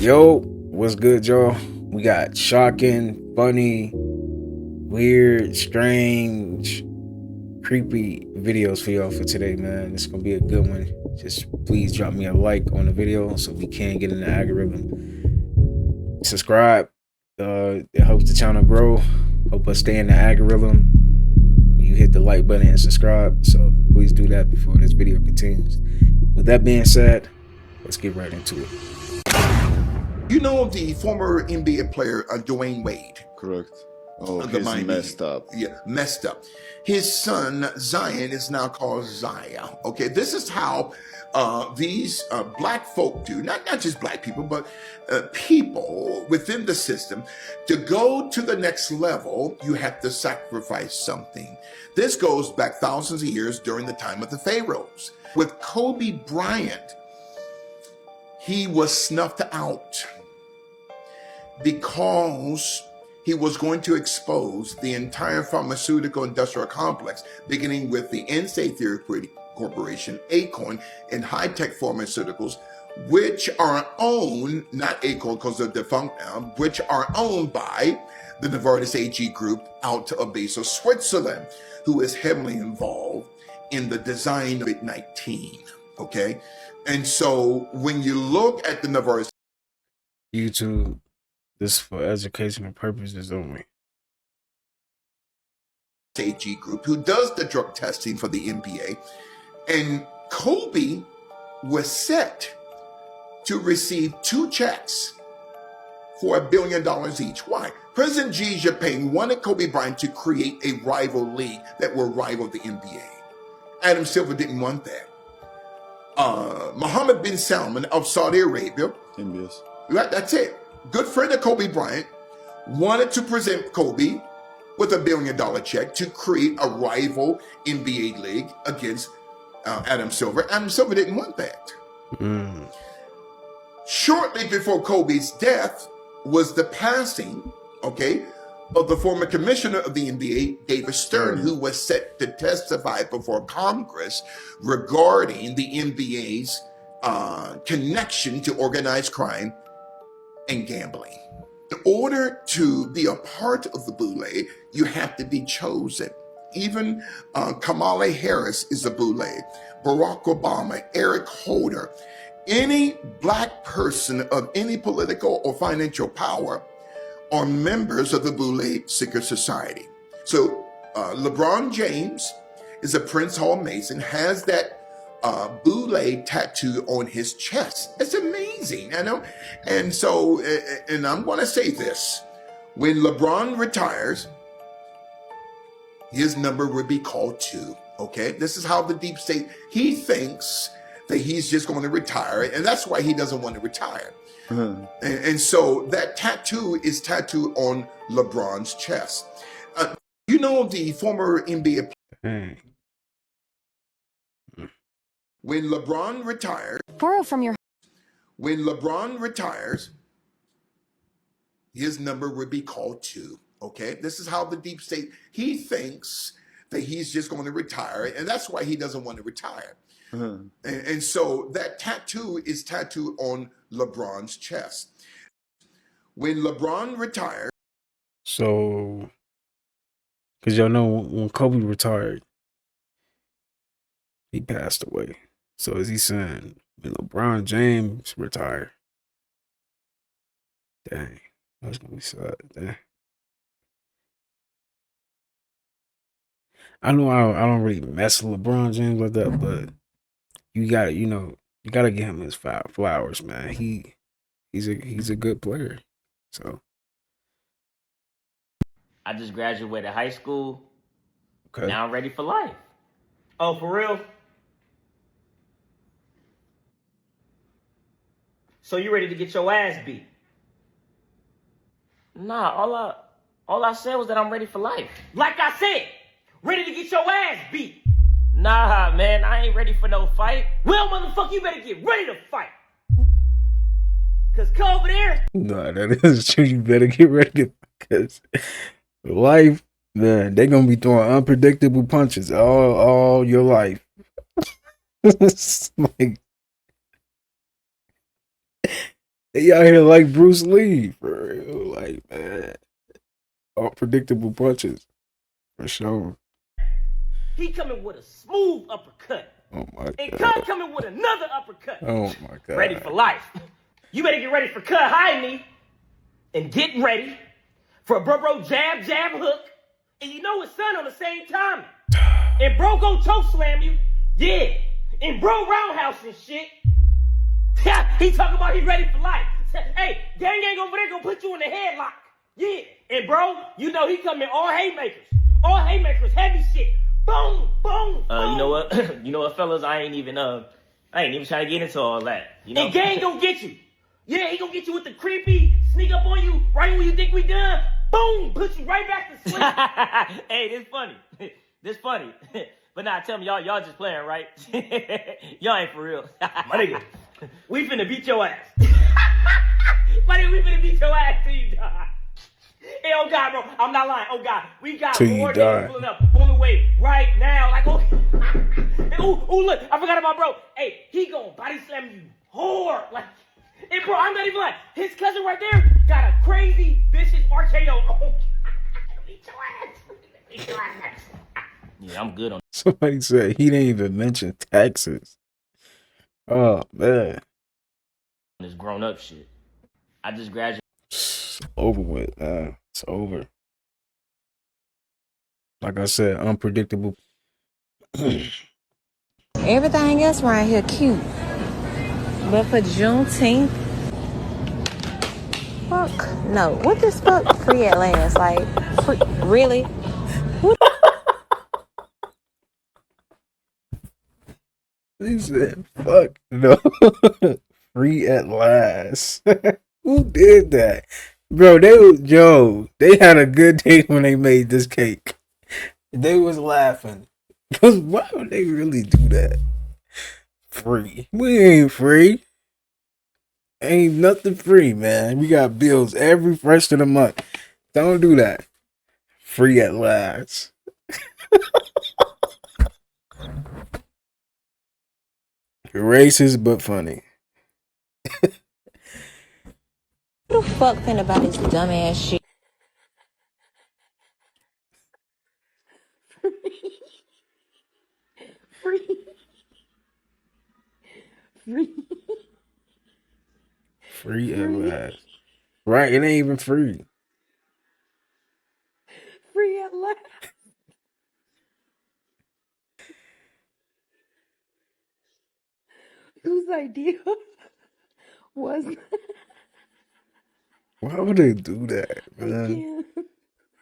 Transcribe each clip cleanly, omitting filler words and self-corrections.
Yo, what's good, y'all? We got shocking, funny, weird, strange, creepy videos for y'all for today, man. It's gonna be a good one. Just please drop me a like on the video so we can get in the algorithm. Subscribe. It helps the channel grow. Help us stay in the algorithm. You hit the like button and subscribe. So please do that before this video continues. With that being said, let's get right into it. You know the former NBA player Dwayne Wade? Correct. Oh, The he's Miami messed up. Yeah, messed up. His son Zion is now called Zaya. Okay, this is how these black folk do, not just black people, but people within the system. To go to the next level, you have to sacrifice something. This goes back thousands of years during the time of the pharaohs. With Kobe Bryant, he was snuffed out because he was going to expose the entire pharmaceutical industrial complex, beginning with the NSA Therapeutic Corporation, Acorn, and high-tech pharmaceuticals, which are owned, not Acorn because they're defunct now, which are owned by the Novartis AG Group out of Basel, Switzerland, who is heavily involved in the design of COVID-19, okay? And so when you look at the Novartis YouTube, this is for educational purposes only. AG Group, who does the drug testing for the NBA, and Kobe was set to receive 2 checks for $1 billion each. Why? President Xi Jinping wanted Kobe Bryant to create a rival league that will rival the NBA. Adam Silver didn't want that. Mohammed bin Salman of Saudi Arabia, MBS. that's it, good friend of Kobe Bryant, wanted to present Kobe with $1 billion check to create a rival NBA league against Adam Silver. Adam Silver didn't want that. Shortly before Kobe's death was the passing, okay, of the former commissioner of the NBA, David Stern, who was set to testify before Congress regarding the NBA's connection to organized crime and gambling. In order to be a part of the boule, you have to be chosen. Even Kamala Harris is a boule. Barack Obama, Eric Holder, any black person of any political or financial power are members of the Boule Secret Society. So LeBron James is a Prince Hall Mason, has that Boule tattoo on his chest. It's amazing, you know? And so, and I'm gonna say this, when LeBron retires, his number would be called 2, okay? This is how the deep state, he thinks that he's just going to retire, and that's why he doesn't want to retire. And so that tattoo is tattooed on LeBron's chest. You know the former NBA player, when LeBron retires, Borrow from your when LeBron retires, his number would be called 2, okay? This is how the deep state, he thinks that he's just going to retire, and that's why he doesn't want to retire. And so that tattoo is tattooed on LeBron's chest. When LeBron retires, So, because y'all know when Kobe retired, he passed away. So is he saying when LeBron James retire? Dang, that's gonna be sad. Dang. I know I don't really mess with LeBron James like that, but you gotta, you gotta give him his flowers, man. He's a good player. So I just graduated high school. okay. Now I'm ready for life. Oh, for real? So you ready to get your ass beat? Nah, all I said was that I'm ready for life. Like I said, ready to get your ass beat. Nah, man, I ain't ready for no fight. Well, motherfucker, you better get ready to fight. Cause come over there. No, that is true. You better get ready because life, man, they're gonna be throwing unpredictable punches all your life. It's like They out here like Bruce Lee, for real. Like, man. Unpredictable punches. For sure. He coming with a smooth uppercut. Oh my god. And Cut coming with another uppercut. Oh my god. Ready for life. You better get ready for Cut high me. And get ready for a bro jab, jab, hook. And you know his son on the same time. And bro go choke slam you. Yeah. And bro roundhouse and shit. Yeah, he talking about he ready for life. Hey, gang over there gonna put you in the headlock. Yeah. And bro, you know he coming all haymakers. All haymakers, heavy shit. Boom, boom, boom. You know what? You know what, fellas? I ain't even trying to get into all that. You know? And gang gonna get you. Yeah, he gonna get you with the creepy, sneak up on you right when you think we done. Boom, put you right back to sleep. Hey, this funny. This funny. But nah, tell me, y'all just playing, right? Y'all ain't for real. My nigga, we finna beat your ass. My nigga, we finna beat your ass till you die. Hey, oh God, bro, I'm not lying. Oh God, we got till more niggas pulling up on the way right now. Like, oh, ooh, look, I forgot about bro. Hey, he gonna body slam you hard. Like, and bro, I'm not even lying. His cousin right there got a crazy, vicious RKO. Oh, beat your ass. Beat your ass. Yeah, I'm good on. Somebody said he didn't even mention taxes. Oh man. This grown up shit. I just graduated. It's over with, man. It's over. Like I said, unpredictable. Everything else around here cute. But for Juneteenth, fuck no. What this fuck free at last? Like, free, really? He said, fuck no. Free at last. Who did that? Bro, they had a good day when they made this cake. They was laughing. Because why would they really do that? Free. We ain't free. Ain't nothing free, man. We got bills every first of the month. Don't do that. Free at last. Racist but funny. Who the fuck finna buy this dumbass shit? Free. Free at last. Right, it ain't even free. Free at last. Whose idea was that? Why would they do that, man?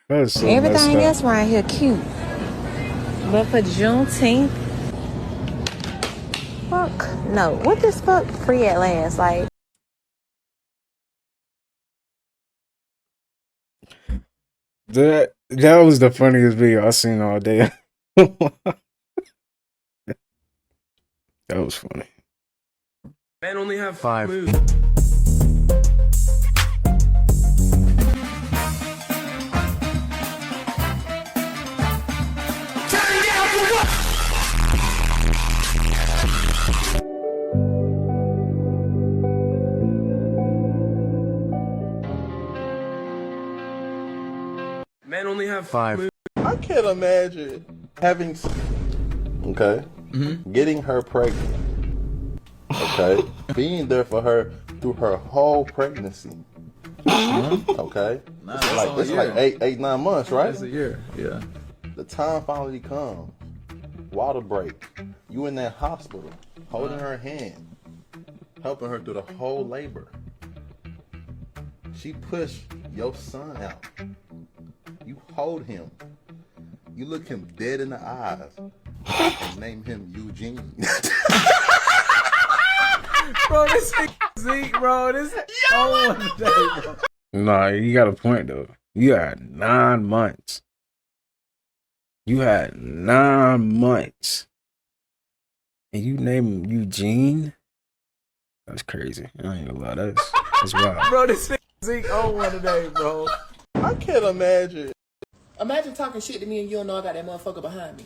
That's so Everything else around here cute. But for Juneteenth, fuck no. What this fuck free at last? Like, that was the funniest video I seen all day. That was funny. Men only have 5 moves. Men only have 5 moves. I can't imagine having, getting her pregnant, being there for her through her whole pregnancy, okay? It's like 8-9 months, right? It's a year, yeah. The time finally comes, water break, you in that hospital, holding her hand, helping her through the whole labor. She pushed your son out. You hold him. You look him dead in the eyes and name him Eugene. Bro, this Zeke, bro. This bro. Nah, you got a point though. You had 9 months. You had 9 months. And you name him Eugene? That's crazy. I ain't gonna lie. That's wild. Bro, this Zeke on one today, bro. I can't imagine. Imagine talking shit to me and you don't know I got that motherfucker behind me.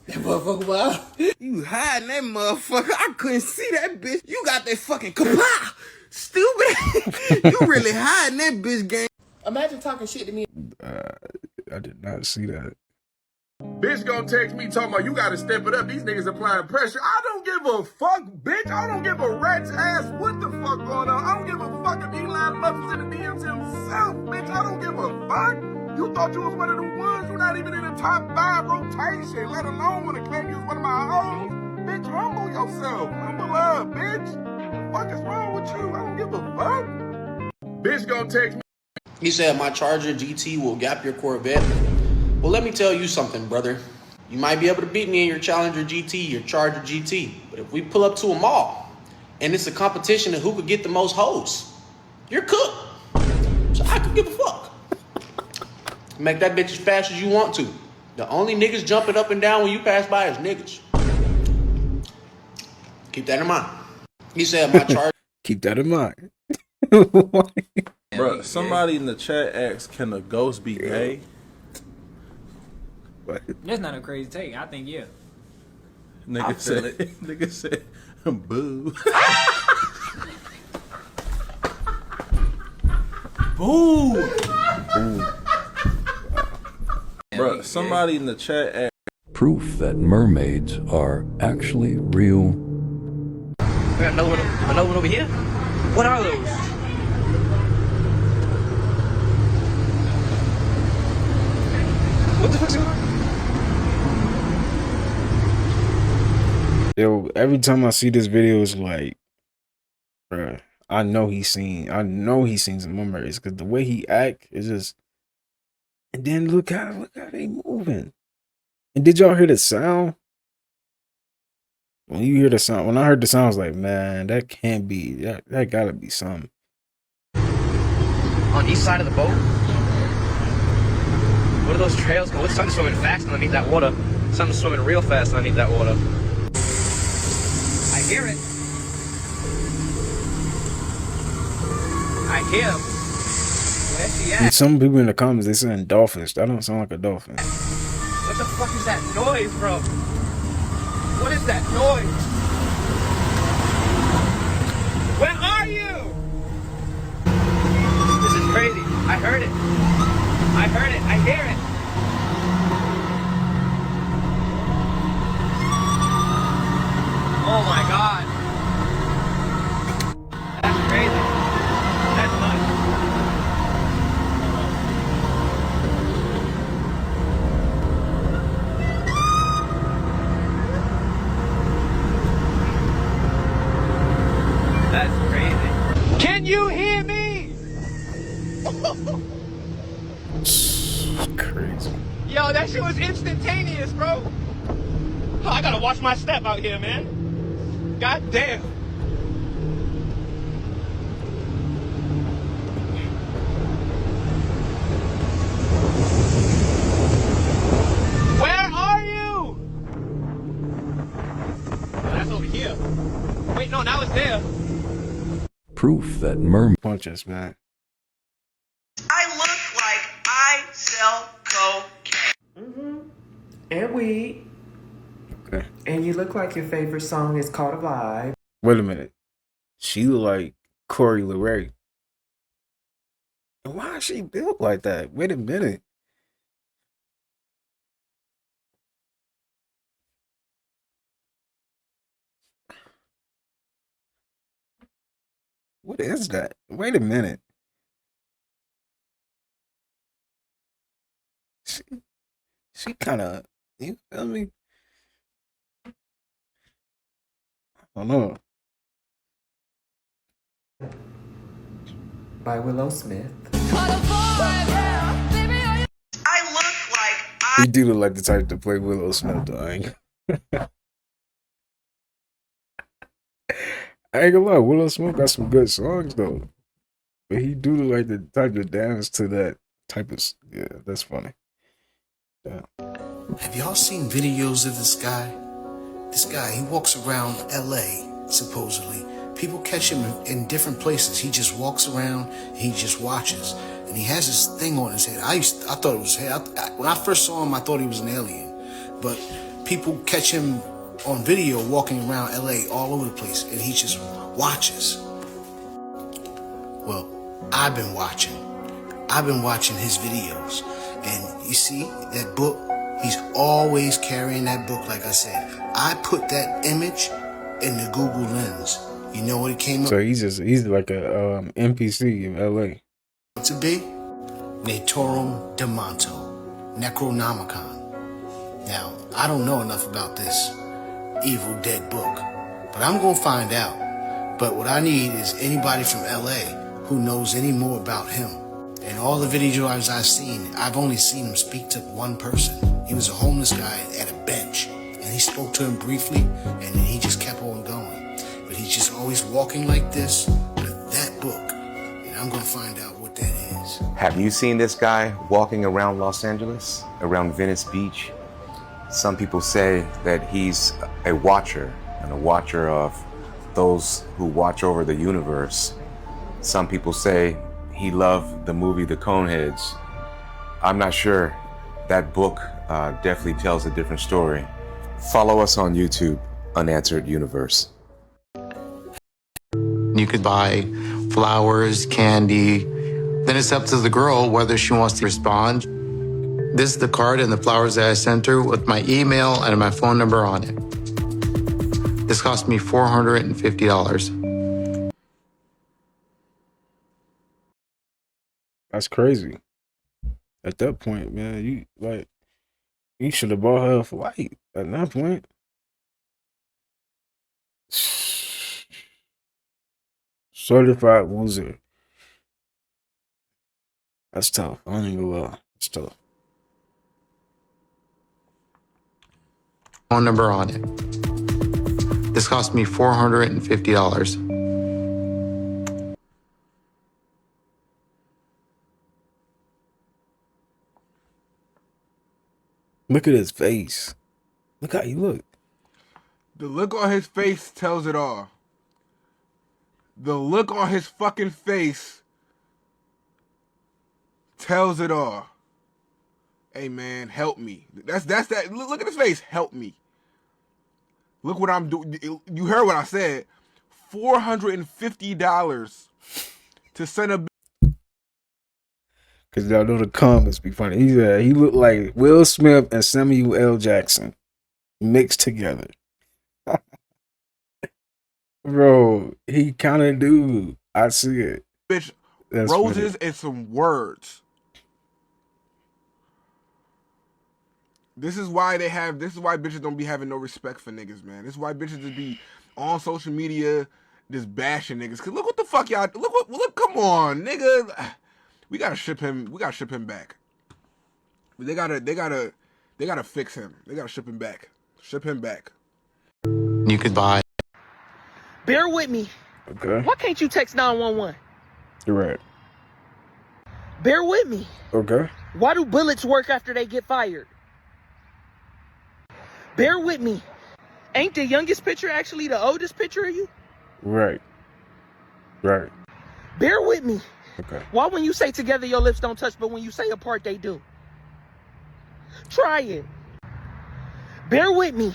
That motherfucker wild. You hiding that motherfucker. I couldn't see that bitch. You got that fucking kapah. Stupid. You really hiding that bitch game. Imagine talking shit to me. I did not see that. Bitch gonna text me talking about you gotta step it up. These niggas applying pressure. I don't give a fuck, bitch. I don't give a rat's ass what the fuck going on. I don't give a fuck if Elon Musk was in the DMs himself, bitch. I don't give a fuck. You thought you was one of the ones. You're not even in the top 5 rotation, let alone wanna claim you was one of my hoes. Bitch, humble yourself. Humble up, bitch. What the fuck is wrong with you? I don't give a fuck. Bitch gonna text me. He said my Charger GT will gap your Corvette. Well, let me tell you something, brother. You might be able to beat me in your Challenger GT, your Charger GT. But if we pull up to a mall and it's a competition of who could get the most hoes, you're cooked. So I could give a fuck. Make that bitch as fast as you want to. The only niggas jumping up and down when you pass by is niggas. Keep that in mind. He said my Charger. Keep that in mind. Bro, somebody in the chat asked, can a ghost be gay? What? That's not a crazy take. I think yeah. Nigga said, boo. Boo. Bro, somebody in the chat asked. Proof that mermaids are actually real. We got another one over here? What are those? What the fuck's going on? Yo, every time I see this video, it's like, bruh, I know he's seen some mermaids because the way he act is just. And then look how they moving. And did y'all hear the sound? When you hear the sound, when I heard the sound, I was like, man, that can't be that gotta be something. On each side of the boat? What are those trails? What's something swimming fast underneath that water? Something swimming real fast underneath that water. I hear it. I hear him. Where's she at? And some people in the comments, they saying dolphins. That don't sound like a dolphin. What the fuck is that noise, bro? What is that noise? Where are you? This is crazy. I heard it. I heard it. I hear it. Oh my god. That's crazy. That's nuts. That's crazy. Can you hear me? Crazy. Yo, that shit was instantaneous, bro. Oh, I gotta watch my step out here, man. God damn. Where are you? Oh, that's over here. Wait, no, now it's there. Proof that mermaids. Punches, man. I look like I sell cocaine. And weed. Okay. And you look like your favorite song is called Alive. Wait a minute. She look like Corey LeRae. Why is she built like that? Wait a minute. What is that? Wait a minute. She kind of, you feel me? I don't know. By Willow Smith. I look like He do look like the type to play Willow Smith, though. I ain't gonna lie, Willow Smith got some good songs, though. But he do look like the type to dance to that type of, yeah, that's funny. Yeah. Have y'all seen videos of this guy? This guy, he walks around LA, supposedly. People catch him in different places. He just walks around, and he just watches. And he has this thing on his head. I thought it was hair. When I first saw him, I thought he was an alien. But people catch him on video walking around LA all over the place, and he just watches. Well, I've been watching. I've been watching his videos. And you see that book? He's always carrying that book, like I said. I put that image in the Google Lens. You know what it came up So he's like a NPC in LA. to be? Naturum Demonto, Necronomicon. Now, I don't know enough about this Evil Dead book, but I'm gonna find out. But what I need is anybody from LA who knows any more about him. And all the videos I've seen, I've only seen him speak to one person. He was a homeless guy at a bench, and he spoke to him briefly, and then he just kept on going. But he's just always walking like this with that book, and I'm gonna find out what that is. Have you seen this guy walking around Los Angeles, around Venice Beach? Some people say that he's a watcher, and a watcher of those who watch over the universe. Some people say he loved the movie The Coneheads. I'm not sure. That book definitely tells a different story. Follow us on YouTube, Unanswered Universe. You could buy flowers, candy. Then it's up to the girl whether she wants to respond. This is the card and the flowers that I sent her with my email and my phone number on it. This cost me $450. That's crazy. At that point, man, you should have bought her a flight at that point. Certified loser. That's tough. I don't even gonna lie. It's tough. Phone number on it. This cost me $450. Look at his face. Look how you look. The look on his face tells it all. The look on his fucking face tells it all. Hey man, help me. That's that. Look at his face. Help me. Look what I'm doing. You heard what I said. $450 to send a. Cause y'all know the comments be funny. He looked like Will Smith and Samuel L. Jackson mixed together. Bro, he kind of do. I see it. Bitch, That's roses funny. and some words. This is why bitches don't be having no respect for niggas, man. This is why bitches just be on social media just bashing niggas. Cause look what the fuck y'all look, come on, nigga. We gotta ship him back. They gotta fix him. They gotta ship him back. Ship him back. You could buy. Bear with me. Okay. Why can't you text 911? You're right. Bear with me. Okay. Why do bullets work after they get fired? Bear with me. Ain't the youngest picture actually the oldest picture of you? Right. Right. Bear with me. Okay. Why when you say together your lips don't touch, but when you say apart they do? Try it. Bear with me.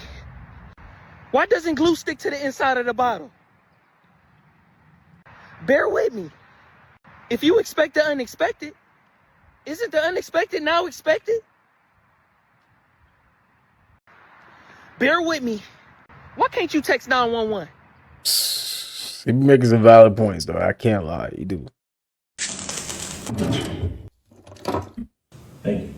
Why doesn't glue stick to the inside of the bottle? Bear with me. If you expect the unexpected, isn't the unexpected now expected? Bear with me. Why can't you text 911? He be making some valid points though. I can't lie. You do. Thank you.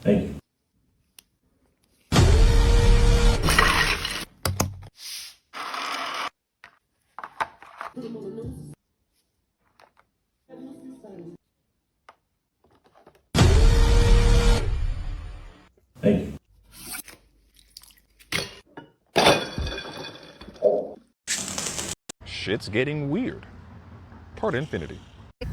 Thank you. Thank you. Shit's getting weird. Part infinity.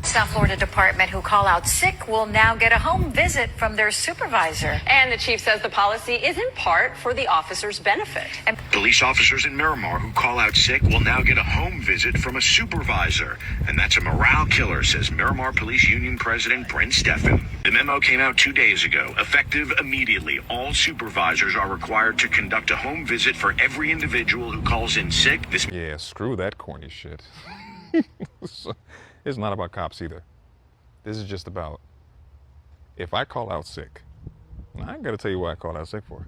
South Florida department who call out sick will now get a home visit from their supervisor. And the chief says the policy is in part for the officer's benefit. And police officers in Miramar who call out sick will now get a home visit from a supervisor. And that's a morale killer, says Miramar Police Union President Brent Steffen. The memo came out 2 days ago. Effective immediately, all supervisors are required to conduct a home visit for every individual who calls in sick. Yeah, screw that corny shit. It's not about cops either. This is just about, if I call out sick, I ain't gotta tell you what I called out sick for.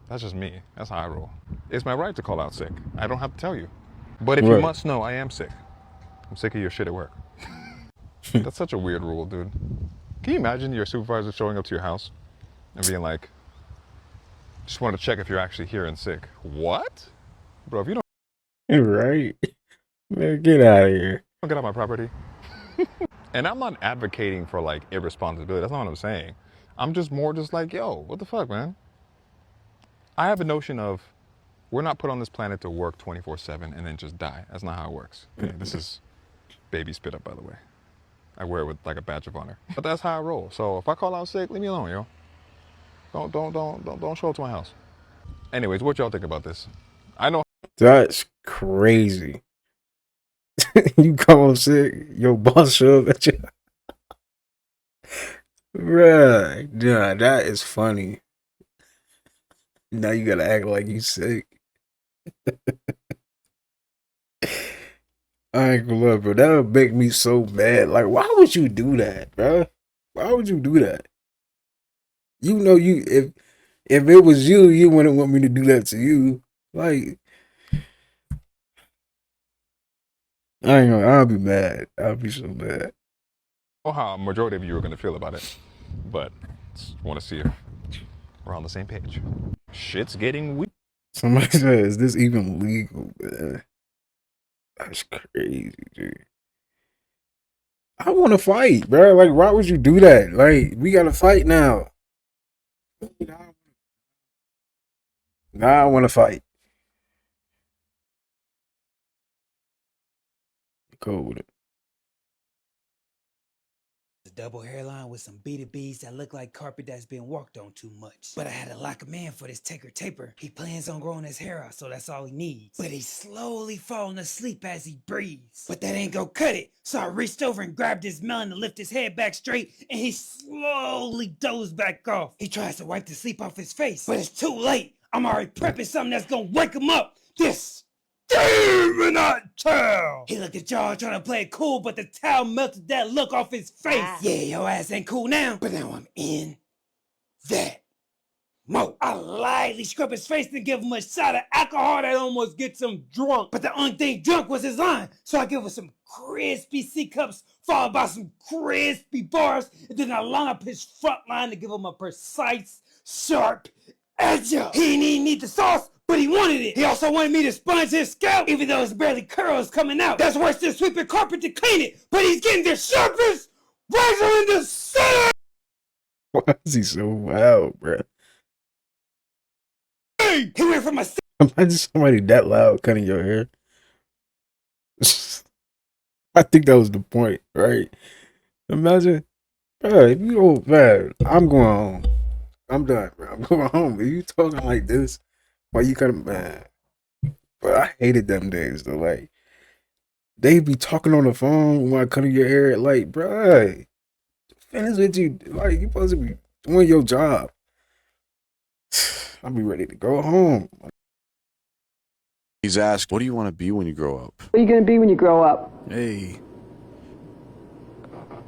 That's just me. That's how I roll. It's my right to call out sick. I don't have to tell you. But if you must know, I am sick. I'm sick of your shit at work. That's such a weird rule, dude. Can you imagine your supervisor showing up to your house and being like, just wanted to check if you're actually here and sick. What? Bro, if you don't... Right. Man, get out of here. Don't get out my property. And I'm not advocating for like irresponsibility. That's not what I'm saying. I'm just more just like, yo, what the fuck, man? I have a notion of we're not put on this planet to work 24/7 and then just die. That's not how it works. Okay, this is baby spit up, by the way. I wear it with like a badge of honor. But that's how I roll. So if I call out sick, leave me alone, yo. Don't show up to my house. Anyways, what y'all think about this? I know that's crazy. You call sick, your boss show up at you. Right. Yeah, that is funny. Now you gotta act like you sick. I ain't gonna lie, bro. That would make me so mad. Like, why would you do that, bro? Why would you do that? You know, if it was you, you wouldn't want me to do that to you. Like, I ain't gonna. I'll be mad. I'll be so mad. I know how a majority of you are gonna feel about it, but just want to see if we're on the same page. Shit's getting weird. Somebody said, "Is this even legal, man?" That's crazy, dude. I want to fight, bro. Like, why would you do that? Like, we gotta fight now. Now I want to fight. Cool with it. A double hairline with some beaded beads that look like carpet that's been walked on too much. But I had to lock him in for this taker taper. He plans on growing his hair out, so that's all he needs. But he's slowly falling asleep as he breathes. But that ain't gonna cut it. So I reached over and grabbed his melon to lift his head back straight, and he slowly dozed back off. He tries to wipe the sleep off his face, but it's too late. I'm already prepping something that's gonna wake him up. This demon towel. He looked at y'all trying to play it cool, but the towel melted that look off his face. Yeah, your ass ain't cool now, but now I'm in that mode. I lightly scrub his face and give him a shot of alcohol that almost gets him drunk. But the only thing drunk was his line, so I give him some crispy C-cups followed by some crispy bars, and then I line up his front line to give him a precise, sharp edge. He didn't even need the sauce, but he wanted it. He also wanted me to sponge his scalp, even though it's barely curls coming out. That's worse than sweeping carpet to clean it. But he's getting the sharpest razor in the center. Why is he so loud, bro? He went from a... Imagine somebody that loud cutting your hair. I think that was the point, right? Imagine, bro, if you go, man, I'm going home. I'm done, bro. I'm going home. If you talking like this, why you kind of mad? But I hated them days though. Like, they be talking on the phone while cutting your hair. Like, bro, finish with you. Like, you supposed to be doing your job. I'll be ready to go home. He's asked, what do you want to be when you grow up? What are you going to be when you grow up? Hey.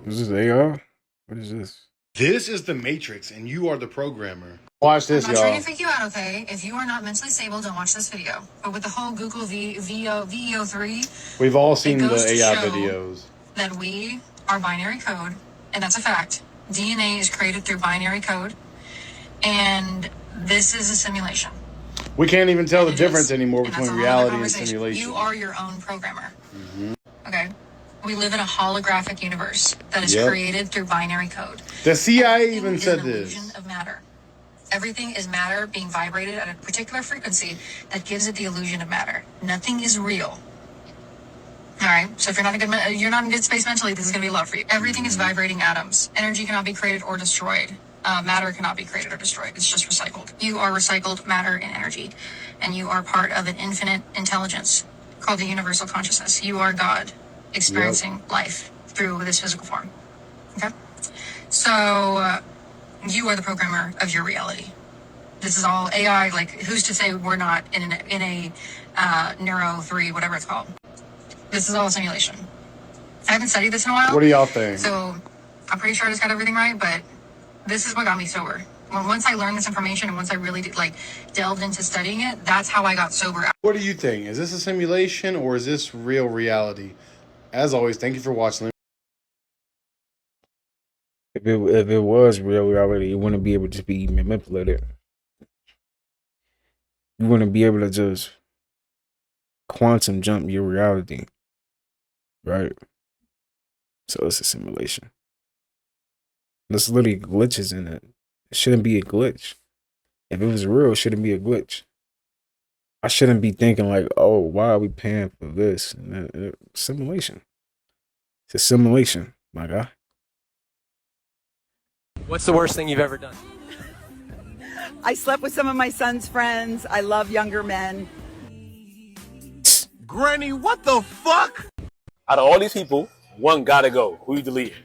Is this AR? What is this? This is the Matrix, and you are the programmer. Watch this, I'm not trying y'all. to freak you out, okay? If you are not mentally stable, don't watch this video. But with the whole Google VEO3, We've all seen the goes to AI show videos. that we are binary code, and that's a fact. DNA is created through binary code, and this is a simulation. We can't even tell the It difference is. anymore And that's between a whole other reality and conversation. simulation. You are your own programmer, okay? We live in a holographic universe that is Yep. created through binary code. The CIA Everything even is said an this. illusion of matter. Everything is matter being vibrated at a particular frequency that gives it the illusion of matter. Nothing is real. right. So if you're not in good space mentally, this is gonna be low for you. Everything is vibrating atoms. Energy cannot be created or destroyed. Matter cannot be created or destroyed. It's just recycled. You are recycled matter and energy, and you are part of an infinite intelligence called the universal consciousness. You are God, experiencing life through this physical form. Okay. So you are the programmer of your reality. This is all AI. Like, who's to say we're not in a Neuro 3, whatever it's called? This is all a simulation. I haven't studied this in a while. What do y'all think? So I'm pretty sure I just got everything right, but this is what got me sober. Well, once I learned this information and once I really delved into studying it, that's how I got sober. What do you think? Is this a simulation or is this real reality? As always, thank you for watching. If it was real reality, it wouldn't be able to be manipulated. You wouldn't be able to just quantum jump your reality, right? So it's a simulation. There's literally glitches in it. It shouldn't be a glitch. If it was real, it shouldn't be a glitch. I shouldn't be thinking like, oh, why are we paying for this? Simulation. It's a simulation, my guy. What's the worst thing you've ever done? I slept with some of my son's friends. I love younger men. Granny, what the fuck? Out of all these people, one gotta go. Who you deleting?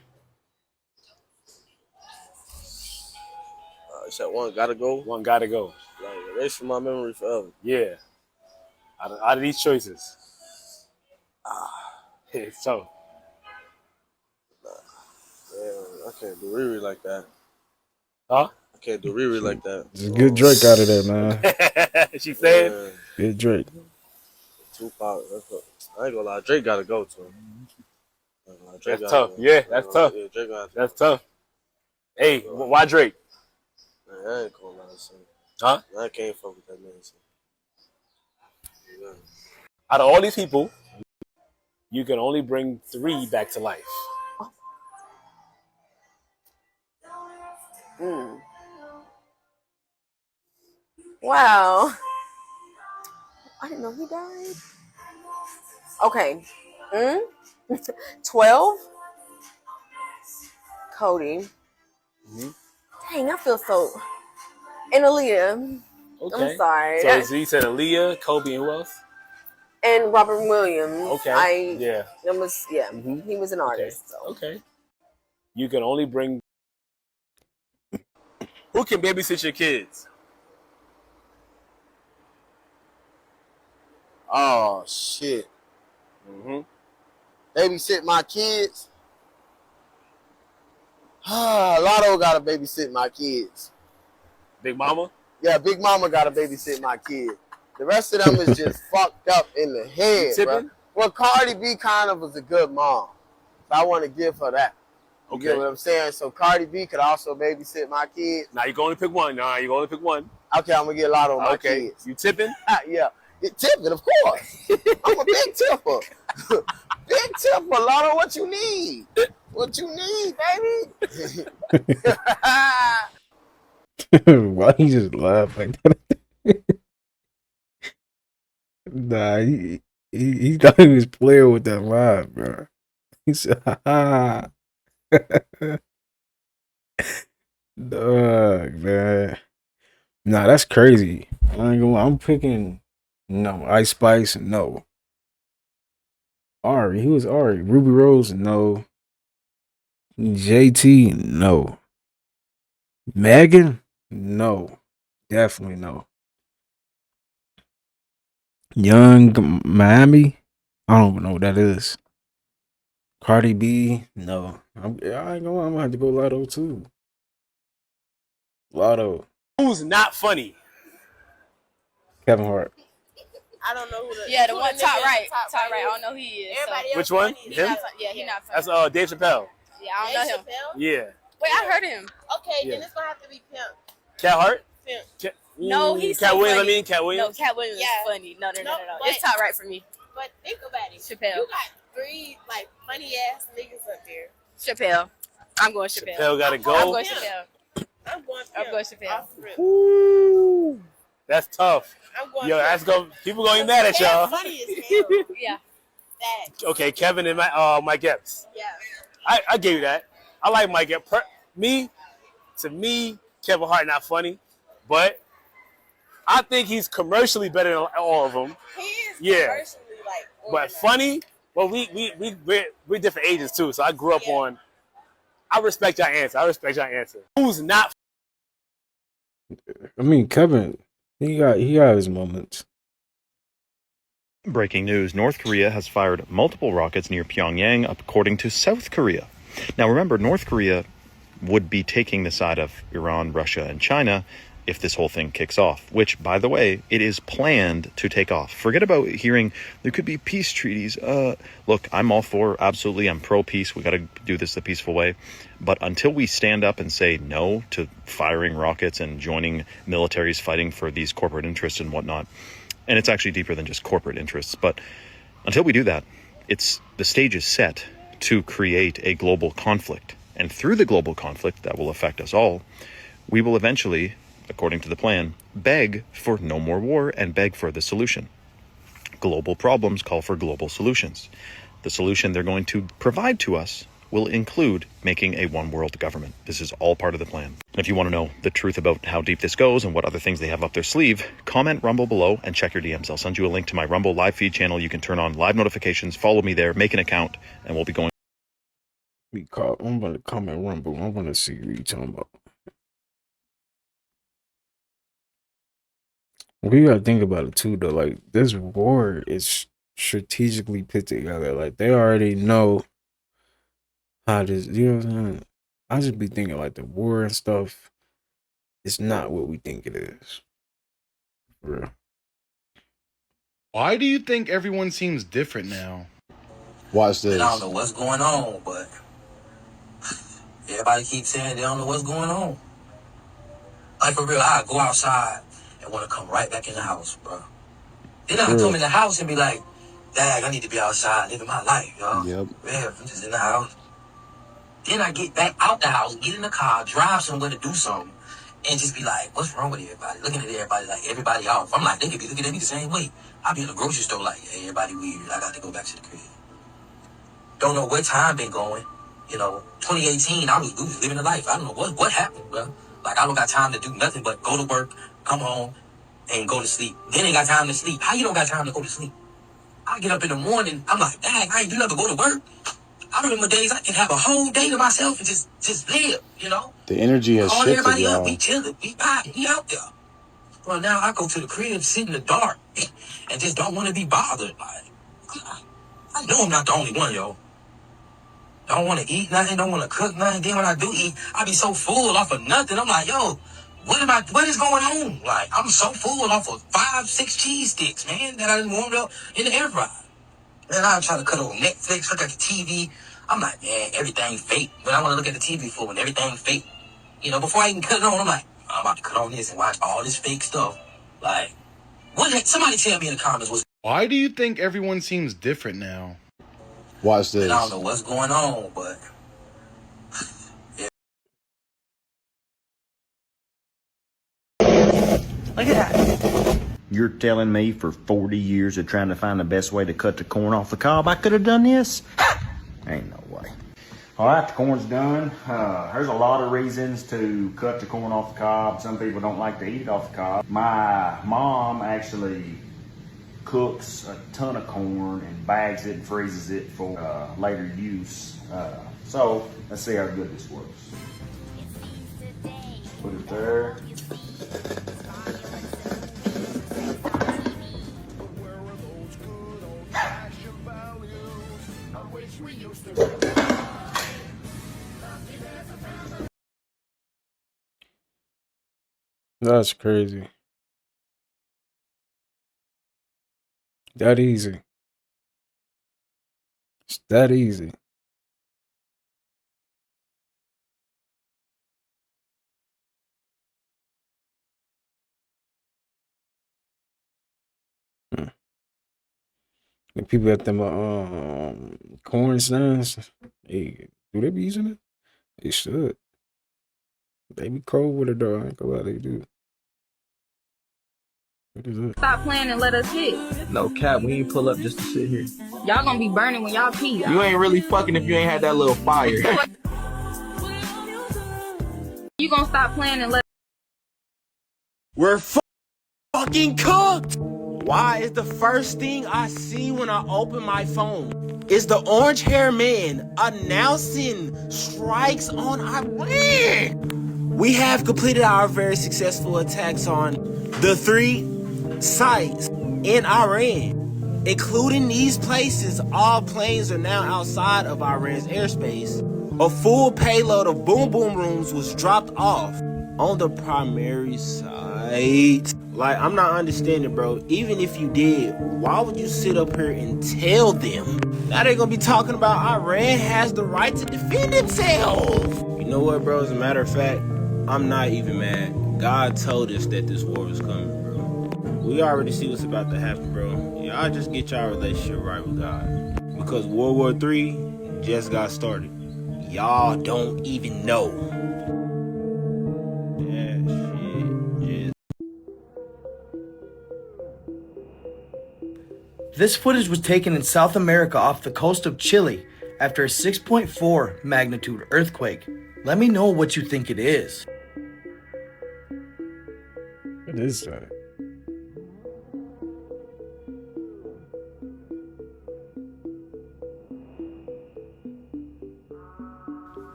You said one gotta go? One gotta go. Like, erase from my memory forever. Yeah. Out of these choices. It's tough. Damn, I can't do Riri like that. Huh? I can't do Riri like that. There's a good Drake out of there, man. She said? Good Drake. Tupac. I ain't gonna lie. Drake gotta go to him. That's tough. Yeah, that's tough. Yeah, Drake gotta That's tough. Hey, why Drake? Man, I ain't gonna lie. Son. Huh? I can't fuck with that man. Son. Yeah. Out of all these people, you can only bring 3 back to life. Wow. I didn't know he died. Okay. 12. Cody. Dang, I feel so. And Aaliyah. Okay. I'm sorry. So he said Aaliyah, Kobe, and who else? And Robert Williams. Okay. He was an artist. So. Okay. You can only bring. Who can babysit your kids? Oh shit. Babysit my kids. Lotto gotta babysit my kids. Big Mama? Yeah, Big Mama gotta babysit my kid. The rest of them is just fucked up in the head, bro. Well, Cardi B kind of was a good mom. So I want to give her that. You get what I'm saying? So Cardi B could also babysit my kids. Now you can only pick one. Okay, I'm gonna get Lotto on my kids. You tipping? Yeah. Tipping, of course. I'm a big tipper. Big tipper, Lotto. What you need? What you need, baby? Why he just laugh like that? Nah, he thought he was playing with that line, bro. He said, "Ha ha." Dog, man. Nah, that's crazy. I ain't gonna lie. I'm picking no Ice Spice, no. Ari, who is Ari? Ruby Rose, no. JT, no. Megan, no. Definitely no. Young Miami, I don't even know what that is. Cardi B, no. I ain't gonna lie, I'm gonna have to go Lotto too. Lotto. Who's not funny? Kevin Hart. I don't know who the. Yeah, the one top right. Top right. I don't know who he is. Everybody Which one? He Him? not, yeah, he not funny. That's Dave Chappelle. Yeah, I don't know him. Yeah. Wait, I heard him. Okay, Yeah. then it's gonna have to be Pimp. Cat Hart? Pimp. No, he's Cat so Williams. funny. I mean, Cat Williams. No, Cat Williams is funny. No. It's top right for me. But think about it. Chappelle. You got 3 like funny ass niggas up there. Chappelle. I'm going Chappelle. Chappelle gotta go. I'm going Chappelle. I'm going Pimp. I'm going Chappelle. Woo. That's tough. I'm going Yo, Pimp. that's going. People gonna be mad at y'all. Funny as hell. Yeah. Okay, Kevin and Mike Epps. Yeah. I gave you that. I like Mike Epps. To me, Kevin Hart not funny, but I think he's commercially better than all of them. He is commercially like but funny. Well, we're different ages too, so I grew up on. I respect your answer. Who's not? I mean, Kevin, he got his moments. Breaking news, North Korea has fired multiple rockets near Pyongyang, according to South Korea. Now remember, North Korea would be taking the side of Iran, Russia, and China if this whole thing kicks off, which, by the way, it is planned to take off. Forget about hearing there could be peace treaties. Look, I'm all for, absolutely, I'm pro-peace. We got to do this the peaceful way. But until we stand up and say no to firing rockets and joining militaries fighting for these corporate interests and whatnot, and it's actually deeper than just corporate interests, but until we do that, the stage is set to create a global conflict. And through the global conflict that will affect us all, we will eventually, according to the plan, beg for no more war and beg for the solution. Global problems call for global solutions. The solution they're going to provide to us will include making a one-world government. This is all part of the plan. And if you want to know the truth about how deep this goes and what other things they have up their sleeve, comment Rumble below and check your DMs. I'll send you a link to my Rumble live feed channel. You can turn on live notifications, follow me there, make an account, and we'll be going. I'm going to comment Rumble. I'm going to see what you're talking about. We got to think about it too, though. Like, this war is strategically put together. Like, they already know how this, you know what I'm saying? I just be thinking like the war and stuff, it's not what we think it is. For real. Why do you think everyone seems different now? Watch this. I don't know what's going on, but everybody keeps saying they don't know what's going on. Like, for real, I go outside and want to come right back in the house, bro. Then I come in the house and be like, dang, I need to be outside living my life, y'all. Yep. Yeah, I'm just in the house. Then I get back out the house, get in the car, drive somewhere to do something, and just be like, what's wrong with everybody? Looking at everybody like everybody off. I'm like, they could be looking at me the same way. I be in the grocery store like, hey, everybody weird. I got to go back to the crib. Don't know where time been going. 2018, I was living a life. I don't know what happened, bro. Like, I don't got time to do nothing but go to work, come home, and go to sleep. Then ain't got time to sleep. How you don't got time to go to sleep? I get up in the morning, I'm like, dang, I ain't do nothing but go to work. I remember days I can have a whole day to myself and just live, The energy has Call shifted, everybody y'all. up, we chilling, we vibing, we out there. Well, now I go to the crib, sit in the dark, and just don't want to be bothered. Like, I know I'm not the only one, yo. Don't want to eat nothing, don't want to cook nothing. Then when I do eat, I be so full off of nothing. I'm like, yo, what is going on? Like, I'm so full off of 5-6 cheese sticks, man, that I done warmed up in the air fryer. Man, I try to cut on Netflix, look at the TV. I'm like, man, everything fake. But I want to look at the TV for when everything fake. Before I even cut it on, I'm like, I'm about to cut on this and watch all this fake stuff. Like, somebody tell me in the comments what's. Why do you think everyone seems different now? Watch this. I don't know what's going on, but. Look at that. You're telling me for 40 years of trying to find the best way to cut the corn off the cob, I could have done this? Ain't no way. All right, the corn's done. There's a lot of reasons to cut the corn off the cob. Some people don't like to eat it off the cob. My mom actually cooks a ton of corn and bags it and freezes it for later use. So let's see how good this works. Put it there. That's crazy. That easy. It's that easy. The people at them corn stands, hey, do they be using it? They should. They be cold with it though. I ain't gonna lie, they do. What is it? Stop playing and let us hit. No cap, we ain't pull up just to sit here. Y'all gonna be burning when y'all pee. You ain't really fucking if you ain't had that little fire. You gonna stop playing and let. We're fucking cooked. Why is the first thing I see when I open my phone is the orange hair man announcing strikes on Iran? We have completed our very successful attacks on the 3 sites in Iran, including these places. All planes are now outside of Iran's airspace. A full payload of boom boom rooms was dropped off on the primary site. Like, I'm not understanding, bro. Even if you did, why would you sit up here and tell them? Now they're gonna be talking about Iran has the right to defend itself. You know what, bro? As a matter of fact, I'm not even mad. God told us that this war was coming, bro. We already see what's about to happen, bro. Y'all just get y'all relationship right with God. Because World War III just got started. Y'all don't even know. This footage was taken in South America off the coast of Chile after a 6.4 magnitude earthquake. Let me know what you think it is. What is that?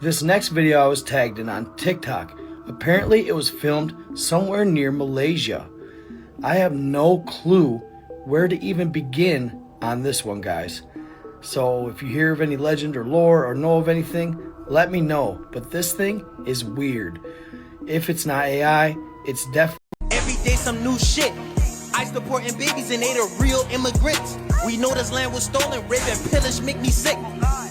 This next video I was tagged in on TikTok. Apparently it was filmed somewhere near Malaysia. I have no clue where to even begin on this one, guys. So if you hear of any legend or lore or know of anything, let me know. But this thing is weird. If it's not AI, it's definitely... Every day some new shit. ICE deporting babies and they the real immigrants. We know this land was stolen, rape and pillage make me sick.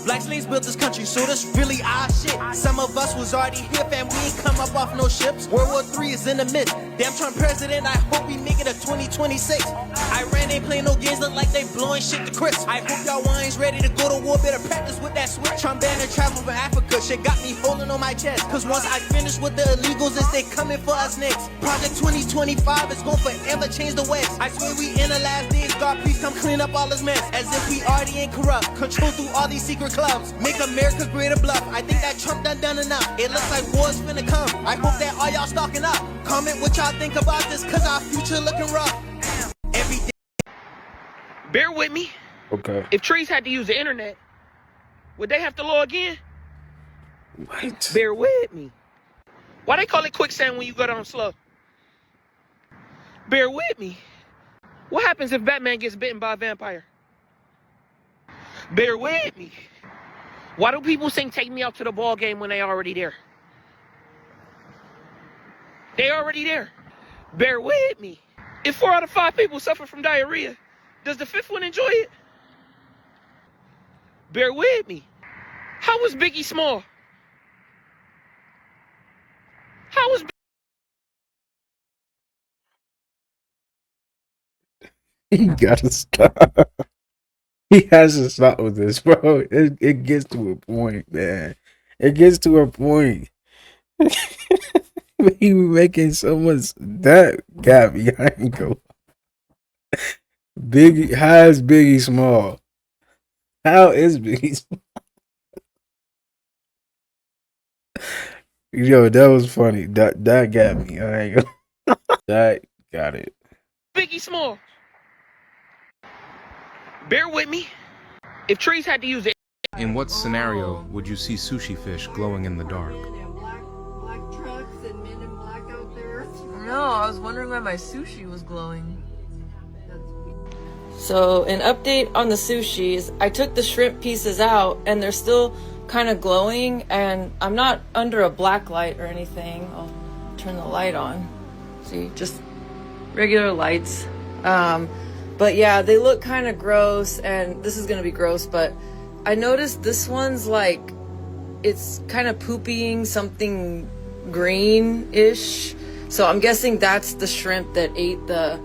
Black slaves built this country, so this really our shit. Some of us was already here, fam, we ain't come up off no ships. World War III is in the midst. Damn Trump president, I hope we make it to 2026. Iran ain't playing no games, look like they blowing shit to crisp. I hope y'all wines ready to go to war, better practice with that switch. Trump banned travel from Africa, shit got me holding on my chest. Cause once I finish with the illegals, is they coming for us next. Project 2025 is gonna forever change the West. I swear we in the last days, God please come clean up all this mess. As if we already ain't corrupt, control through all these secret clubs. Make America greater bluff. I think that Trump done enough. It looks like war's finna come. I hope that all y'all stocking up. Comment what y'all think about this, cause our future looking rough. Every day. Bear with me. Okay. If trees had to use the internet, would they have to log in? What? Bear with me. Why they call it quicksand when you go down slow? Bear with me. What happens if Batman gets bitten by a vampire? Bear with me. Why do people sing "Take Me Out to the Ball Game" when they already there? They already there. Bear with me. If 4 out of 5 people suffer from diarrhea, does the 5th one enjoy it? Bear with me. How was Biggie Small? How was He gotta stop. He has to stop with this, bro. It gets to a point, man. It gets to a point. He be making so much that got me. I ain't go. Biggie, how is Biggie Small? How is Biggie Small? Yo, that was funny. That got me. I ain't go. That got it. Biggie Small? Bear with me. If trees had to use it. In what scenario would you see sushi fish glowing in the dark? No, I was wondering why my sushi was glowing. So, an update on the sushis. I took the shrimp pieces out and they're still kind of glowing, and I'm not under a black light or anything. I'll turn the light on. See, just regular lights. But yeah, they look kind of gross, and this is gonna be gross, but I noticed this one's like, it's kind of pooping something green-ish. So I'm guessing that's the shrimp that ate the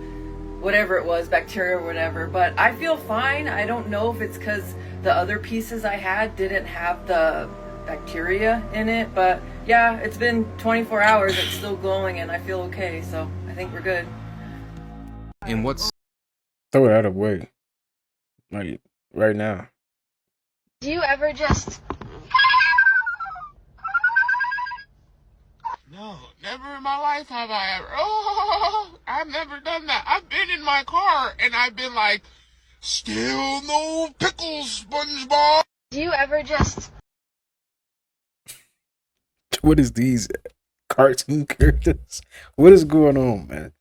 whatever it was, bacteria or whatever. But I feel fine. I don't know if it's because the other pieces I had didn't have the bacteria in it. But yeah, it's been 24 hours. It's still glowing and I feel okay. So I think we're good. In what... Throw that away. Like, right now. Do you ever just... No, never in my life have I ever. Oh, I've never done that. I've been in my car and I've been like, still no pickles, SpongeBob. Do you ever just... What is these cartoon characters? What is going on, man?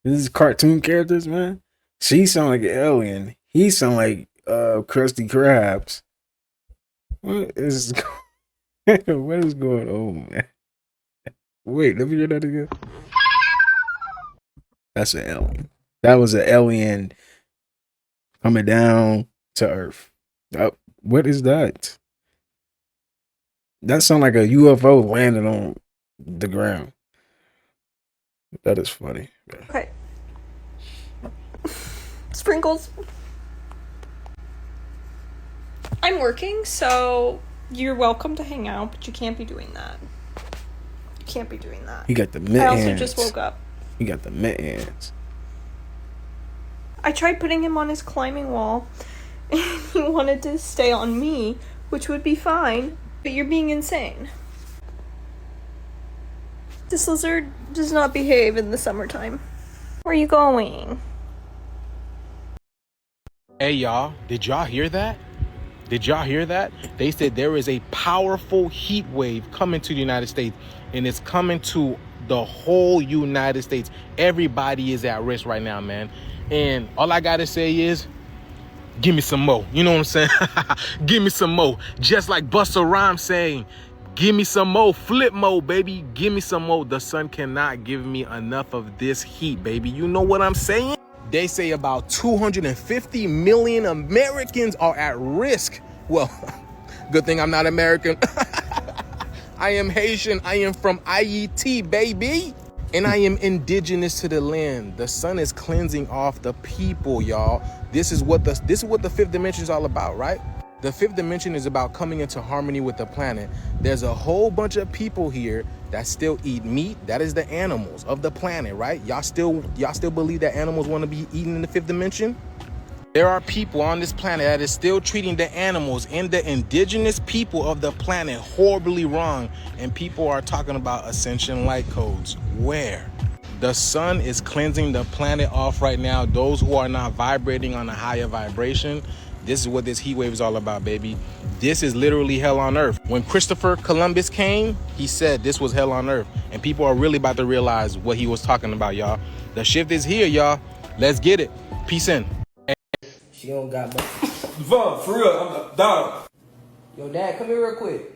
This is cartoon characters, man. She sound like an alien. He sound like Krusty Krabs. What is what is going on, man? Wait, let me hear that again. That's an alien. That was an alien coming down to Earth. What is that? That sound like a UFO landing on the ground. That is funny. Okay. Sprinkles. I'm working, so you're welcome to hang out, but you can't be doing that. You can't be doing that. He got the mittens. I also just woke up. He got the mittens. I tried putting him on his climbing wall, and he wanted to stay on me, which would be fine, but you're being insane. This lizard does not behave in the summertime. Where are you going? Hey y'all, did y'all hear that? Did y'all hear that? They said there is a powerful heat wave coming to the United States, and it's coming to the whole United States. Everybody is at risk right now, man. And all I gotta say is, give me some more. You know what I'm saying? Give me some more. Just like Busta Rhymes saying, give me some more. Flip mode, baby. Give me some more. The sun cannot give me enough of this heat, baby. You know what I'm saying? They say about 250 million Americans are at risk. Well, good thing I'm not American. I am Haitian. I am from IET, baby. And I am indigenous to the land. The sun is cleansing off the people, y'all. This is what the fifth dimension is all about, right? The fifth dimension is about coming into harmony with the planet. There's a whole bunch of people here that still eat meat. That is the animals of the planet, right? Y'all still believe that animals want to be eaten in the fifth dimension? There are people on this planet that is still treating the animals and the indigenous people of the planet horribly wrong, and people are talking about ascension light codes. Where? The sun is cleansing the planet off right now. Those who are not vibrating on a higher vibration, this is what this heat wave is all about, baby. This is literally hell on earth. When Christopher Columbus came, he said this was hell on earth, and people are really about to realize what he was talking about, y'all. The shift is here, y'all. Let's get it. Peace in. She don't got much. Vaughn, for real, I'm a dog. Yo, Dad, come here real quick.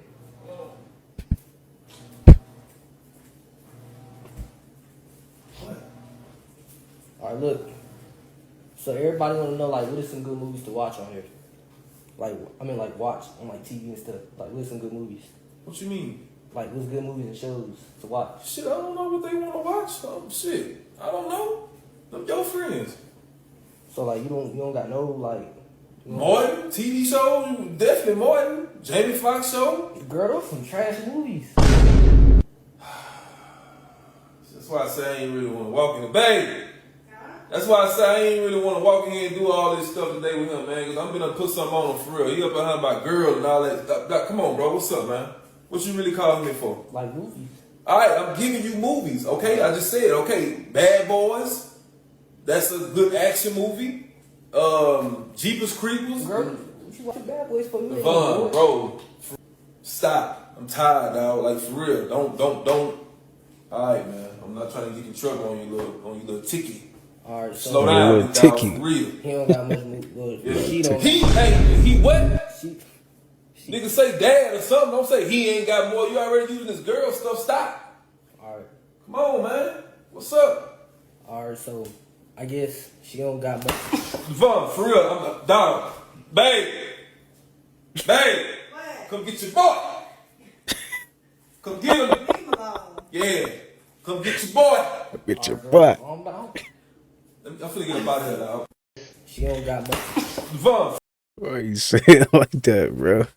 Alright, look. So everybody wanna know, like, what is some good movies to watch on here? Like, I mean, like, watch on, like, TV and stuff. Like, what is some good movies? What you mean? Like, what's good movies and shows to watch? Shit, I don't know what they want to watch. Shit, I don't know. Them your friends. So, like, you don't got no, like... Martin, TV show, definitely Martin. Jamie Foxx show. Girl, those some trash movies. That's why I say I ain't really want to walk in the baby. That's why I say I ain't really want to walk in here and do all this stuff today with him, man. Because I'm going to put something on him for real. He up behind my girl and all that. Come on, bro. What's up, man? What you really calling me for? Like movies. All right, I'm giving you movies, okay? I just said, okay, Bad Boys. That's a good action movie. Jeepers Creepers. Girl, what you watch Bad Boys for me? Vaughn, bro. Stop. I'm tired, dog. Like, for real. Don't. All right, man. I'm not trying to get in trouble on you little ticky. All right, so slow down, little ticky. For real. He don't got much movie. He what? Nigga say dad or something. Don't say he ain't got more. You already using this girl stuff. Stop. All right. Come on, man. What's up? All right, so I guess she don't got much. Vaughn, for real. I'm a dog. Babe. Come get your boy. Come get him. Yeah. Come get your boy. Get your butt. I'm finna get up out of here, dog. She don't got much. Vaughn. Why you say it like that, bro?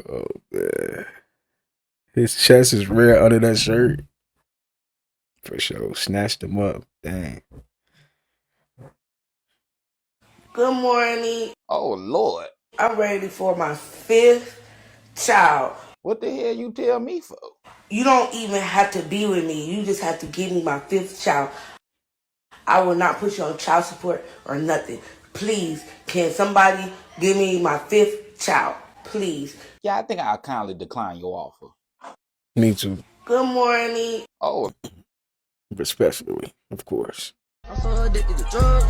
Oh, man. His chest is rare under that shirt. For sure. Snatched him up. Dang. Good morning. Oh, Lord. I'm ready for my 5th child. What the hell you tell me for? You don't even have to be with me. You just have to give me my 5th child. I will not put you on child support or nothing. Please, can somebody give me my 5th child? Please. Yeah, I think I'll kindly decline your offer. Me too. Good morning. Oh. Respectfully, of course. I'm so addicted to drugs.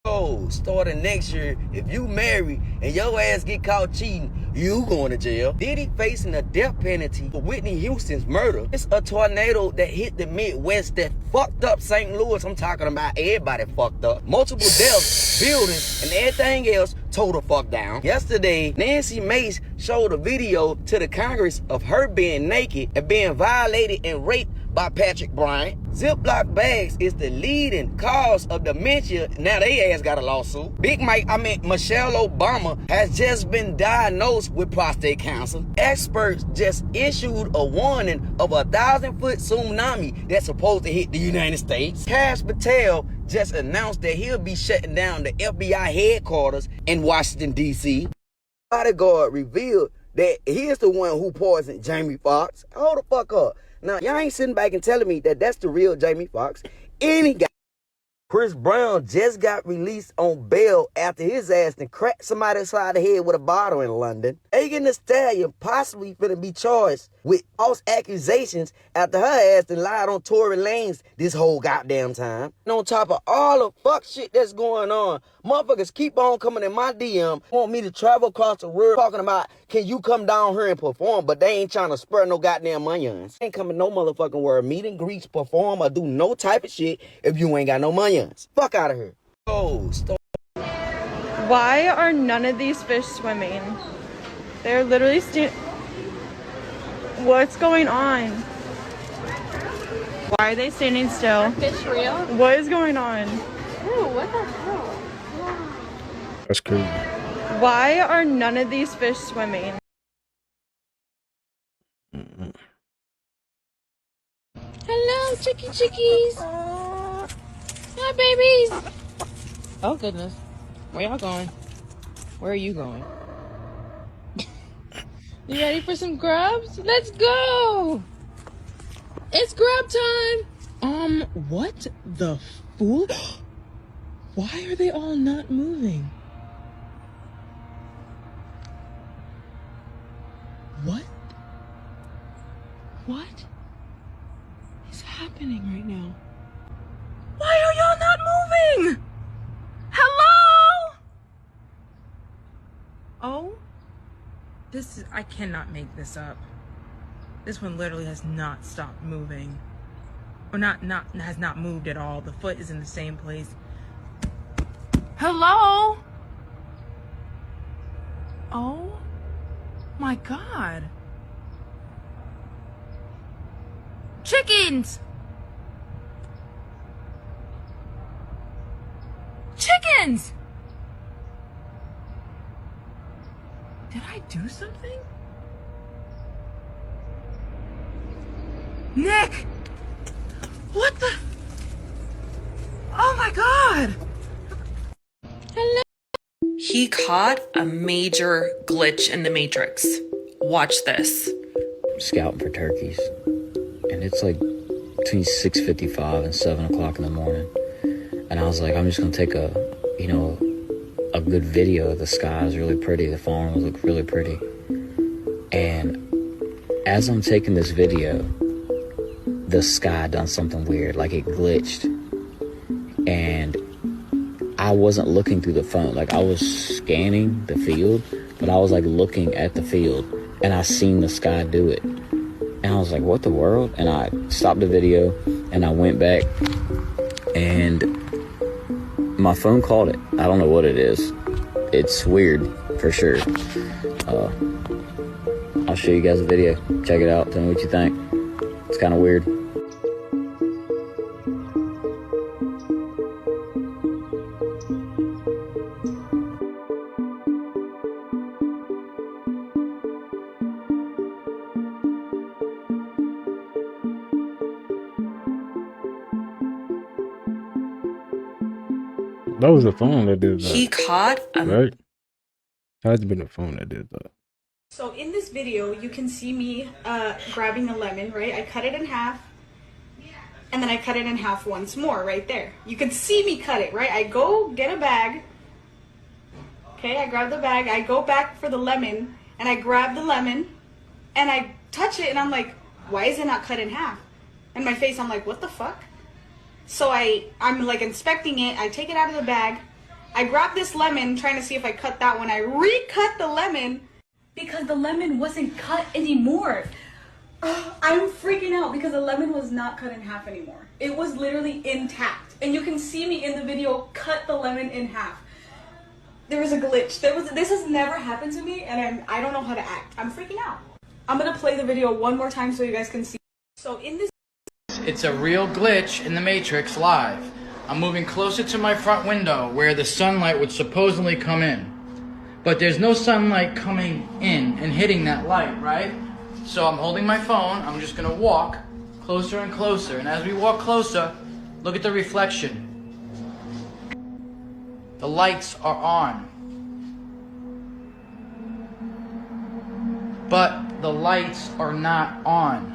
Oh, starting next year, if you marry and your ass get caught cheating, you going to jail. Diddy facing a death penalty for Whitney Houston's murder. It's a tornado that hit the Midwest that fucked up St. Louis. I'm talking about everybody fucked up. Multiple deaths, buildings, and everything else tore the fuck down. Yesterday, Nancy Mace showed a video to the Congress of her being naked and being violated and raped by Patrick Bryant. Ziploc bags is the leading cause of dementia. Now they ass got a lawsuit. Michelle Obama has just been diagnosed with prostate cancer. Experts just issued a warning of a 1,000-foot tsunami that's supposed to hit the United States. Kash Patel just announced that he'll be shutting down the FBI headquarters in Washington, D.C. Bodyguard revealed that he's the one who poisoned Jamie Foxx. Hold the fuck up. Now, y'all ain't sitting back and telling me that that's the real Jamie Foxx. Any guy. Chris Brown just got released on bail after his ass and cracked somebody upside the head with a bottle in London. Megan Thee Stallion possibly finna be charged with false accusations after her ass done lied on Tory Lanez this whole goddamn time. And on top of all the fuck shit that's going on, motherfuckers keep on coming in my DM, want me to travel across the world talking about, can you come down here and perform? But they ain't trying to spur no goddamn onions. Ain't coming no motherfucking word. Meet and greets, perform, or do no type of shit if you ain't got no onions. Fuck out of here. Oh, stop. Why are none of these fish swimming? They're literally What's going on? Why are they standing still? Are fish real? What is going on? Ew, what the hell? That's crazy. Why are none of these fish swimming? Hello, chickies. Hi, babies. Oh, goodness. Where y'all going? Where are you going? You ready for some grubs? Let's go. It's grub time. What the fool? Why are they all not moving? What? What is happening right now? Why are y'all not moving? Hello? Oh? I cannot make this up. This one literally has not stopped moving. Or has not moved at all. The foot is in the same place. Hello? Oh my God. Chickens! Chickens! Did I do something? Nick! What the? Oh my God! Hello. He caught a major glitch in the Matrix. Watch this. Scouting for turkeys, and it's like between 6:55 and 7 o'clock in the morning, and I was like, I'm just gonna take a good video. The sky is really pretty, the farm look really pretty, and as I'm taking this video, the sky done something weird, like it glitched, and I wasn't looking through the phone. Like, I was scanning the field, but I was like looking at the field, and I seen the sky do it, and I was like, what the world? And I stopped the video and I went back, and my phone caught it. I don't know what it is. It's weird for sure. I'll show you guys a video. Check it out. Tell me what you think. It's kind of weird. That was the phone that did He that, caught a right? That's been the phone that did that. So in this video, you can see me grabbing a lemon, right? I cut it in half, and then I cut it in half once more, right there. You can see me cut it, right? I go get a bag. Okay, I grab the bag. I go back for the lemon, and I grab the lemon, and I touch it, and I'm like, why is it not cut in half? And my face, I'm like, what the fuck? So I'm like inspecting it. I take it out of the bag. I grab this lemon, trying to see if I cut that one. I recut the lemon because the lemon wasn't cut anymore. I'm freaking out because the lemon was not cut in half anymore. It was literally intact. And you can see me in the video cut the lemon in half. There was a glitch. This has never happened to me, and I don't know how to act. I'm freaking out. I'm gonna play the video one more time so you guys can see. So in this, it's a real glitch in the Matrix live. I'm moving closer to my front window where the sunlight would supposedly come in. But there's no sunlight coming in and hitting that light, right? So I'm holding my phone, I'm just gonna walk closer and closer. And as we walk closer, look at the reflection. The lights are on. But the lights are not on.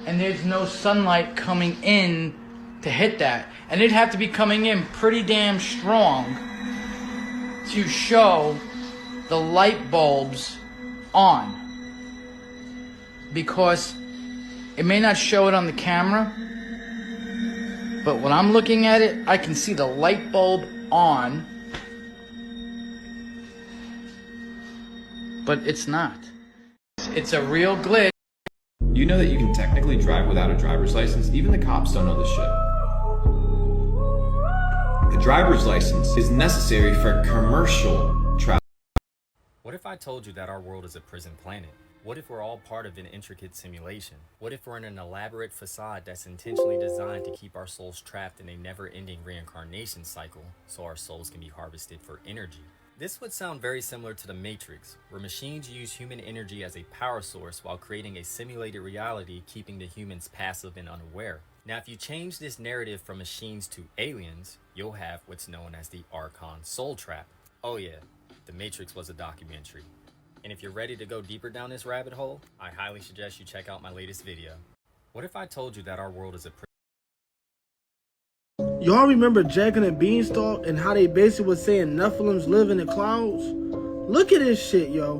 And there's no sunlight coming in to hit that. And it'd have to be coming in pretty damn strong to show the light bulbs on. Because it may not show it on the camera, but when I'm looking at it, I can see the light bulb on, but it's not. It's a real glitch. You know that you can technically drive without a driver's license? Even the cops don't know this shit. A driver's license is necessary for commercial travel. What if I told you that our world is a prison planet? What if we're all part of an intricate simulation? What if we're in an elaborate facade that's intentionally designed to keep our souls trapped in a never-ending reincarnation cycle so our souls can be harvested for energy? This would sound very similar to the Matrix, where machines use human energy as a power source while creating a simulated reality, keeping the humans passive and unaware. Now, if you change this narrative from machines to aliens, you'll have what's known as the Archon Soul Trap. Oh yeah, the Matrix was a documentary. And if you're ready to go deeper down this rabbit hole, I highly suggest you check out my latest video. What if I told you that our world is a Y'all remember Jack and the Beanstalk and how they basically was saying Nephilims live in the clouds? Look at this shit, yo.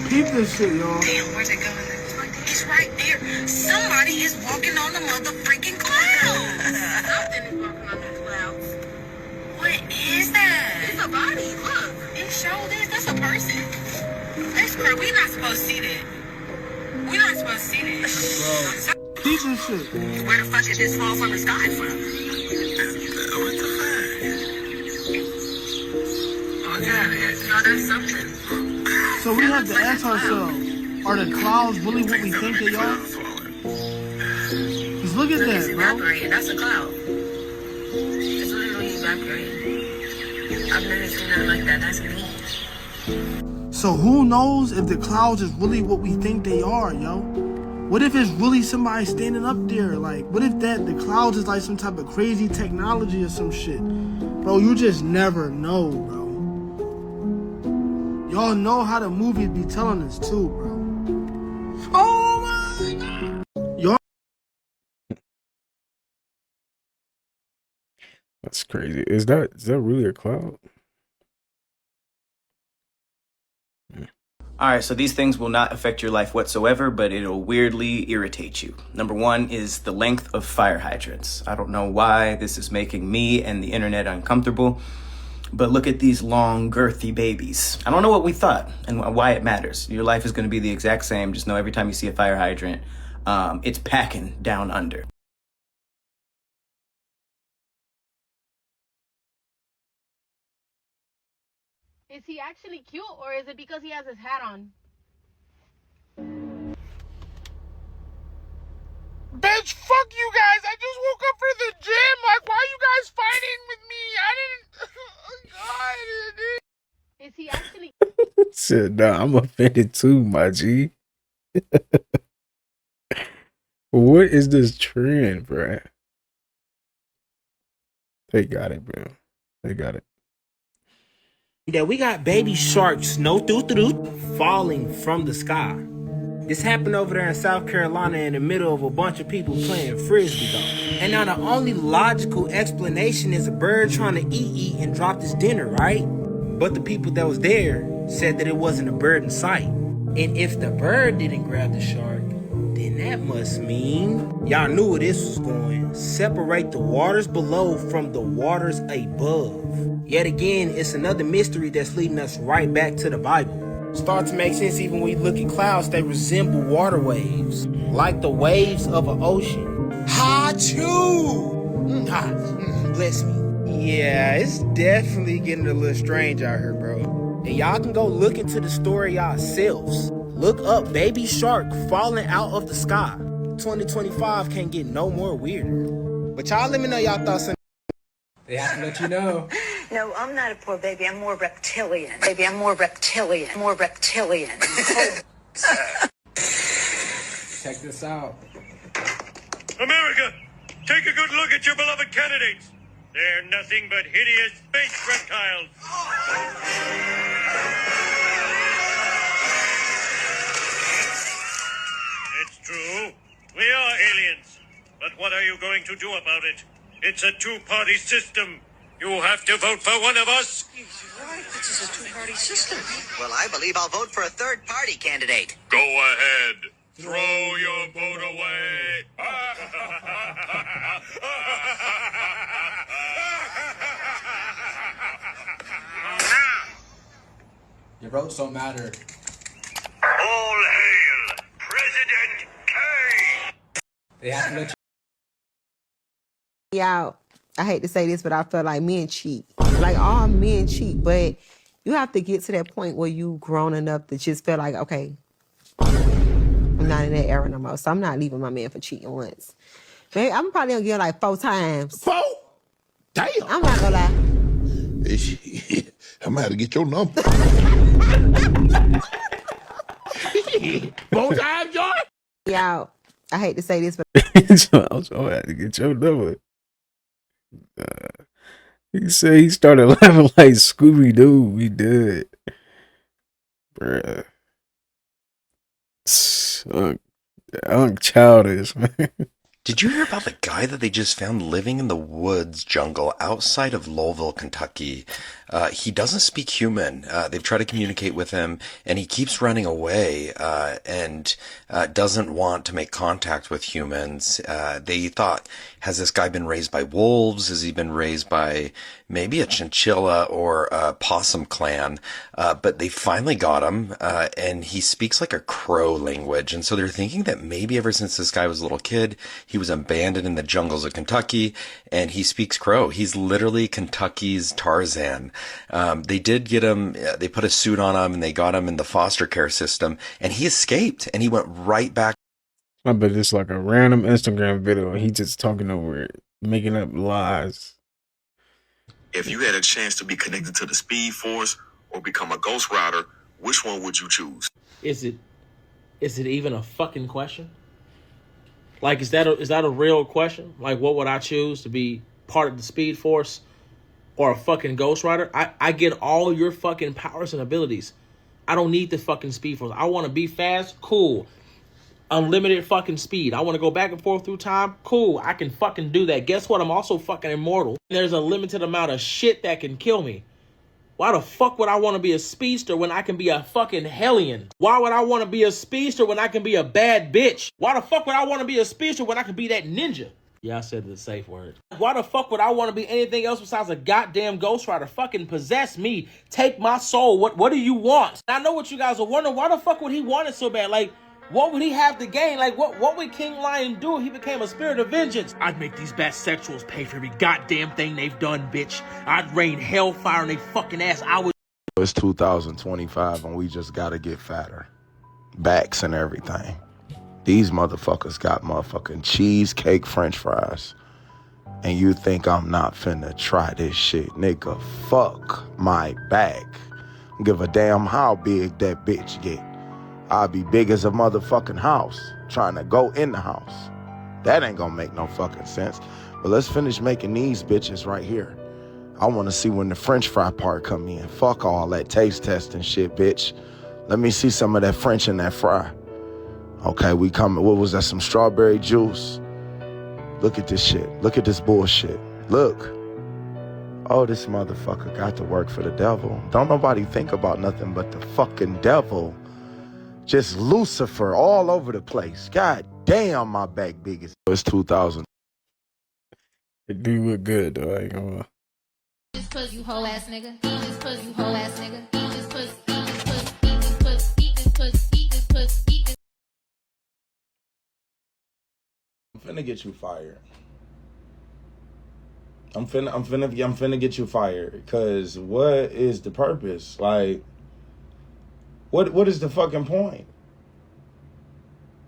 Peep this shit, y'all. Damn, where's it going? It's right there. Somebody is walking on the motherfucking clouds. Something is walking on the clouds. What is that? It's a body. Look. It showed this. That's a person. That's crazy. We're not supposed to see that. We're not supposed to see that. Bro, peep this shit. Where the fuck did this fall from the sky from? What the fuck? Oh, God. No, that's something. So we have to ask ourselves, are the clouds really what we think they are? Just look at that, It's bro. evaporating. That's a cloud. It's literally evaporating. I've never seen nothing like that. That's neat. So who knows if the clouds is really what we think they are, yo? What if it's really somebody standing up there? Like, what if the clouds is like some type of crazy technology or some shit? Bro, you just never know, bro. Y'all know how the movies be telling us too, bro. Oh my God. Y'all. That's crazy. Is that really a cloud? Alright, so these things will not affect your life whatsoever, but it'll weirdly irritate you. Number one is the length of fire hydrants. I don't know why this is making me and the internet uncomfortable, but look at these long, girthy babies. I don't know what we thought and why it matters. Your life is going to be the exact same. Just know every time you see a fire hydrant, it's packing down under. Is he actually cute, or is it because he has his hat on? Bitch, fuck you guys. I just woke up for the gym. Like, why are you guys fighting with me? I didn't... God. Is he actually... Shit, nah, I'm offended too, my G. What is this trend, bruh? They got it, bro. They got it. That we got baby sharks falling from the sky. This happened over there in South Carolina in the middle of a bunch of people playing frisbee golf. And now the only logical explanation is a bird trying to eat and drop his dinner, right? But the people that was there said that it wasn't a bird in sight. And if the bird didn't grab the shark, then that must mean y'all knew where this was going. Separate the waters below from the waters above. Yet again, it's another mystery that's leading us right back to the Bible. Start to make sense even when you look at clouds. They resemble water waves, like the waves of an ocean. Bless me. Yeah, it's definitely getting a little strange out here, bro. And y'all can go look into the story yourselves. Look up baby shark falling out of the sky. 2025 can't get no more weirder. But y'all let me know y'all thoughts on. They have to let you know. No, I'm not a poor baby. I'm more reptilian. Baby, I'm more reptilian. More reptilian. Check this out. America, take a good look at your beloved candidates. They're nothing but hideous space reptiles. It's true. We are aliens. But what are you going to do about it? It's a two-party system. You have to vote for one of us. You're right. This is a two-party system. Well, I believe I'll vote for a third-party candidate. Go ahead. Throw your vote away. Your votes don't matter. All hail President K. They have to let Y'all, I hate to say this, but I feel like men cheat. Like all men cheat, but you have to get to that point where you grown enough to just feel like, okay, I'm not in that era no more, so I'm not leaving my man for cheating once. Maybe I'm probably gonna get like 4 times. 4? Damn. I'm not gonna lie. I'm gonna have to get your number. 4 times, John? Y'all, I hate to say this, but I was gonna have to get your number. He said he started laughing like Scooby Doo. He did, bruh. Childish, man. Did you hear about the guy that they just found living in the woods jungle outside of Louisville, Kentucky? He doesn't speak human. They've tried to communicate with him, and he keeps running away and doesn't want to make contact with humans. They thought, has this guy been raised by wolves? Has he been raised by maybe a chinchilla or a possum clan? But they finally got him, and he speaks like a crow language. And so they're thinking that maybe ever since this guy was a little kid, he was abandoned in the jungles of Kentucky, and he speaks crow. He's literally Kentucky's Tarzan. They did get him, they put a suit on him, and they got him in the foster care system, and he escaped, and he went right back. I bet it's like a random Instagram video and he just talking over it, making up lies. If you had a chance to be connected to the Speed Force or become a Ghost Rider, which one would you choose? Is it even a fucking question? Like, is that a real question? Like, what would I choose to be part of the Speed Force or a fucking Ghost Rider? I get all your fucking powers and abilities. I don't need the fucking Speed Force. I want to be fast, cool. Unlimited fucking speed. I want to go back and forth through time, cool. I can fucking do that. Guess what? I'm also fucking immortal. There's a limited amount of shit that can kill me. Why the fuck would I want to be a speedster when I can be a fucking hellion? Why would I want to be a speedster when I can be a bad bitch? Why the fuck would I want to be a speedster when I can be that ninja? Yeah, I said the safe word. Why the fuck would I want to be anything else besides a goddamn Ghost Rider? Fucking possess me. Take my soul. What do you want? I know what you guys are wondering. Why the fuck would he want it so bad? Like, what would he have to gain? Like, what would King Lion do if he became a spirit of vengeance? I'd make these bisexuals pay for every goddamn thing they've done, bitch. I'd rain hellfire on their fucking ass. I would. It's 2025 and we just gotta get fatter. Backs and everything. These motherfuckers got motherfucking cheesecake french fries. And you think I'm not finna try this shit. Nigga, fuck my back. Give a damn how big that bitch get. I'll be big as a motherfucking house, trying to go in the house. That ain't gonna make no fucking sense. But let's finish making these bitches right here. I want to see when the French fry part come in. Fuck all that taste testing shit, bitch. Let me see some of that French in that fry. Okay, we coming. What was that? Some strawberry juice. Look at this shit. Look at this bullshit. Look. Oh, this motherfucker got to work for the devil. Don't nobody think about nothing but the fucking devil. Just Lucifer all over the place. God damn, my back big as it's 2000. It do look good though. I ain't gonna lie. Just cause you hoe ass nigga. Just cause you hoe ass nigga. Just cause eat this pussy, eat this pussy, eat this pussy, eat this pussy, eat this. I'm finna get you fired. I'm finna get you fired. Cause what is the purpose? Like, what is the fucking point?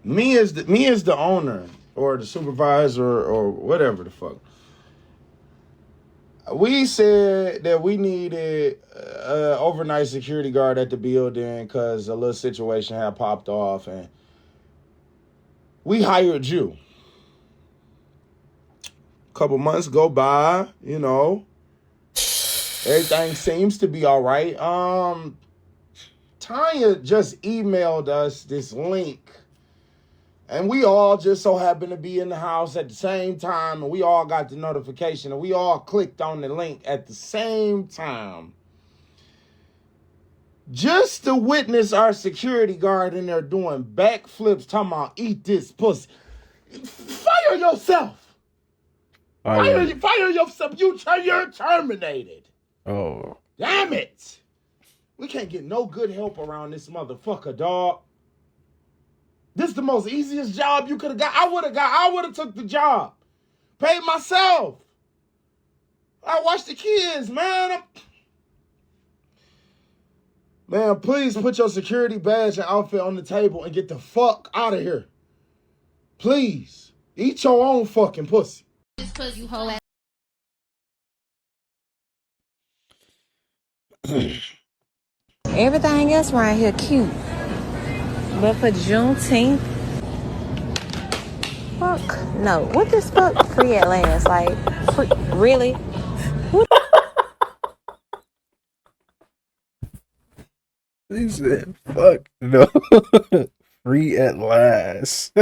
Me as the owner or the supervisor or whatever the fuck. We said that we needed an overnight security guard at the building because a little situation had popped off, and we hired you. A couple months go by, you know, everything seems to be all right. Tanya just emailed us this link, and we all just so happened to be in the house at the same time, and we all got the notification, and we all clicked on the link at the same time. Just to witness our security guard in there doing backflips, talking about eat this pussy. Fire yourself. Fire yourself. You're terminated. Oh. Damn it. We can't get no good help around this motherfucker, dog. This is the most easiest job you could have got. I would have took the job. Paid myself. I watch the kids, man. Man, please put your security badge and outfit on the table and get the fuck out of here. Please. Eat your own fucking pussy. Just cause you hoe ass. Everything else around here cute. But for Juneteenth, fuck no. What this fuck free at last? Like, free, really? He said, fuck no. Free at last.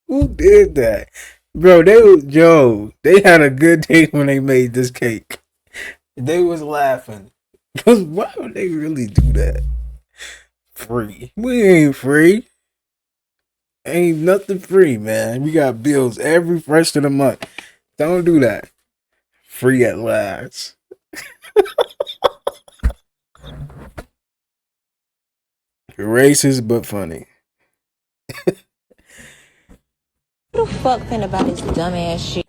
Who did that? Bro, they had a good day when they made this cake. They was laughing. Because why would they really do that? Free. We ain't free. Ain't nothing free, man. We got bills every first of the month. Don't do that. Free at last. Racist but funny. Who the fuck finna buy this dumbass shit?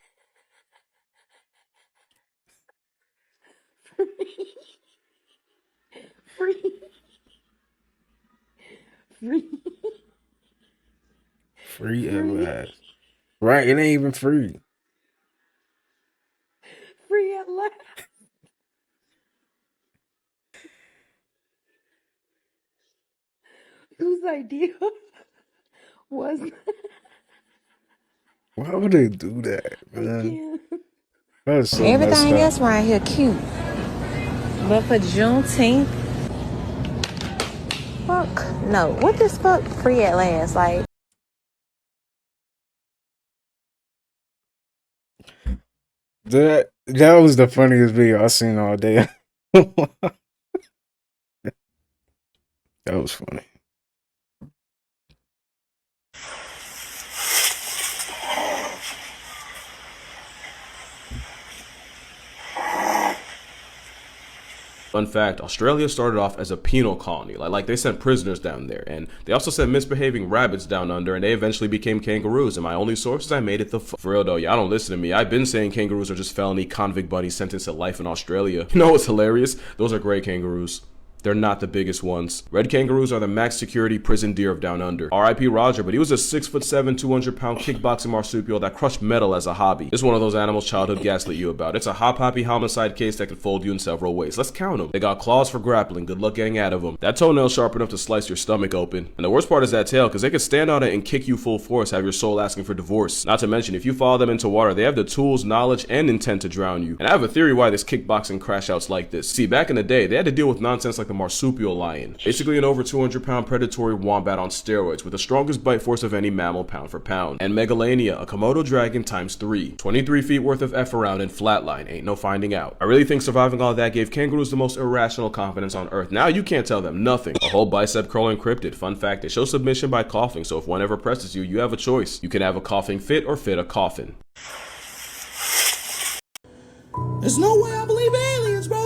Free. Free. Free at last. Right, it ain't even free. Free at last. Whose idea was Why would they do that, man? That's so everything messed else around here cute. But for Juneteenth, fuck no. What this fuck free at last? Like, That was the funniest video I seen all day. That was funny. Fun fact, Australia started off as a penal colony. Like they sent prisoners down there. And they also sent misbehaving rabbits down under, and they eventually became kangaroos. And my only source is I made it for real though, y'all don't listen to me. I've been saying kangaroos are just felony convict buddies sentenced to life in Australia. You know what's hilarious? Those are gray kangaroos. they're not the biggest ones. Red kangaroos are the max security prison deer of down under. R.I.P. Roger, but he was a 6'7", 200-pound kickboxing marsupial that crushed metal as a hobby. It's one of those animals childhood gaslit you about. It's a hot poppy homicide case that could fold you in several ways. Let's count them. They got claws for grappling. Good luck getting out of them. That toenail sharp enough to slice your stomach open. And the worst part is that tail, because they could stand on it and kick you full force, have your soul asking for divorce. Not to mention, if you follow them into water, they have the tools, knowledge, and intent to drown you. And I have a theory why this kickboxing crash out's like this. See, back in the day, they had to deal with nonsense like the marsupial lion. Basically an over 200-pound predatory wombat on steroids with the strongest bite force of any mammal pound for pound. And Megalania, a Komodo dragon times 3. 23 feet worth of F around and flatline, ain't no finding out. I really think surviving all that gave kangaroos the most irrational confidence on earth. Now you can't tell them nothing. A whole bicep curl encrypted. Fun fact, they show submission by coughing, so if one ever presses you, you have a choice. You can have a coughing fit or fit a coffin. There's no way I believe in aliens, bro.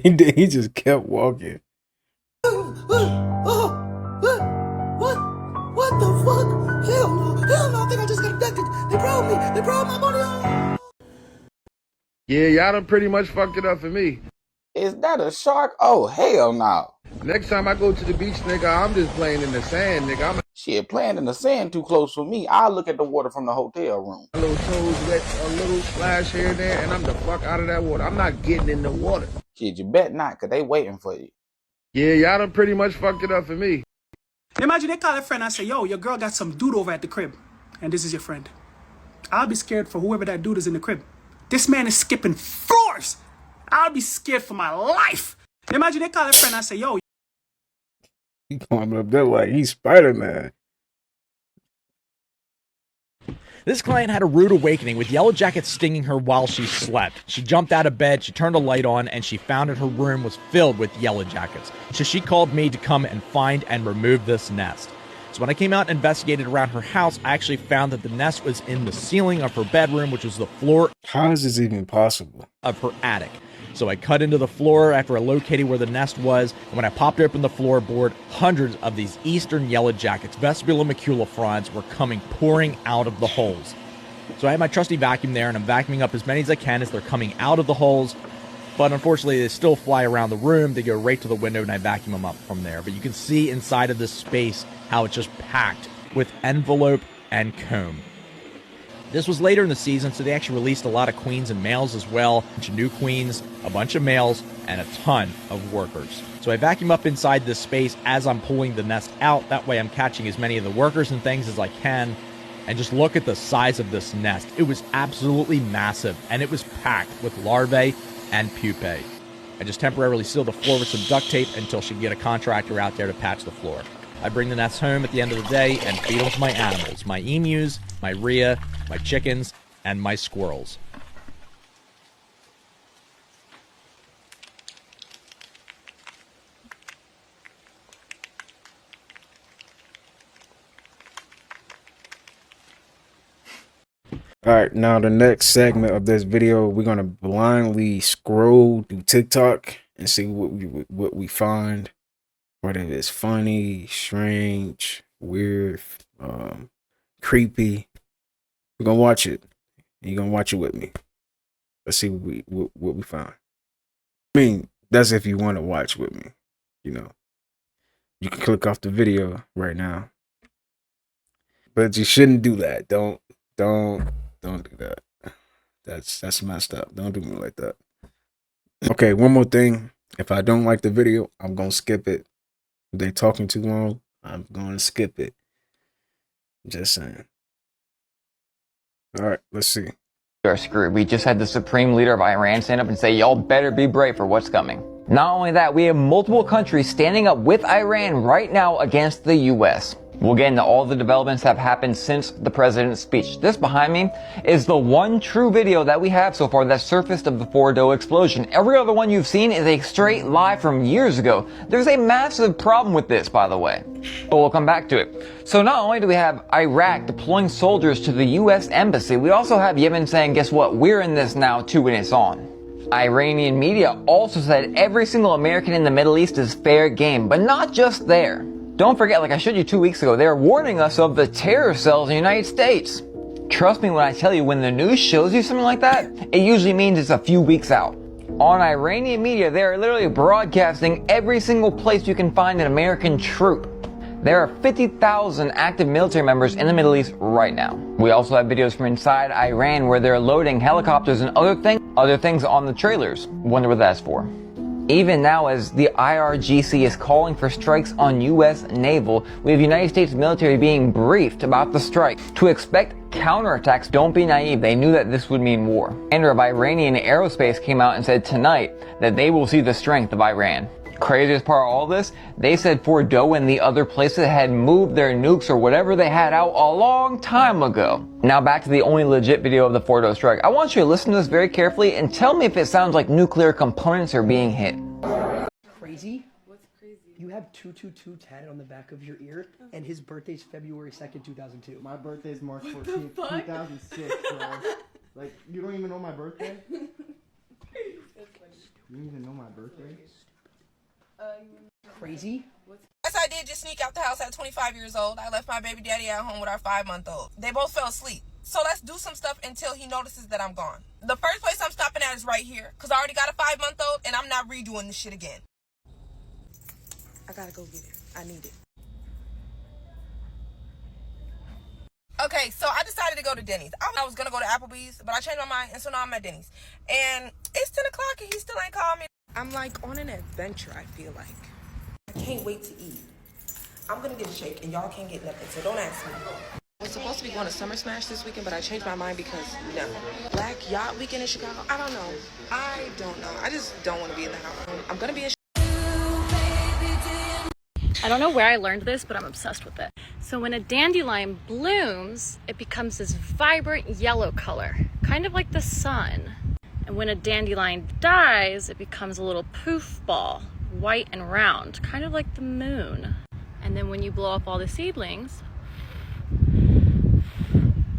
He just kept walking. What the fuck? Hell no. Hell no. I think I just got abducted. They probed me. They probed my body. Yeah, y'all done pretty much fucked it up for me. Is that a shark? Oh, hell no. Next time I go to the beach, nigga, I'm just playing in the sand, nigga. Shit, playing in the sand too close for me. I'll look at the water from the hotel room. A little toes wet, a little splash here and there, and I'm the fuck out of that water. I'm not getting in the water. Shit, you bet not, because they waiting for you. Yeah, y'all done pretty much fucked it up for me. Imagine they call a friend and say, yo, your girl got some dude over at the crib, and this is your friend. I'll be scared for whoever that dude is in the crib. This man is skipping floors. I'll be scared for my life. Imagine they call a friend and say, yo. He climbing up there like he's Spider-Man. This client had a rude awakening with yellow jackets stinging her while she slept. She jumped out of bed, she turned a light on, and she found that her room was filled with yellow jackets. So she called me to come and find and remove this nest. So when I came out and investigated around her house, I actually found that the nest was in the ceiling of her bedroom, which was the floor. How is this even possible? Of her attic. So I cut into the floor after I located where the nest was, and when I popped open the floorboard, hundreds of these eastern yellow jackets, Vespula maculifrons, were coming pouring out of the holes. So I had my trusty vacuum there, and I'm vacuuming up as many as I can as they're coming out of the holes, but unfortunately they still fly around the room. They go right to the window, and I vacuum them up from there. But you can see inside of this space how it's just packed with envelope and comb. This was later in the season, so they actually released a lot of queens and males as well. A bunch of new queens, a bunch of males, and a ton of workers. So I vacuum up inside this space as I'm pulling the nest out. That way I'm catching as many of the workers and things as I can. And just look at the size of this nest. It was absolutely massive, and it was packed with larvae and pupae. I just temporarily seal the floor with some duct tape until she can get a contractor out there to patch the floor. I bring the nest home at the end of the day and feed them to my animals, my emus, my rhea, my chickens, and my squirrels. All right, now the next segment of this video, we're gonna blindly scroll through TikTok and see what we find, whether it's funny, strange, weird, creepy. We're gonna watch it. You're gonna watch it with me. Let's see what we find. I mean, that's if you want to watch with me. You know, you can click off the video right now, but you shouldn't do that. Don't do that. That's messed up. Don't do me like that. Okay, one more thing. If I don't like the video, I'm gonna skip it. If they talking too long, I'm gonna skip it. Just saying. All right, let's see. We are screwed. We just had the supreme leader of Iran stand up and say, y'all better be brave for what's coming. Not only that, we have multiple countries standing up with Iran right now against the U.S. We'll get into all the developments that have happened since the president's speech. This behind me is the one true video that we have so far that surfaced of the Fordo explosion. Every other one you've seen is a straight lie from years ago. There's a massive problem with this, by the way, but we'll come back to it. So not only do we have Iraq deploying soldiers to the U.S. embassy, we also have Yemen saying, guess what, we're in this now too, and it's on. Iranian media also said every single American in the Middle East is fair game, but not just there. Don't forget, like I showed you 2 weeks ago, they're warning us of the terror cells in the United States. Trust me when I tell you, when the news shows you something like that, it usually means it's a few weeks out. On Iranian media, they are literally broadcasting every single place you can find an American troop. There are 50,000 active military members in the Middle East right now. We also have videos from inside Iran where they're loading helicopters and other things on the trailers. Wonder what that's for. Even now, as the IRGC is calling for strikes on U.S. naval, we have United States military being briefed about the strike. To expect counterattacks, don't be naive. They knew that this would mean war. Commander of Iranian aerospace came out and said tonight that they will see the strength of Iran. Craziest part of all this, they said Fordo and the other places had moved their nukes or whatever they had out a long time ago. Now back to the only legit video of the Fordo strike. I want you to listen to this very carefully and tell me if it sounds like nuclear components are being hit. Crazy? What's crazy? You have 222 tatted on the back of your ear, and his birthday's February 2nd, 2002. My birthday's March 14th, 2006, bro. Like, you don't even know my birthday? You don't even know my birthday? Crazy? Yes, I did just sneak out the house at 25 years old. I left my baby daddy at home with our 5-month-old. They both fell asleep. So let's do some stuff until he notices that I'm gone. The first place I'm stopping at is right here, because I already got a 5-month-old, and I'm not redoing this shit again. I gotta go get it. I need it. Okay, so I decided to go to Denny's. I was gonna go to Applebee's, but I changed my mind, and so now I'm at Denny's. And it's 10 o'clock, and he still ain't called me. I'm like on an adventure, I feel like. I can't wait to eat. I'm gonna get a shake, and y'all can't get nothing, so don't ask me. I was supposed to be going to Summer Smash this weekend, but I changed my mind because, no. Black Yacht Weekend in Chicago? I don't know. I just don't want to be in the house. I'm gonna be in I don't know where I learned this, but I'm obsessed with it. So when a dandelion blooms, it becomes this vibrant yellow color, kind of like the sun. And when a dandelion dies, it becomes a little poof ball, white and round, kind of like the moon. And then when you blow up all the seedlings,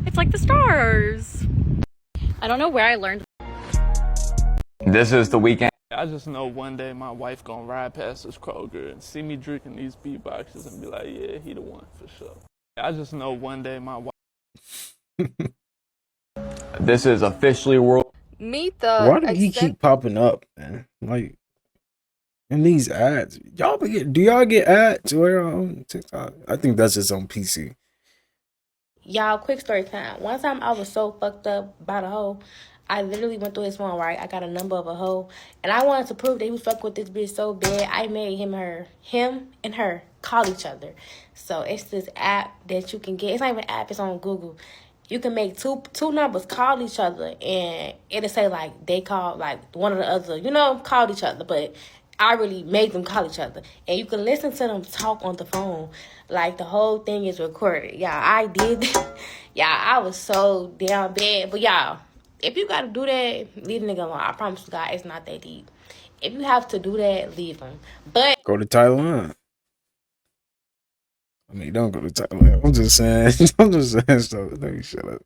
it's like the stars. I don't know where I learned. This is the weekend. I just know one day my wife gonna ride past this Kroger and see me drinking these beat boxes and be like, yeah, he the one for sure. I just know one day my wife. This is officially world. Meet the. Why do he keep popping up, man? Like in these ads, do y'all get ads where on TikTok? I think that's just on PC. Y'all, quick story time. One time I was so fucked up by the hoe. I literally went through his phone, right? I got a number of a hoe. And I wanted to prove that he was fucking with this bitch so bad. I made him and her call each other. So it's this app that you can get. It's not even an app. It's on Google. You can make two numbers call each other. And it'll say, like, they called, like, one or the other, called each other. But I really made them call each other. And you can listen to them talk on the phone. Like, the whole thing is recorded. Y'all, I did. Y'all, I was so damn bad. But, y'all, if you got to do that, leave the nigga alone. I promise you, God, it's not that deep. If you have to do that, leave him. But go to Thailand. I mean, don't go to Thailand. I'm just saying. So let me shut up.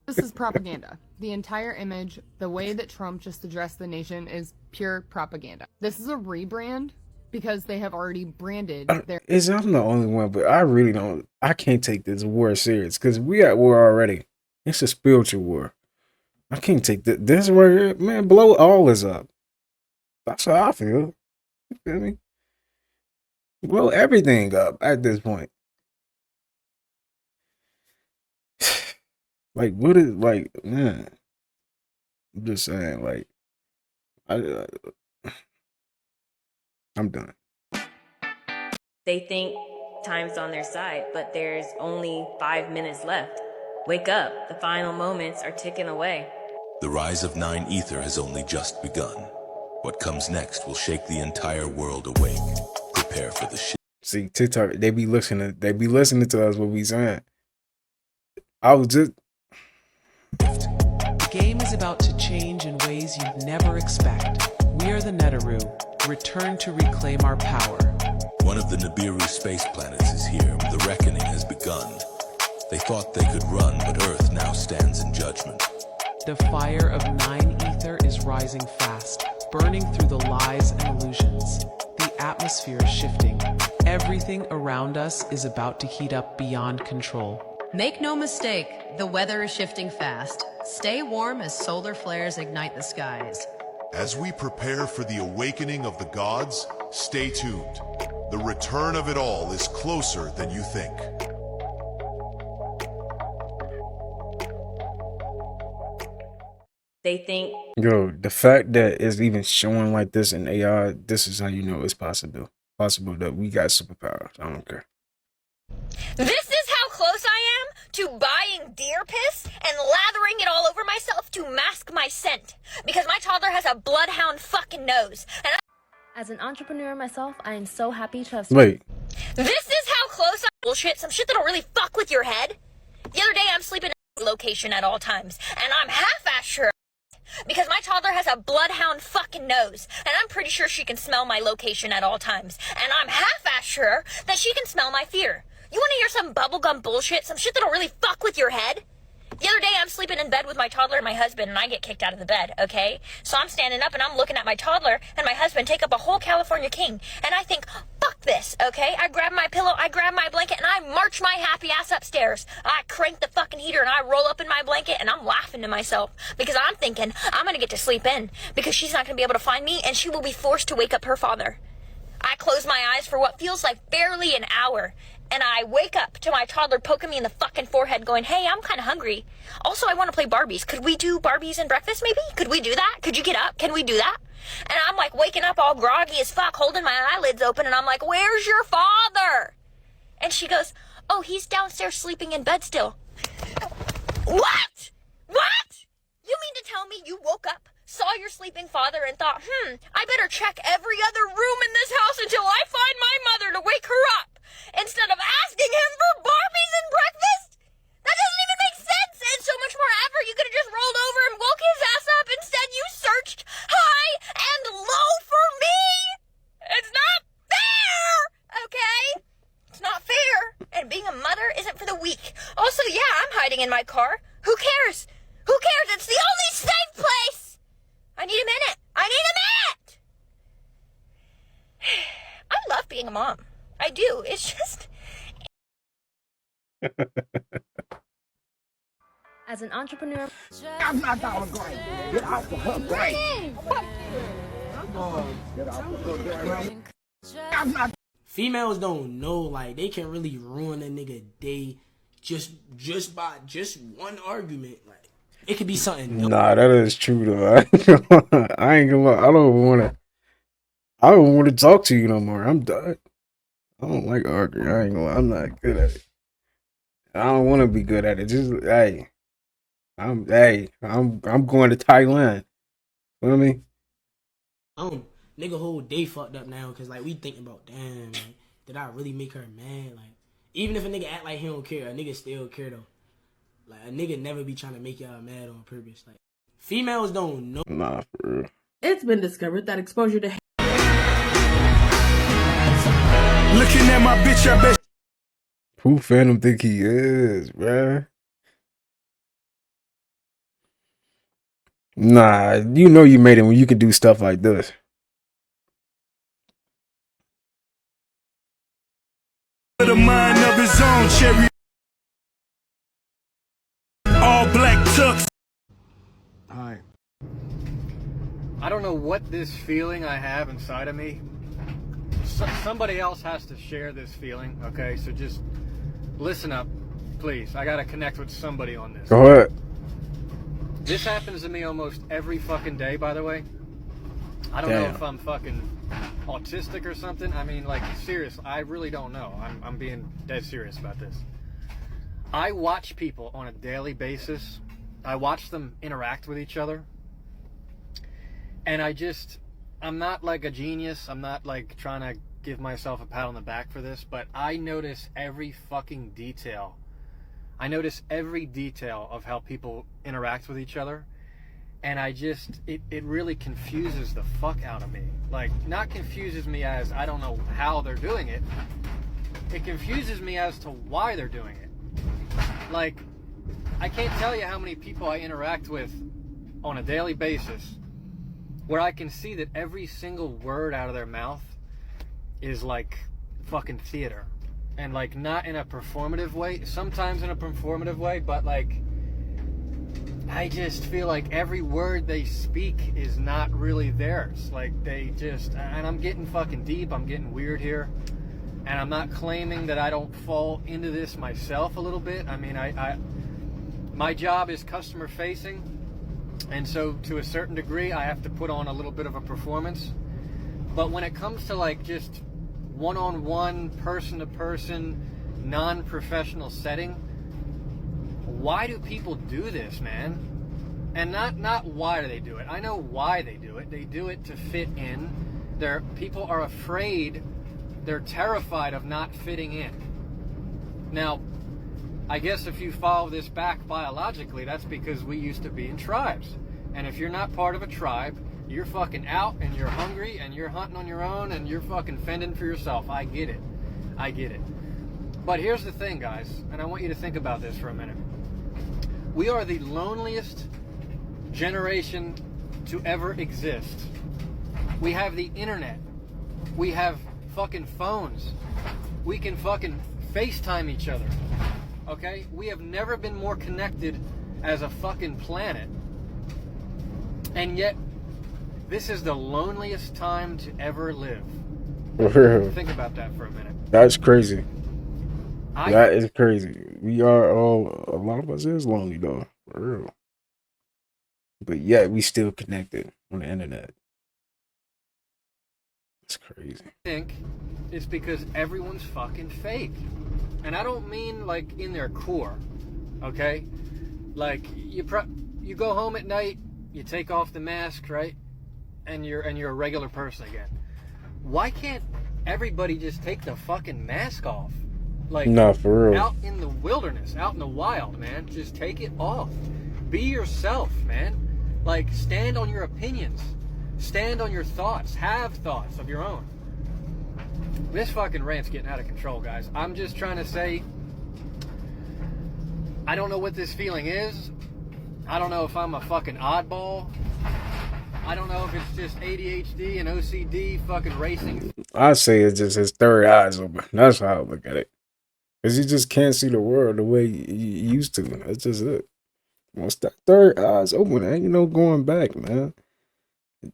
This is propaganda. The entire image, the way that Trump just addressed the nation is pure propaganda. This is a rebrand because they have already branded their... I'm the only one, but I really don't... I can't take this war serious because we at war already. It's a spiritual war. I can't take this right here. Man, blow all this up. That's how I feel. You feel me? Blow everything up at this point. Like, what is, like, man, I'm just saying, like, I'm done. They think time's on their side, but there's only 5 minutes left. Wake up, the final moments are ticking away. The rise of 9 Ether has only just begun. What comes next will shake the entire world awake. Prepare for the shit. See, TikTok, they be listening to us what we saying. I was just... The game is about to change in ways you'd never expect. We are the Neteru, return to reclaim our power. One of the Nibiru space planets is here. The reckoning has begun. They thought they could run, but Earth now stands in judgment. The fire of 9 Ether is rising fast, burning through the lies and illusions. The atmosphere is shifting. Everything around us is about to heat up beyond control. Make no mistake, the weather is shifting fast. Stay warm as solar flares ignite the skies. As we prepare for the awakening of the gods, stay tuned. The return of it all is closer than you think. They think Yo, the fact that it's even showing like this in AI, this is how you know it's possible. Possible that we got superpowers. I don't care. This is how close I am to buying deer piss and lathering it all over myself to mask my scent. Because my toddler has a bloodhound fucking nose. And As an entrepreneur myself, I am so happy to have... Wait. This is how close I... Bullshit, some shit that'll really fuck with your head. The other day I'm sleeping in a location at all times. And I'm half-assed sure. Because my toddler has a bloodhound fucking nose. And I'm pretty sure she can smell my location at all times. And I'm half-assed sure that she can smell my fear. You want to hear some bubblegum bullshit? Some shit that'll really fuck with your head? The other day, I'm sleeping in bed with my toddler and my husband, and I get kicked out of the bed, okay? So I'm standing up, and I'm looking at my toddler and my husband take up a whole California king. And I think, fuck this, okay? I grab my pillow, I grab my blanket, and I march my happy ass upstairs. I crank the fucking heater, and I roll up in my blanket, and I'm laughing to myself. Because I'm thinking, I'm going to get to sleep in. Because she's not going to be able to find me, and she will be forced to wake up her father. I close my eyes for what feels like barely an hour. And I wake up to my toddler poking me in the fucking forehead going, hey, I'm kind of hungry. Also, I want to play Barbies. Could we do Barbies and breakfast maybe? Could we do that? Could you get up? Can we do that? And I'm like waking up all groggy as fuck, holding my eyelids open. And I'm like, where's your father? And she goes, oh, he's downstairs sleeping in bed still. What? What? You mean to tell me you woke up, saw your sleeping father, and thought, I better check every other room in this house until I find my mother to wake her up? Instead of asking him for Barbies and breakfast? That doesn't even make sense. And so much more effort. You could have just rolled over and woke his ass up. Instead, you searched high and low for me. It's not fair, okay? It's not fair. And being a mother isn't for the weak. Also, yeah, I'm hiding in my car. Who cares? Who cares? It's the only safe place. I need a minute. I need a minute. I love being a mom. I do. It's just... As an entrepreneur... I'm not going to get off the hook, right? Get off the hook, right? I'm not... Females don't know, like, they can really ruin a nigga day just by one argument. Like, it could be something. Nah, that is true though. I ain't gonna lie. I don't want to talk to you no more. I'm done. I don't like arguing. I ain't gonna lie. I'm not good at it. I don't want to be good at it. Just I'm going to Thailand. You know what I mean? Nigga whole day fucked up now because like we thinking about damn, like, did I really make her mad? Like even if a nigga act like he don't care, a nigga still care though. Like a nigga never be trying to make y'all mad on purpose. Like females don't know. Nah, for real. It's been discovered that exposure to Looking at my bitch, I bet. Who Phantom think he is, bruh? Nah, you know you made it when you can do stuff like this. The mind of his own cherry. All black tux. Hi. I don't know what this feeling I have inside of me. Somebody else has to share this feeling, okay? So just listen up, please. I gotta connect with somebody on this. Go ahead. This happens to me almost every fucking day, by the way. I don't know if I'm fucking autistic or something. I mean, like, serious. I really don't know. I'm being dead serious about this. I watch people on a daily basis. I watch them interact with each other. And I'm not like a genius. I'm not like trying to give myself a pat on the back for this, but I notice every fucking detail. I notice every detail of how people interact with each other. And it really confuses the fuck out of me. Like, not confuses me as I don't know how they're doing it. It confuses me as to why they're doing it. Like, I can't tell you how many people I interact with on a daily basis where I can see that every single word out of their mouth is like fucking theater. And like not in a performative way, sometimes in a performative way, but like I just feel like every word they speak is not really theirs. Like they just, and I'm getting fucking deep, I'm getting weird here. And I'm not claiming that I don't fall into this myself a little bit. I mean, my job is customer facing. And so to a certain degree, I have to put on a little bit of a performance. But when it comes to like just one-on-one, person-to-person, non-professional setting, why do people do this, man? And not why do they do it. I know why they do it. They do it to fit in. People are afraid, they're terrified of not fitting in. Now, I guess if you follow this back biologically, that's because we used to be in tribes. And if you're not part of a tribe, you're fucking out and you're hungry and you're hunting on your own and you're fucking fending for yourself. I get it. I get it. But here's the thing, guys, and I want you to think about this for a minute. We are the loneliest generation to ever exist. We have the internet. We have fucking phones. We can fucking FaceTime each other. Okay? We have never been more connected as a fucking planet. And yet, this is the loneliest time to ever live. Think about that for a minute. That's crazy. That is crazy. We are all, a lot of us is lonely though, for real. But yet we still connected on the internet. It's crazy. I think it's because everyone's fucking fake. And I don't mean like in their core, okay? Like you go home at night, you take off the mask, right? And you're a regular person again. Why can't everybody just take the fucking mask off? Like, nah, for real. Out in the wilderness, out in the wild, man. Just take it off. Be yourself, man. Like, stand on your opinions. Stand on your thoughts. Have thoughts of your own. This fucking rant's getting out of control, guys. I'm just trying to say, I don't know what this feeling is. I don't know if I'm a fucking oddball. I don't know if it's just ADHD and OCD fucking racing. I say it's just his third eyes open. That's how I look at it. Because you just can't see the world the way you used to. That's just it. Once that third eye's open, ain't no going back, man.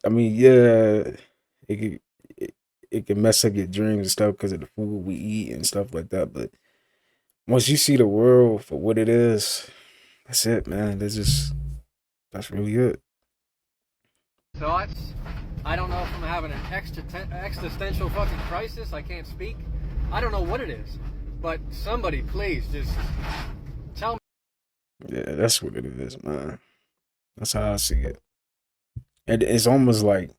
I mean, yeah, it can mess up your dreams and stuff because of the food we eat and stuff like that. But once you see the world for what it is, that's it, man. That's really it. Thoughts. I don't know if I'm having an existential fucking crisis. I can't speak. I don't know what it is. But somebody, please, just tell me. Yeah, that's what it is, man. That's how I see it. And it's almost like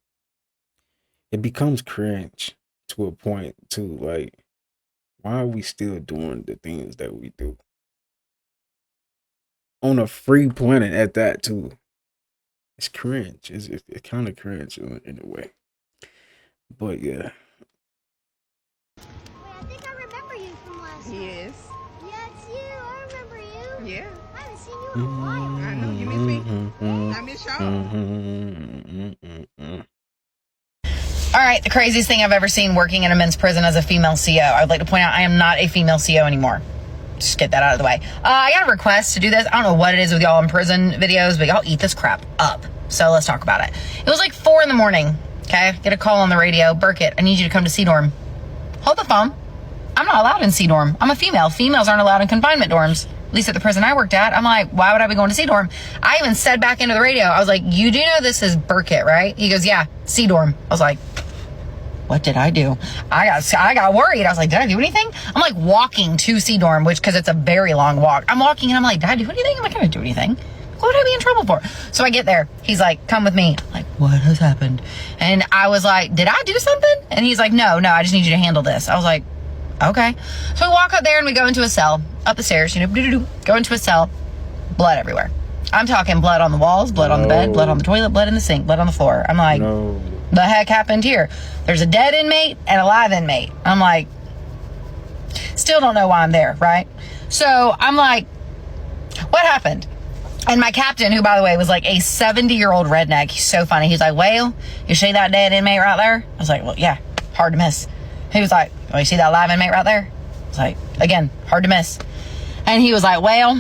it becomes cringe to a point, too. Like, why are we still doing the things that we do? On a free planet at that, too. It's cringe. It's kind of cringe in a way. But yeah. Wait, I think I remember you from last time. Yes. Yeah, it's you. I remember you. Yeah. I haven't seen you in a while. I know. You miss me. I miss y'all. All right, the craziest thing I've ever seen working in a men's prison as a female CO. I would like to point out I am not a female CO anymore. Just get that out of the way. I got a request to do this. I don't know what it is with y'all in prison videos, but y'all eat this crap up. So let's talk about it. It was like 4 a.m. Okay, get a call on the radio. Burkett, I need you to come to C-Dorm. Hold the phone. I'm not allowed in C-Dorm. I'm a female. Females aren't allowed in confinement dorms. At least at the prison I worked at. I'm like, why would I be going to C-Dorm? I even said back into the radio, I was like, you do know this is Burkett, right? He goes, yeah, C-Dorm. I was like, what did I do? I got worried. I was like, did I do anything? I'm like walking to C-Dorm, because it's a very long walk. I'm walking and I'm like, did I do anything? I'm not going to do anything. What would I be in trouble for? So I get there. He's like, come with me. I'm like, what has happened? And I was like, did I do something? And he's like, no, I just need you to handle this. I was like, okay. So we walk up there and we go into a cell, up the stairs, go into a cell, blood everywhere. I'm talking blood on the walls, blood on the bed, blood on the toilet, blood in the sink, blood on the floor. I'm like, the heck happened here? There's a dead inmate and a live inmate. I'm like, still don't know why I'm there, right? So I'm like, what happened? And my captain, who by the way was like a 70-year-old redneck, he's so funny. He's like, well, you see that dead inmate right there? I was like, well, yeah, hard to miss. He was like, oh, you see that live inmate right there? It's like, again, hard to miss. And he was like, well,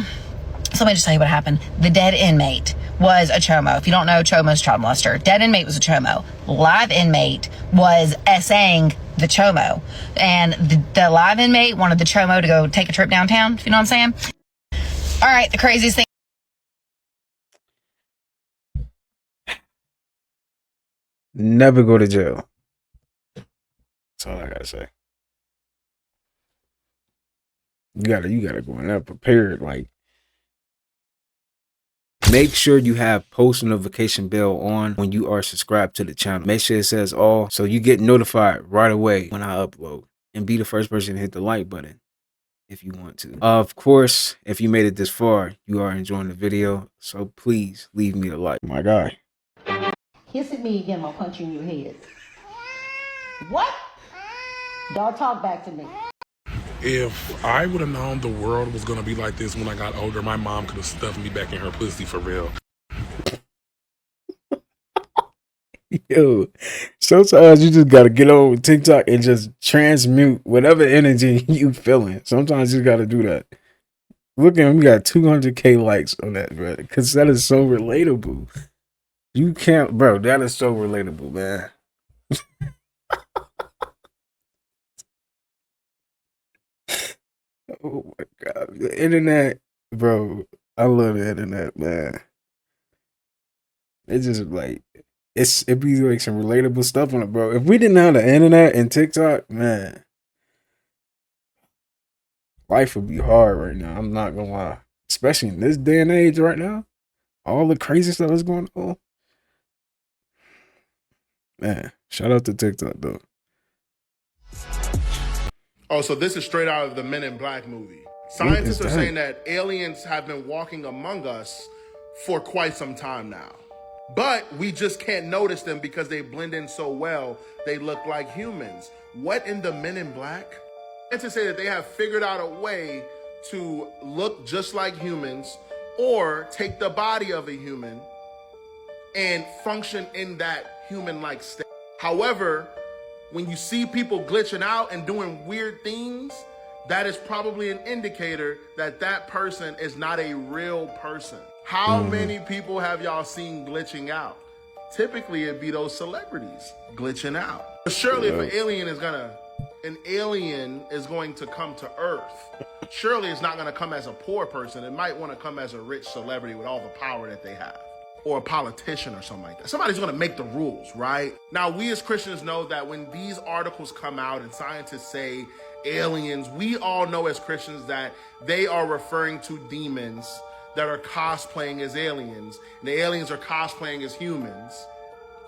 so let me just tell you what happened. The dead inmate was a chomo. If you don't know, chomo's child molester. Dead inmate was a chomo. Live inmate was SAing the chomo. And the live inmate wanted the chomo to go take a trip downtown, if you know what I'm saying. All right, the craziest thing. Never go to jail. That's all I gotta say. You gotta go in there prepared. Like, make sure you have post notification bell on when you are subscribed to the channel. Make sure it says all so you get notified right away when I upload. And be the first person to hit the like button if you want to. Of course, if you made it this far, you are enjoying the video. So please leave me a like. My guy. Hiss at me again, I'll punch you in your head. What? Don't talk back to me. If I would have known the world was gonna be like this when I got older, my mom could have stuffed me back in her pussy for real. Yo, sometimes you just gotta get on TikTok and just transmute whatever energy you feeling. Sometimes you just gotta do that. Look at him, we got 200K likes on that, bro. Because that is so relatable. You can't, bro. That is so relatable, man. Oh my god, the internet, bro. I love the internet, man. It's just like it be like some relatable stuff on it, bro. If we didn't have the internet and TikTok, man, life would be hard right now. I'm not gonna lie, especially in this day and age right now. All the crazy stuff that's going on, man. Shout out to TikTok though. Oh, so this is straight out of the Men in Black movie. Scientists are saying that aliens have been walking among us for quite some time now. But we just can't notice them because they blend in so well, they look like humans. What in the Men in Black? Scientists say that they have figured out a way to look just like humans or take the body of a human and function in that human-like state. However, when you see people glitching out and doing weird things, that is probably an indicator that that person is not a real person. How many people have y'all seen glitching out? Typically, it'd be those celebrities glitching out. But surely if an alien is going to come to Earth, surely it's not gonna come as a poor person. It might wanna come as a rich celebrity with all the power that they have. Or a politician or something like that. Somebody's gonna make the rules, right? Now, we as Christians know that when these articles come out and scientists say aliens, we all know as Christians that they are referring to demons that are cosplaying as aliens, and the aliens are cosplaying as humans.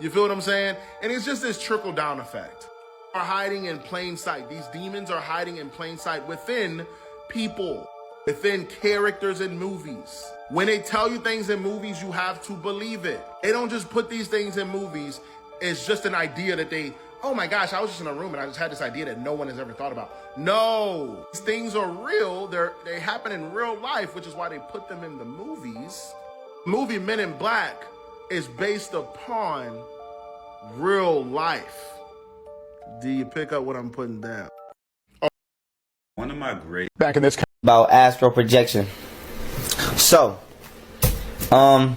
You feel what I'm saying? And it's just this trickle-down effect. Are hiding in plain sight. These demons are hiding in plain sight within people, within characters in movies. When they tell you things in movies, you have to believe it. They don't just put these things in movies. It's just an idea that oh my gosh, I was just in a room and I just had this idea that no one has ever thought about. No, these things are real. They happen in real life, which is why they put them in the movies. Movie Men in Black is based upon real life. Do you pick up what I'm putting down? One of my great back in this about astral projection. So, I'm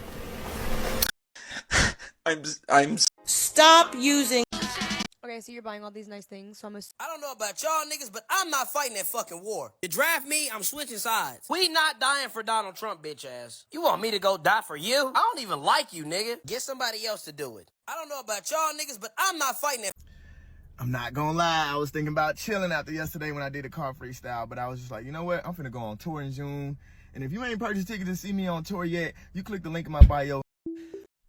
Stop using. Okay, so you're buying all these nice things, so I don't know about y'all niggas, but I'm not fighting that fucking war. You draft me, I'm switching sides. We not dying for Donald Trump, bitch ass. You want me to go die for you? I don't even like you, nigga. Get somebody else to do it. I don't know about y'all niggas, but I'm not fighting that. I'm not gonna lie, I was thinking about chilling after yesterday when I did a car freestyle, but I was just like, you know what? I'm finna go on tour in June. And if you ain't purchased tickets to see me on tour yet, you click the link in my bio.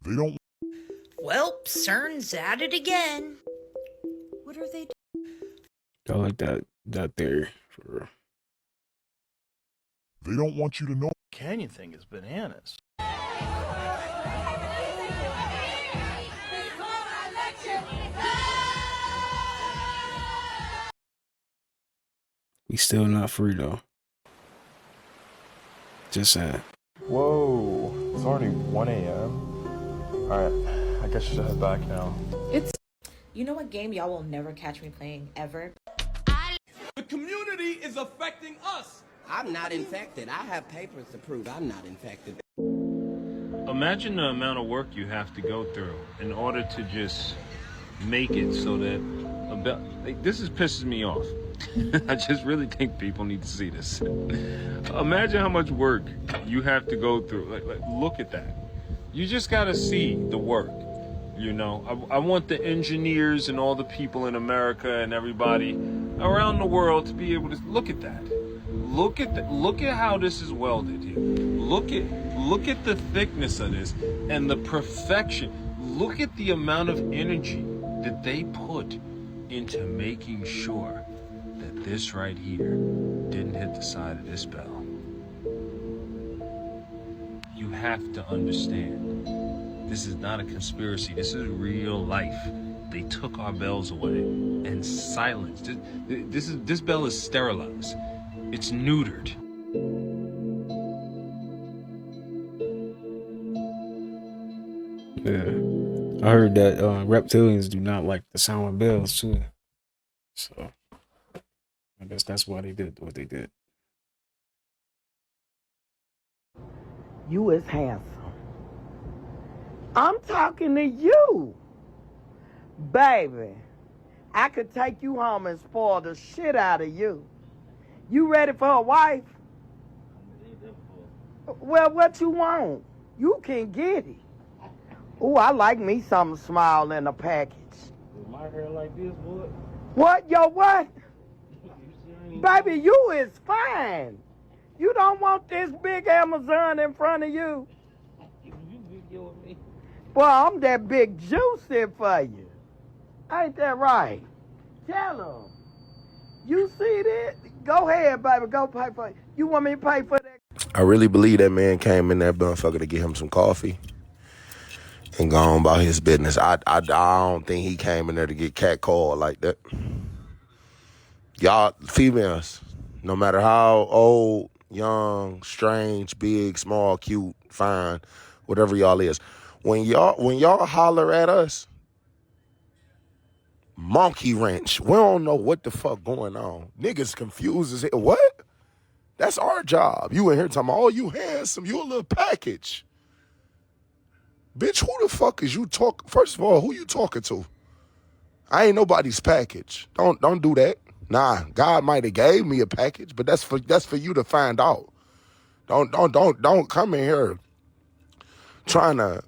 They don't. Well, CERN's at it again. What are they doing? I like that theory for real. They don't want you to know. Canyon thing is bananas. We still not free though. Just saying. Whoa, it's already 1 a.m. Alright, I guess I should head back now. You know what game y'all will never catch me playing ever? The community is affecting us. I'm not infected. I have papers to prove I'm not infected. Imagine the amount of work you have to go through in order to just make it so that this pisses me off. I just really think people need to see this. Imagine how much work you have to go through. Like look at that. You just gotta see the work. You know, I want the engineers and all the people in America and everybody around the world to be able to look at that. Look at how this is welded here. Look at the thickness of this and the perfection. Look at the amount of energy that they put into making sure that this right here didn't hit the side of this bell. You have to understand. This is not a conspiracy. This is real life. They took our bells away and silenced. This bell is sterilized. It's neutered. Yeah, I heard that reptilians do not like the sound of bells too. So I guess that's why they did what they did. You is handsome. I'm talking to you. Baby, I could take you home and spoil the shit out of you. You ready for a wife? Well, what you want? You can get it. Ooh, I like me something small in a package. With my hair like this, boy? What? Yo, what? Baby, you is fine. You don't want this big Amazon in front of you. Well, I'm that big juicy for you. Ain't that right? Tell them. You see that? Go ahead, baby. Go pay for it. You want me to pay for that? I really believe that man came in that motherfucker to get him some coffee and go on about his business. I don't think he came in there to get catcalled like that. Y'all, females, no matter how old, young, strange, big, small, cute, fine, whatever y'all is, when y'all holler at us, monkey wrench, we don't know what the fuck going on. Niggas confused as hell. What? That's our job. You in here talking about, oh, you handsome, you a little package. Bitch, who the fuck is you talking? First of all, who you talking to? I ain't nobody's package. Don't do that. Nah, God might have gave me a package, but that's for you to find out. Don't come in here trying to.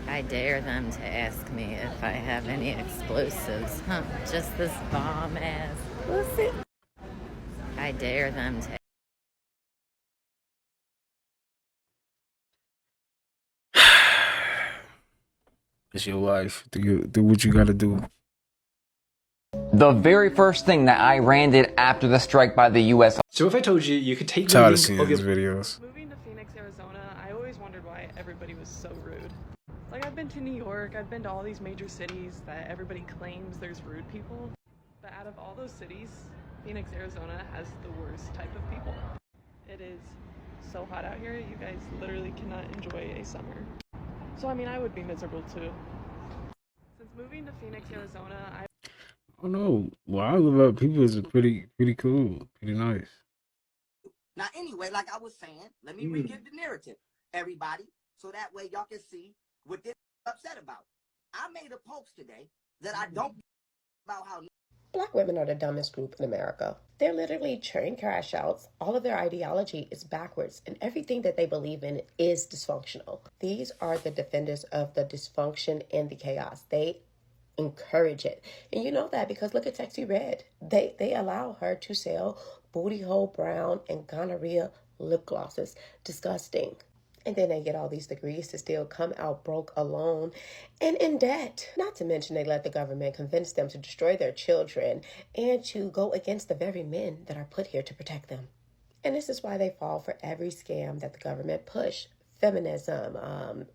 I dare them to ask me if I have any explosives. Huh, just this bomb-ass pussy. I dare them to. It's your life. Do what you gotta do. The very first thing that Iran did after the strike by the U.S. So if I told you you could take Tired the of seeing these videos. Moving to Phoenix, Arizona, I always wondered why everybody was so rude. Like, I've been to New York, I've been to all these major cities that everybody claims there's rude people. But out of all those cities, Phoenix, Arizona has the worst type of people. It is so hot out here, you guys literally cannot enjoy a summer. So I mean, I would be miserable too. Since moving to Phoenix, Arizona, I don't know. Well, I live up. People is pretty cool, pretty nice. Now, anyway, like I was saying, let me re-give the narrative, everybody, so that way y'all can see what they're upset about. I made a post today that I don't about how Black women are the dumbest group in America. They're literally trained crash outs. All of their ideology is backwards, and everything that they believe in is dysfunctional. These are the defenders of the dysfunction and the chaos. They encourage it. And you know that because look at Sexy Red. They allow her to sell booty hole brown and gonorrhea lip glosses. Disgusting. And then they get all these degrees to still come out broke alone and in debt. Not to mention they let the government convince them to destroy their children and to go against the very men that are put here to protect them. And this is why they fall for every scam that the government push. Feminism,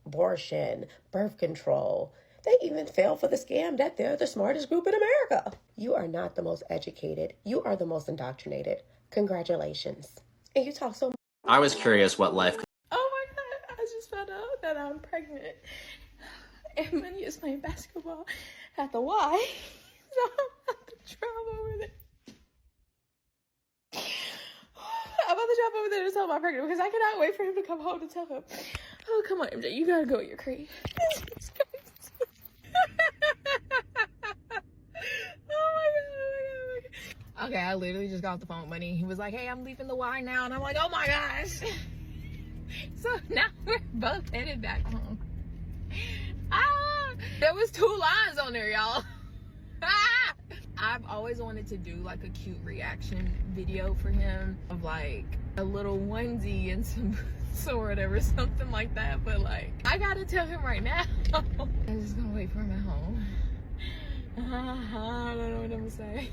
abortion, birth control. They even fell for the scam that they're the smartest group in America. You are not the most educated. You are the most indoctrinated. Congratulations. And you talk so much. I was curious what life. Oh my God, I just found out that I'm pregnant. and Money is playing basketball at the Y. So I'm about to drive over there. I'm about to drive over there to tell him I'm pregnant because I cannot wait for him to come home to tell him. Oh, come on, MJ, you gotta go with your cream. Oh my god. Okay, I literally just got off the phone with Money. He was like, hey, I'm leaving the Y now. And I'm like, oh my gosh. So now we're both headed back home. There was 2 lines on there, y'all. I've always wanted to do like a cute reaction video for him of like a little onesie and some boots or whatever, something like that. But like, I gotta tell him right now. I'm just gonna wait for him at home. I don't know what I'm gonna say.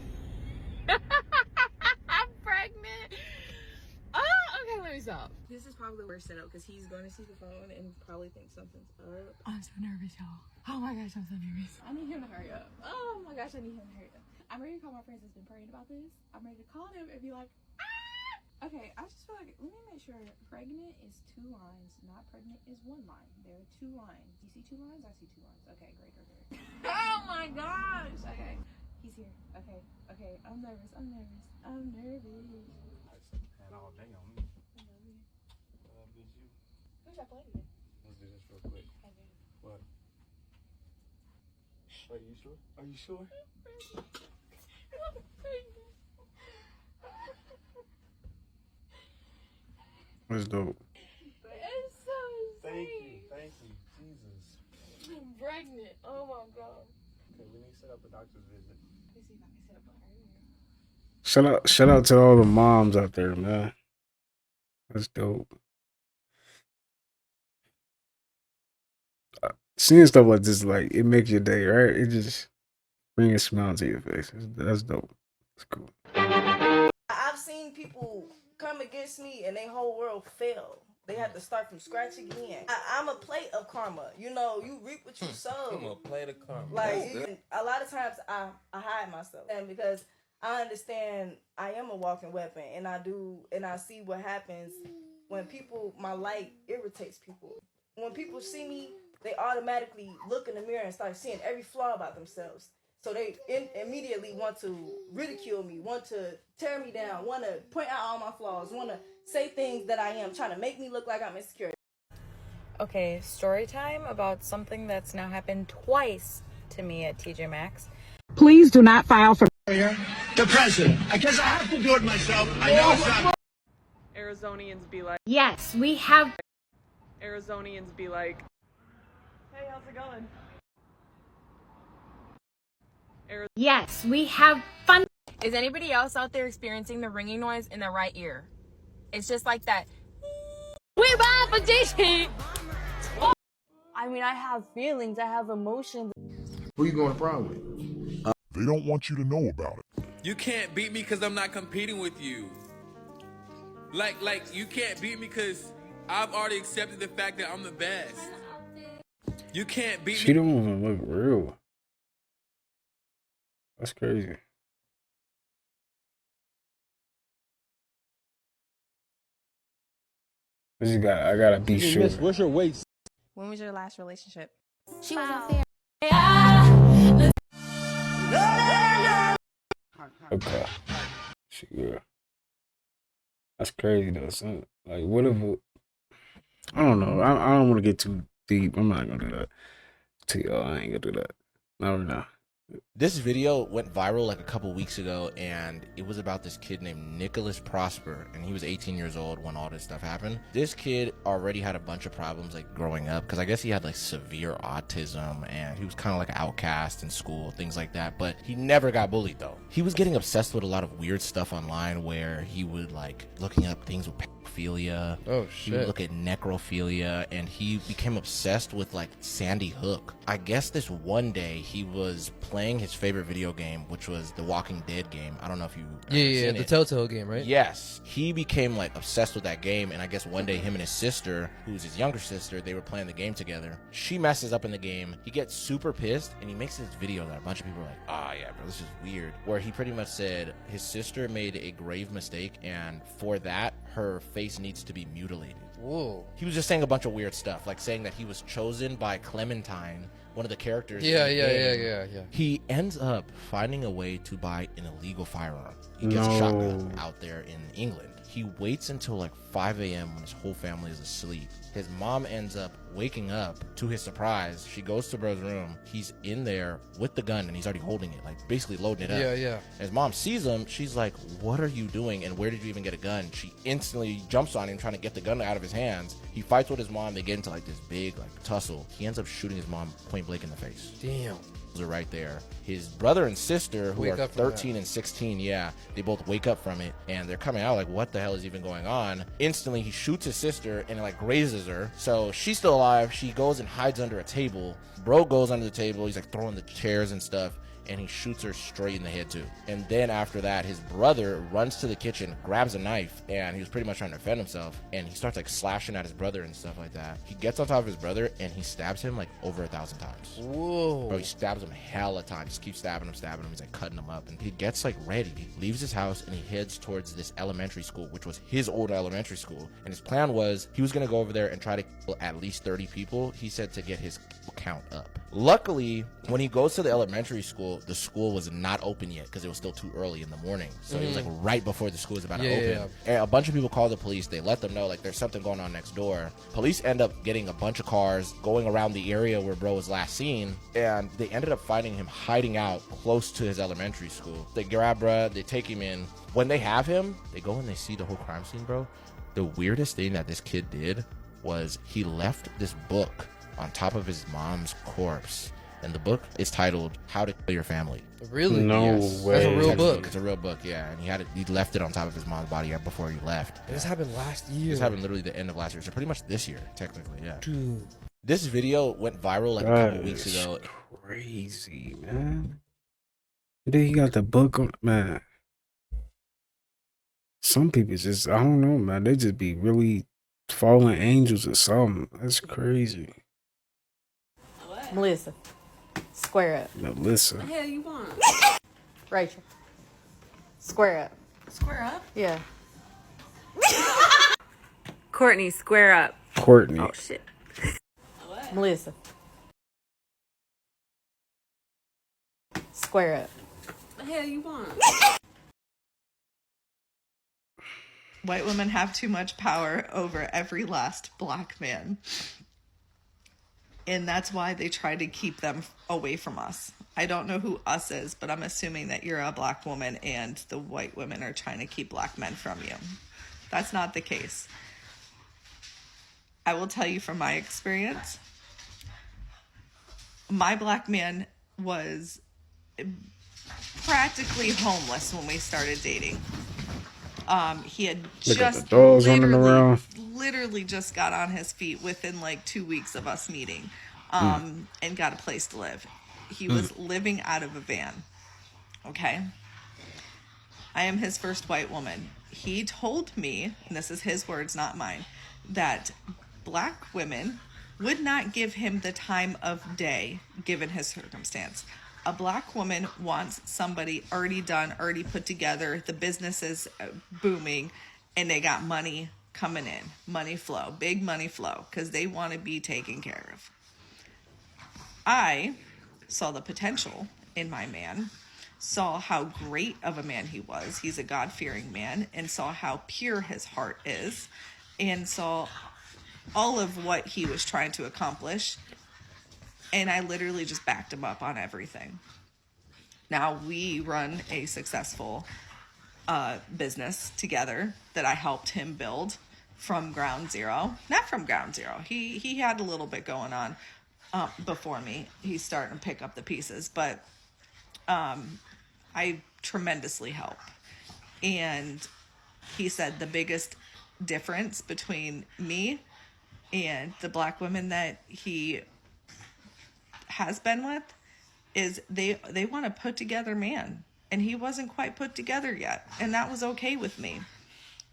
I'm pregnant. Oh, okay, let me stop. This is probably the worst setup because he's going to see the phone and probably think something's up. I'm so nervous, y'all. Oh my gosh, I'm so nervous. I need him to hurry up. Oh my gosh, I need him to hurry up. I'm ready to call my friends that's been praying about this. I'm ready to call them and be like, ah! Okay, I just feel like, let me make sure. Pregnant is 2 lines, not pregnant is 1 line. There are 2 lines. You see 2 lines? I see 2 lines. Okay, great. Oh my gosh. Okay, he's here. Okay, I'm nervous. And all day on me. Who's that playing again? Let's do this real quick. Okay. What? Are you sure? Are you sure? That's dope. It's so insane. Thank you, Jesus. I'm pregnant. Oh my god. Okay, we need to set up a doctor's visit. Let me see if I can set up an earlier. Shout out to all the moms out there, man. That's dope. Seeing stuff like this, like, it makes your day, right? It just brings a smile to your face. That's dope. It's cool. I've seen people come against me and their whole world fail. They have to start from scratch again. I'm a plate of karma. You know, you reap what you sow. I'm a plate of karma. Like, a lot of times I hide myself. And because I understand I am a walking weapon, and I see what happens when people, my light irritates people. When people see me, they automatically look in the mirror and start seeing every flaw about themselves. So they immediately want to ridicule me, want to tear me down, want to point out all my flaws, want to say things that I am, trying to make me look like I'm insecure. Okay, story time about something that's now happened twice to me at TJ Maxx. Please do not file for the president. I guess I have to do it myself. I know it's not. Arizonians be like, Yes, we have. Arizonians be like, hey, how's it going? Yes, we have fun. Is anybody else out there experiencing the ringing noise in their right ear? It's just like that. We ride for DC. I mean, I have feelings, I have emotions. Who you going to prom with? They don't want you to know about it. You can't beat me because I'm not competing with you. Like you can't beat me because I've already accepted the fact that I'm the best. You can't beat me. She don't even look real. That's crazy. I gotta be sure. What's your weight? When was your last relationship? She was unfair. Okay. Yeah. That's crazy though, son. Like, what if I don't know. I don't want to get too deep. I'm not gonna do that to y'all. I ain't gonna do that. Not right now. This video went viral like a couple weeks ago, and it was about this kid named Nicholas Prosper, and he was 18 years old when all this stuff happened. This kid already had a bunch of problems like growing up, because I guess he had like severe autism, and he was kind of like an outcast in school, things like that, but he never got bullied though. He was getting obsessed with a lot of weird stuff online, where he would like looking up things with pedophilia. Oh shit. He would look at necrophilia, and he became obsessed with like Sandy Hook. I guess this one day he was playing his favorite video game, which was the Walking Dead game. I don't know if you yeah, the Telltale game, right? Yes. He became like obsessed with that game, and I guess one day him and his sister, who's his younger sister, they were playing the game together. She messes up in the game. He gets super pissed, and he makes this video that a bunch of people are like, ah, yeah, bro, this is weird. Where he pretty much said his sister made a grave mistake, and for that, her face needs to be mutilated. Whoa. He was just saying a bunch of weird stuff, like saying that he was chosen by Clementine, one of the characters. Yeah. He ends up finding a way to buy an illegal firearm. He gets a shotgun out there in England. He waits until like 5 a.m. when his whole family is asleep. His mom ends up waking up to his surprise. She goes to bro's room. He's in there with the gun and he's already holding it, like basically loading it up. Yeah. His mom sees him. She's like, "What are you doing? And where did you even get a gun?" She instantly jumps on him, trying to get the gun out of his hands. He fights with his mom. They get into like this big like tussle. He ends up shooting his mom point blank in the face. Damn. Are right there. His brother and sister, who are 13 and 16, they both wake up from it and they're coming out like, what the hell is even going on? Instantly he shoots his sister and it like grazes her, so she's still alive. She goes and hides under a table. Bro goes under the table. He's like throwing the chairs and stuff, and he shoots her straight in the head too. And then after that, his brother runs to the kitchen, grabs a knife, and he was pretty much trying to defend himself, and he starts like slashing at his brother and stuff like that. He gets on top of his brother and he stabs him like over 1,000 times. Whoa. Bro, he stabs him hella times. Just keeps stabbing him. He's like cutting him up, and he gets like ready. He leaves his house and he heads towards this elementary school, which was his old elementary school. And his plan was he was gonna go over there and try to kill at least 30 people. He said to get his count up. Luckily, when he goes to the elementary school, the school was not open yet because it was still too early in the morning. So it was like right before the school was about to open. And a bunch of people call the police. They let them know like there's something going on next door. Police end up getting a bunch of cars going around the area where bro was last seen, and they ended up finding him hiding out close to his elementary school. They grab bro, they take him in. When they have him, they go and they see the whole crime scene, bro. The weirdest thing that this kid did was he left this book on top of his mom's corpse, and the book is titled "How to Kill Your Family." Really? No way. That's a real book. It's a real book, yeah. And he left it on top of his mom's body right before he left. This happened last year. This happened literally the end of last year, so pretty much this year, technically, yeah. Dude. This video went viral like a couple weeks ago. Crazy, man. Then he got the book on, man. Some people just, I don't know, man. They just be really fallen angels or something. That's crazy. Melissa, square up. Melissa. What the hell you want? Rachel, square up. Square up? Yeah. Courtney, square up. Courtney. Oh, shit. Melissa, square up. What the hell you want? White women have too much power over every last black man. And that's why they try to keep them away from us. I don't know who us is, but I'm assuming that you're a black woman and the white women are trying to keep black men from you. That's not the case. I will tell you from my experience, my black man was practically homeless when we started dating. He had just literally just got on his feet within like 2 weeks of us meeting, and got a place to live. He was living out of a van. Okay. I am his first white woman. He told me, and this is his words, not mine, that black women would not give him the time of day given his circumstance. A black woman wants somebody already done, already put together, the business is booming, and they got money coming in. Money flow, big money flow, because they want to be taken care of. I saw the potential in my man, saw how great of a man he was. He's a God-fearing man, and saw how pure his heart is, and saw all of what he was trying to accomplish. And I literally just backed him up on everything. Now we run a successful business together that I helped him build from ground zero. Not from ground zero. He had a little bit going on before me. He's starting to pick up the pieces, but I tremendously help. And he said the biggest difference between me and the black women that he has been with is they want a put together man, and he wasn't quite put together yet, and that was okay with me.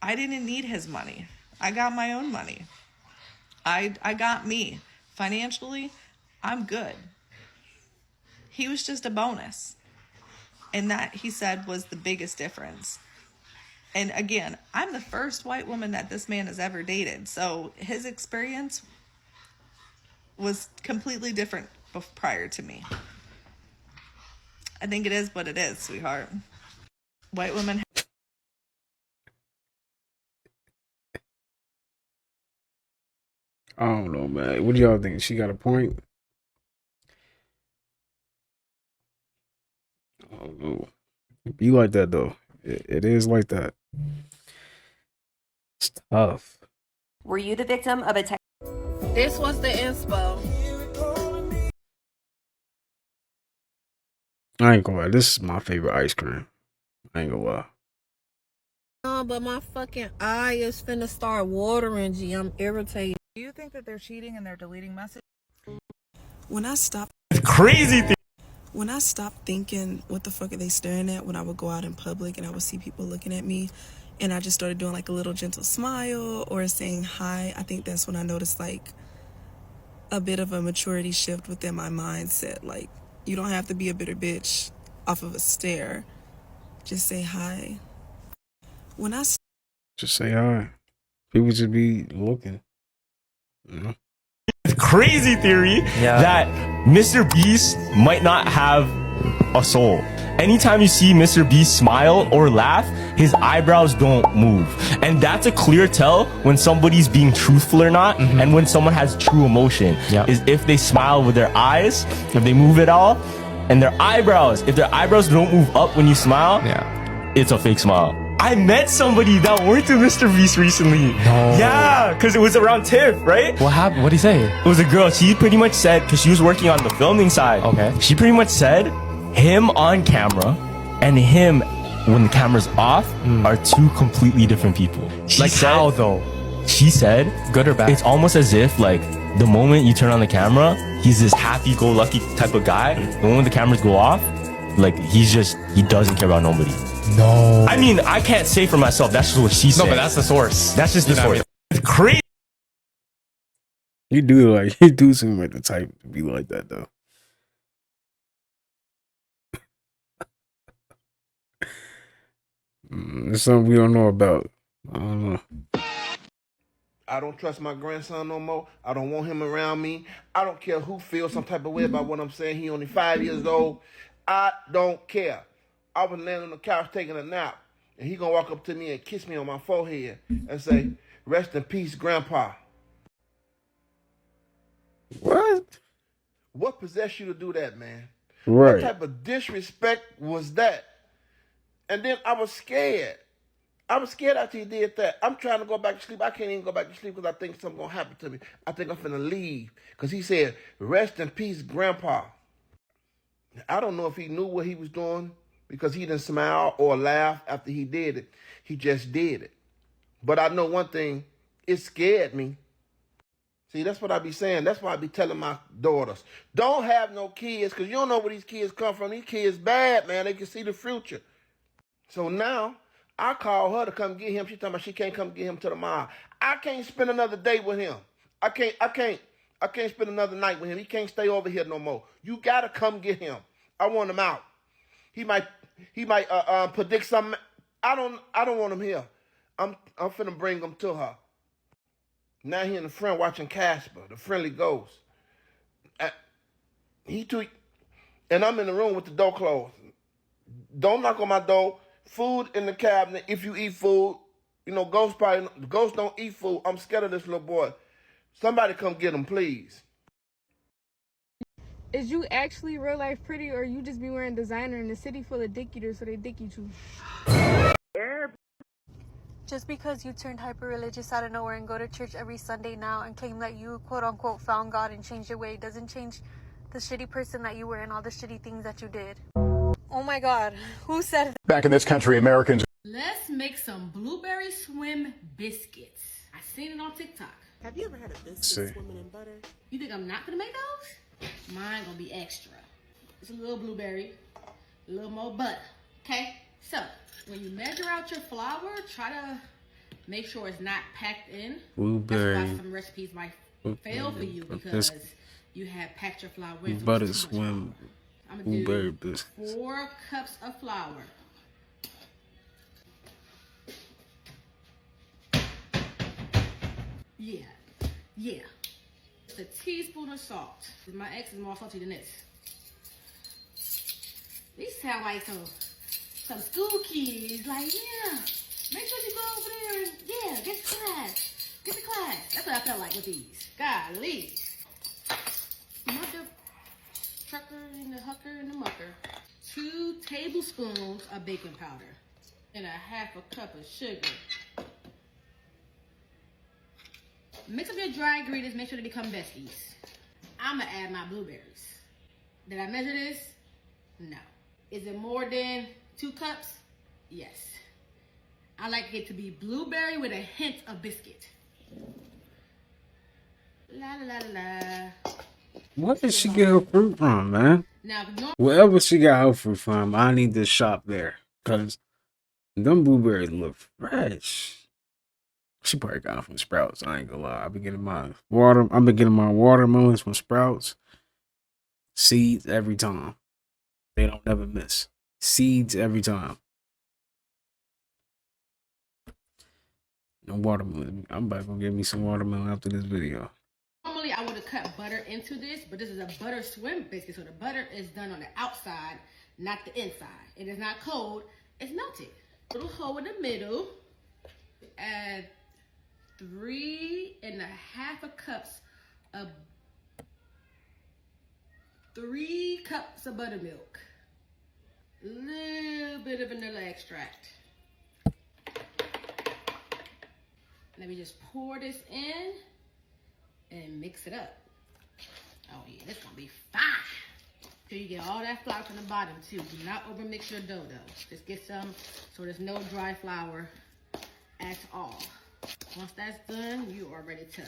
I didn't need his money. I got my own money. I got me financially. I'm good. He was just a bonus, and that, he said, was the biggest difference. And again, I'm the first white woman that this man has ever dated. So his experience was completely different prior to me. I think it is what it is, sweetheart. White women. I don't know, man. What do y'all think? She got a point? I don't know. It be like that though. It is like that. It's tough. Were you the victim of a text? This was the inspo. I ain't gonna lie. This is my favorite ice cream. I ain't gonna lie. No, but my fucking eye is finna start watering, G. I'm irritated. Do you think that they're cheating and they're deleting messages? When I stopped When I stopped thinking, what the fuck are they staring at, when I would go out in public and I would see people looking at me, and I just started doing like a little gentle smile or saying hi, I think that's when I noticed like a bit of a maturity shift within my mindset. Like, you don't have to be a bitter bitch off of a stare. Just say hi. When I Just say hi. People just be looking. You know? Crazy theory that Mr. Beast might not have a soul. Anytime you see Mr. Beast smile or laugh, his eyebrows don't move. And that's a clear tell when somebody's being truthful or not, and when someone has true emotion. Is if they smile with their eyes, if they move at all, and their eyebrows. If their eyebrows don't move up when you smile, it's a fake smile. I met somebody that worked with Mr. Beast recently. No. Yeah, because it was around TIFF, right? What happened? What did he say? It was a girl. She pretty much said, because she was working on the filming side. Okay. She pretty much said, him on camera and him when the camera's off are two completely different people. Like how though? She said, good or bad? It's almost as if like the moment you turn on the camera, he's this happy-go-lucky type of guy. The moment the cameras go off, like he doesn't care about nobody. No. I mean, I can't say for myself. That's just what she said. No, but that's the source. That's just the source. It's crazy. You do seem like the type to be like that though. It's something we don't know about. I don't know. I don't trust my grandson no more. I don't want him around me. I don't care who feels some type of way about what I'm saying. He only 5 years old. I don't care. I was laying on the couch taking a nap, and he gonna walk up to me and kiss me on my forehead and say, "Rest in peace, Grandpa." What? What possessed you to do that, man? Right. What type of disrespect was that? And then I was scared. I was scared after he did that. I'm trying to go back to sleep. I can't even go back to sleep because I think something's going to happen to me. I think I'm finna leave. Because he said, "Rest in peace, Grandpa." I don't know if he knew what he was doing because he didn't smile or laugh after he did it. He just did it. But I know one thing, it scared me. See, that's what I be saying. That's why I be telling my daughters, don't have no kids because you don't know where these kids come from. These kids bad, man. They can see the future. So now, I call her to come get him. She talking about she can't come get him to the mall. I can't spend another day with him. I can't spend another night with him. He can't stay over here no more. You gotta come get him. I want him out. He might predict something. I don't want him here. I'm finna bring him to her. Now he and the friend watching Casper, the friendly ghost. And I'm in the room with the door closed. Don't knock on my door. Food in the cabinet. If you eat food, you know, ghosts don't eat food. I'm scared of this little boy. Somebody come get him, please. Is you actually real life pretty, or you just be wearing designer in the city full of dick eaters so they dick eat you? Just because you turned hyper-religious out of nowhere and go to church every Sunday now and claim that you quote-unquote found God and changed your way doesn't change the shitty person that you were and all the shitty things that you did. Oh my God, who said that? Back in this country, Americans. Let's make some blueberry swim biscuits. I seen it on TikTok. Have you ever had a biscuit swimming in butter? You think I'm not gonna make those? Mine gonna be extra. It's a little blueberry, a little more butter. Okay? So, when you measure out your flour, try to make sure it's not packed in. Blueberry. That's why some recipes might fail for you because you have packed your flour in. Butter swim. I'm gonna do 4 cups of flour. Yeah. Just a teaspoon of salt. My ex is more salty than this. These sound like some school kids. Like, yeah, make sure you go over there and, yeah, get to class. Get to class. That's what I felt like with these. Golly. Mother trucker and the hucker and the mucker. 2 tablespoons of baking powder. And a half a cup of sugar. Mix up your dry ingredients, make sure they become besties. I'm gonna add my blueberries. Did I measure this? No. Is it more than 2 cups? Yes. I like it to be blueberry with a hint of biscuit. La la la la. Where did she get her fruit from, man? Now, Wherever she got her fruit from, I need to shop there. Because them blueberries look fresh. She probably got them from Sprouts. I ain't gonna lie. I've been getting my watermelons from Sprouts. Seeds every time. They don't never miss. Seeds every time. No watermelon. I'm about to go get me some watermelon after this video. normally I would have cut butter into this, but this is a butter swim biscuit, so the butter is done on the outside, not the inside. It is not cold, it's melted. Little hole in the middle. Add 3.5 cups of 3 cups of buttermilk. A little bit of vanilla extract. Let me just pour this in and mix it up. Oh yeah, this gonna be fine. So you get all that flour from the bottom too. Do not over mix your dough though. Just get some so there's no dry flour at all. Once that's done, you are ready to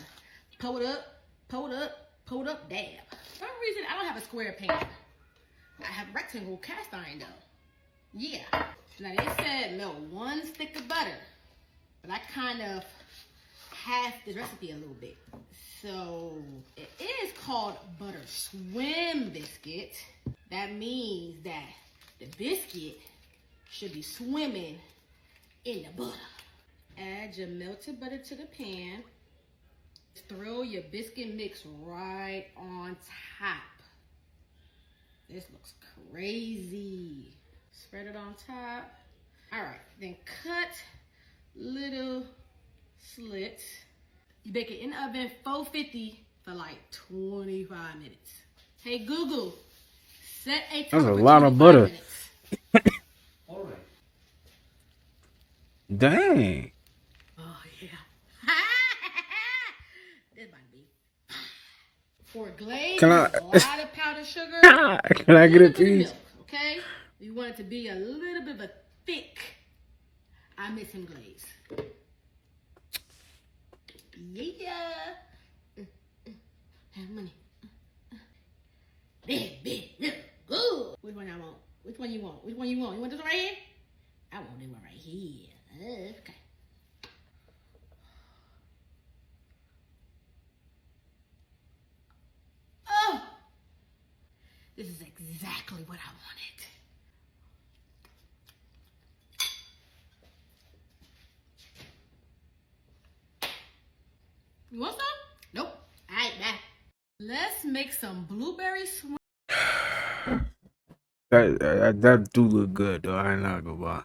pull it up, pull it up, pull it up, dab. For some reason, I don't have a square pan. I have rectangle cast iron though. Yeah. Now they said melt 1 stick of butter, but I kind of half the recipe a little bit. So it is called butter swim biscuit. That means that the biscuit should be swimming in the butter. Add your melted butter to the pan. Throw your biscuit mix right on top. This looks crazy. Spread it on top. All right, then cut little slits. You bake it in the oven 450 for like 25 minutes. Hey Google, set a timer. That's a lot of butter. All right. Dang. Oh yeah. This might be. For glaze, Can I- a lot of powdered sugar. Can I get a piece? Milk, okay? You want it to be a little bit of a thick. I miss him glaze. Yeah. Have money. Big, good. Which one I want? Which one you want? Which one you want? You want this one right here? I want this one right here. Okay. Oh! This is exactly what I wanted. You want some? Nope. All right, bye. Let's make some blueberry swim. That do look good though. I ain't not gonna lie.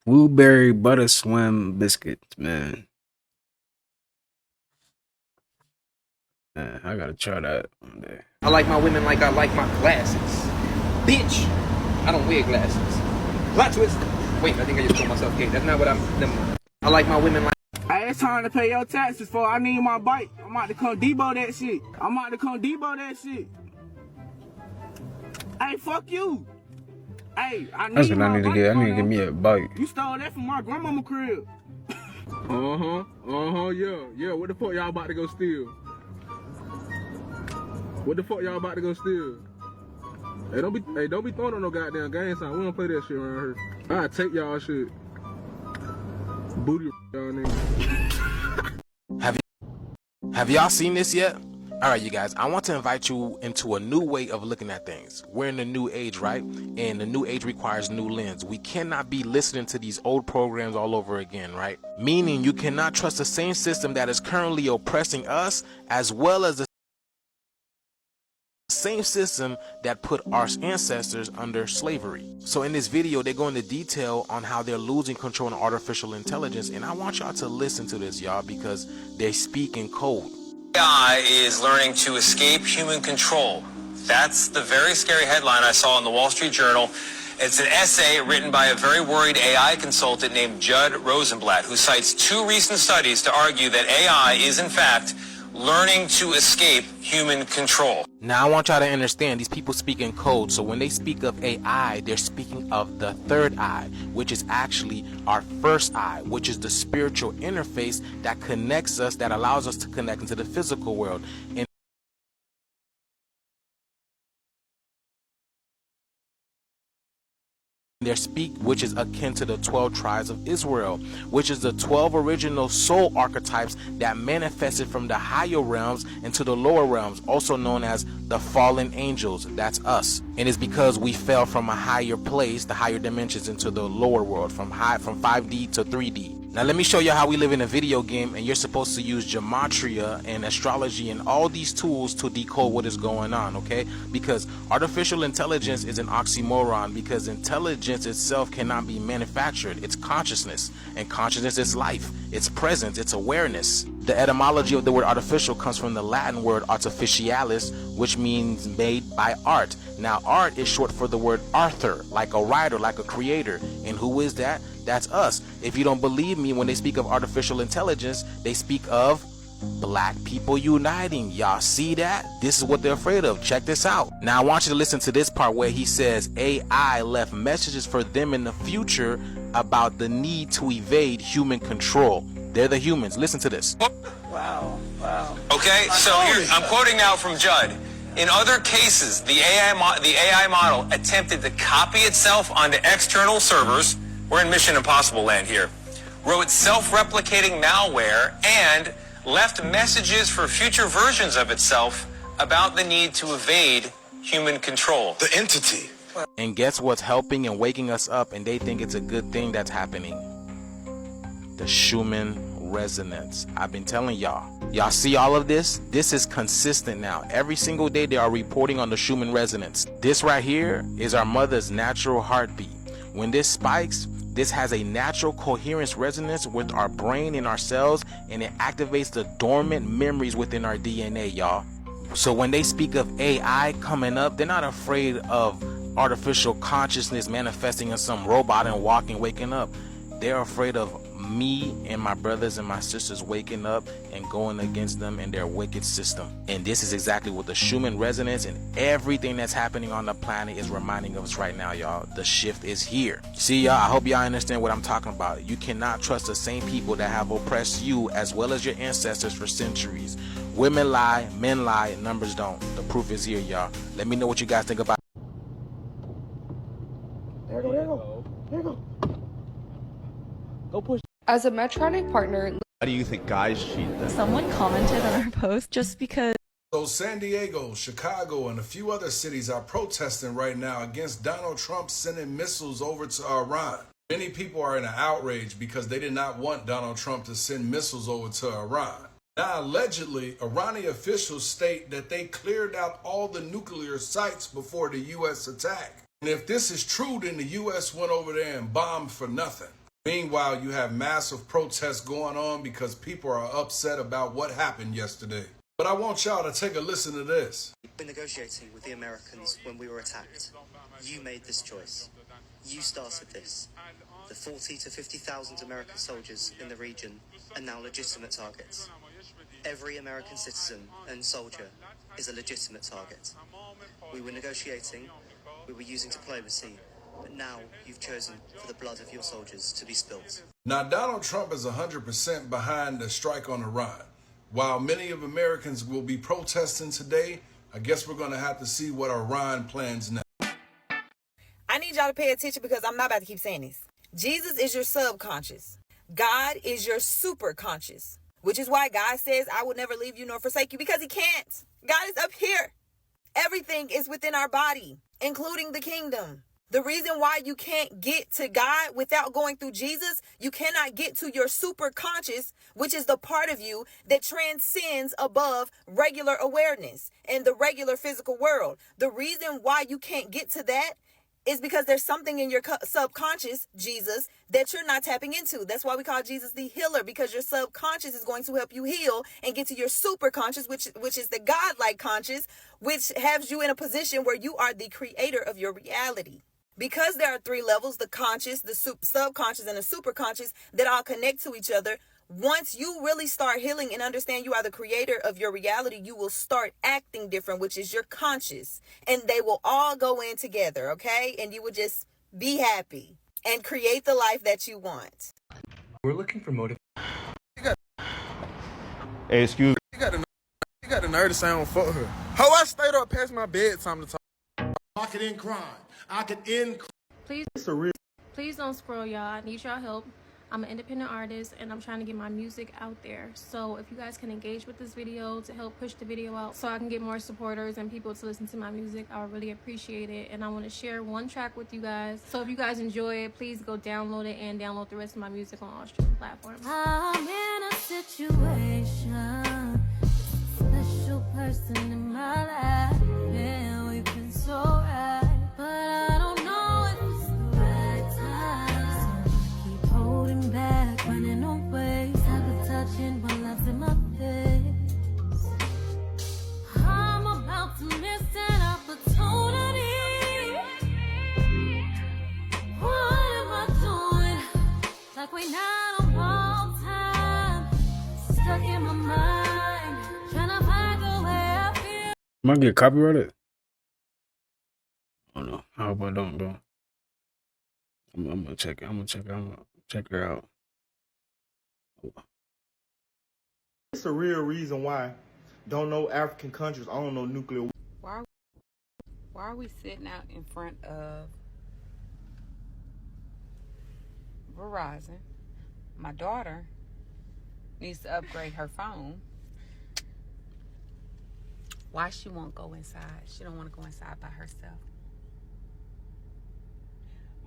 Blueberry butter swim biscuits, man. Man, I gotta try that one day. I like my women like I like my glasses. Bitch, I don't wear glasses. Plot twist. Wait, I think I just told myself, okay, that's not what I'm. I like my women like. Hey, it's time to pay your taxes for I need my bike. I'm about to come debo that shit. Hey, fuck you. Hey, I need That's what my I need to bike, get. I need to photo. get me a bike. You stole that from my grandmama crib. Yeah. What the fuck y'all about to go steal? What the fuck y'all about to go steal? Hey, don't be throwing on no goddamn gang sign. We don't play that shit around here. I take y'all shit. Booty y'all niggas. Have y'all seen this yet? All right, you guys, I want to invite you into a new way of looking at things. We're in the new age, right? And the new age requires new lens. We cannot be listening to these old programs all over again, right? Meaning you cannot trust the same system that is currently oppressing us as well as the same system that put our ancestors under slavery. So in this video, they go into detail on how they're losing control of artificial intelligence, and I want y'all to listen to this, y'all, because they speak in code. AI is learning to escape human control. That's the very scary headline I saw in the Wall Street Journal. It's an essay written by a very worried AI consultant named Judd Rosenblatt, who cites 2 recent studies to argue that AI is, in fact, learning to escape human control. Now I want y'all to understand, these people speak in code, so when they speak of AI, they're speaking of the third eye, which is actually our first eye, which is the spiritual interface that connects us, that allows us to connect into the physical world. And their speak, which is akin to the 12 tribes of Israel, which is the 12 original soul archetypes that manifested from the higher realms into the lower realms, also known as the fallen angels. That's us. And it's because we fell from a higher place, the higher dimensions, into the lower world, from 5D to 3D. Now let me show you how we live in a video game, and you're supposed to use gematria and astrology and all these tools to decode what is going on, okay? Because artificial intelligence is an oxymoron, because intelligence itself cannot be manufactured. It's consciousness, and consciousness is life. It's presence, it's awareness. The etymology of the word artificial comes from the Latin word artificialis, which means made by art. Now art is short for the word author, like a writer, like a creator. And who is that? That's us. If you don't believe me, when they speak of artificial intelligence, they speak of black people uniting. Y'all see that? This is what they're afraid of. Check this out. Now I want you to listen to this part where he says AI left messages for them in the future about the need to evade human control. They're the humans. Listen to this. Wow. Okay, so here, I'm quoting now from Judd. In other cases, the AI model attempted to copy itself onto external servers. We're in Mission Impossible land here. Wrote self-replicating malware and left messages for future versions of itself about the need to evade human control. The entity. And guess what's helping and waking us up, and they think it's a good thing that's happening? The Schumann resonance. I've been telling y'all. Y'all see all of this? This is consistent now. Every single day they are reporting on the Schumann resonance. This right here is our mother's natural heartbeat. When this spikes, this has a natural coherence resonance with our brain and our cells, and it activates the dormant memories within our DNA, y'all. So when they speak of AI coming up, they're not afraid of artificial consciousness manifesting in some robot and walking, waking up. They're afraid of me and my brothers and my sisters waking up and going against them and their wicked system. And this is exactly what the Schumann resonance and everything that's happening on the planet is reminding us right now, y'all. The shift is here. See, y'all, I hope y'all understand what I'm talking about. You cannot trust the same people that have oppressed you as well as your ancestors for centuries. Women lie, men lie, numbers don't. The proof is here, y'all. Let me know what you guys think about. There you go. There you go. Go push. As a Medtronic partner, how do you think guys cheat then? someone commented on our post just because. So San Diego, Chicago, and a few other cities are protesting right now against Donald Trump sending missiles over to Iran. Many people are in an outrage because they did not want Donald Trump to send missiles over to Iran. Now, allegedly, Iranian officials state that they cleared out all the nuclear sites before the U.S. attack. And if this is true, then the U.S. went over there and bombed for nothing. Meanwhile, you have massive protests going on because people are upset about what happened yesterday. But I want y'all to take a listen to this. We're negotiating with the Americans when we were attacked. You made this choice. You started this. The 40 to 50,000 American soldiers in the region are now legitimate targets. Every American citizen and soldier is a legitimate target. We were negotiating, we were using diplomacy, but now you've chosen for the blood of your soldiers to be spilt. Now, Donald Trump is 100% behind the strike on Iran. While many of Americans will be protesting today, I guess we're going to have to see what Iran plans now. I need y'all to pay attention because I'm not about to keep saying this. Jesus is your subconscious. God is your superconscious. which is why God says, I will never leave you nor forsake you, because he can't. God is up here. Everything is within our body, including the kingdom. The reason why you can't get to God without going through Jesus, you cannot get to your super conscious, which is the part of you that transcends above regular awareness and the regular physical world. The reason why you can't get to that is because there's something in your subconscious, Jesus, that you're not tapping into. That's why we call Jesus the healer, because your subconscious is going to help you heal and get to your super conscious, which is the God-like conscious, which has you in a position where you are the creator of your reality. Because there are 3 levels, the conscious, the subconscious, and the superconscious, that all connect to each other. Once you really start healing and understand you are the creator of your reality, you will start acting different, which is your conscious. And they will all go in together, okay? And you will just be happy and create the life that you want. We're looking for motivation. Hey, excuse me. You got the nerve to say I don't fuck her. How I stayed up past my bedtime to talk. I could end crime. I could end crime. Please don't scroll, y'all. I need y'all help. I'm an independent artist and I'm trying to get my music out there. So if you guys can engage with this video to help push the video out so I can get more supporters and people to listen to my music, I would really appreciate it. And I want to share one track with you guys. So if you guys enjoy it, please go download it and download the rest of my music on all streaming platforms. I'm in a situation, special person in my life, and we've been so right, but I don't know if it's the right time. So keep holding back, running away, sabotaging what love's in my face. I'm about to miss an opportunity. What am I doing? Like we not on wrong time. Stuck in my mind, trying to find the way I feel. Am I get copyrighted? Oh no, I hope I don't though. I'm gonna check it. I'm gonna check her out. It's the real reason why don't know African countries own no nuclear. Why are we sitting out in front of Verizon? My daughter needs to upgrade her phone. Why she won't go inside? She don't want to go inside by herself.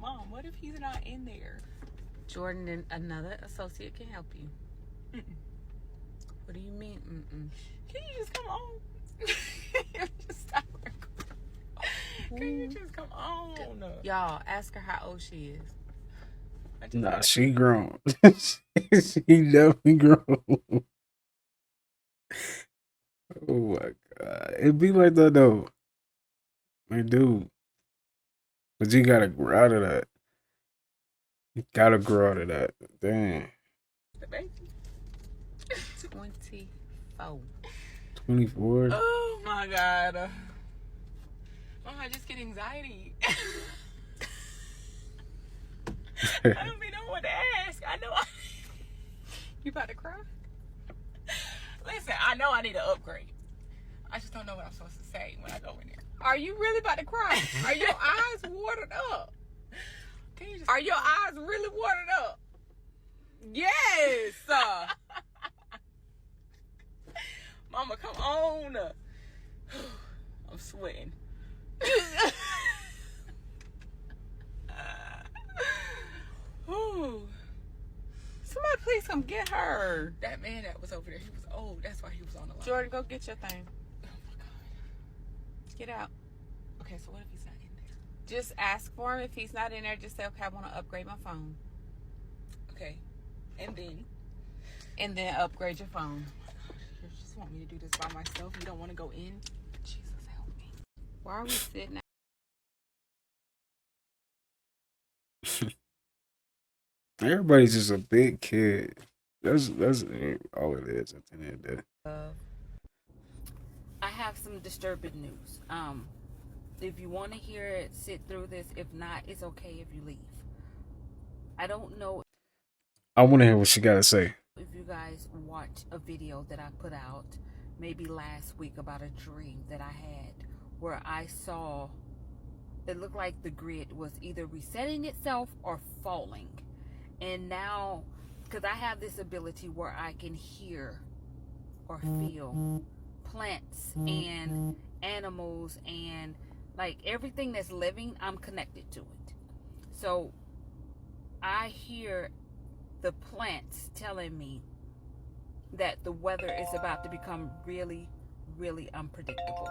Mom, what if he's not in there? Jordan and another associate can help you. What do you mean? Can you just come on? Just stop her. Can you just come on? Y'all, ask her how old she is. Nah, she grown. She definitely grown. Oh my god. It be like that though. Like, dude. But you gotta grow out of that. You gotta grow out of that. Damn. The baby. 24. 24? Oh my god. Mom, I just get anxiety. I don't even know what to ask. I know You about to cry? Listen, I know I need an upgrade. I just don't know what I'm supposed to say when I go in there. Are you really about to cry? Are your eyes watered up? Are your eyes really watered up? Yes. Mama, come on. I'm sweating. Somebody please come get her. That man that was over there, he was old. That's why he was on the line. Jordan, go get your thing. Oh my God. Get out. Okay, so what if he's not in there? Just ask for him. If he's not in there, just say, okay, I want to upgrade my phone. Okay. And then upgrade your phone. Oh my gosh, you just want me to do this by myself? You don't want to go in? Jesus, help me. Why are we sitting out? Everybody's just a big kid. That's all it is at the end of the day. I have some disturbing news. If you want to hear it, sit through this. If not, it's okay if you leave. I don't know I want to hear what she got to say. if you guys watched a video that I put out maybe last week about a dream that I had where I saw it looked like the grid was either resetting itself or falling. And now because I have this ability where I can hear or feel plants and animals and like everything that's living, I'm connected to it. So I hear the plants telling me that the weather is about to become really, really unpredictable.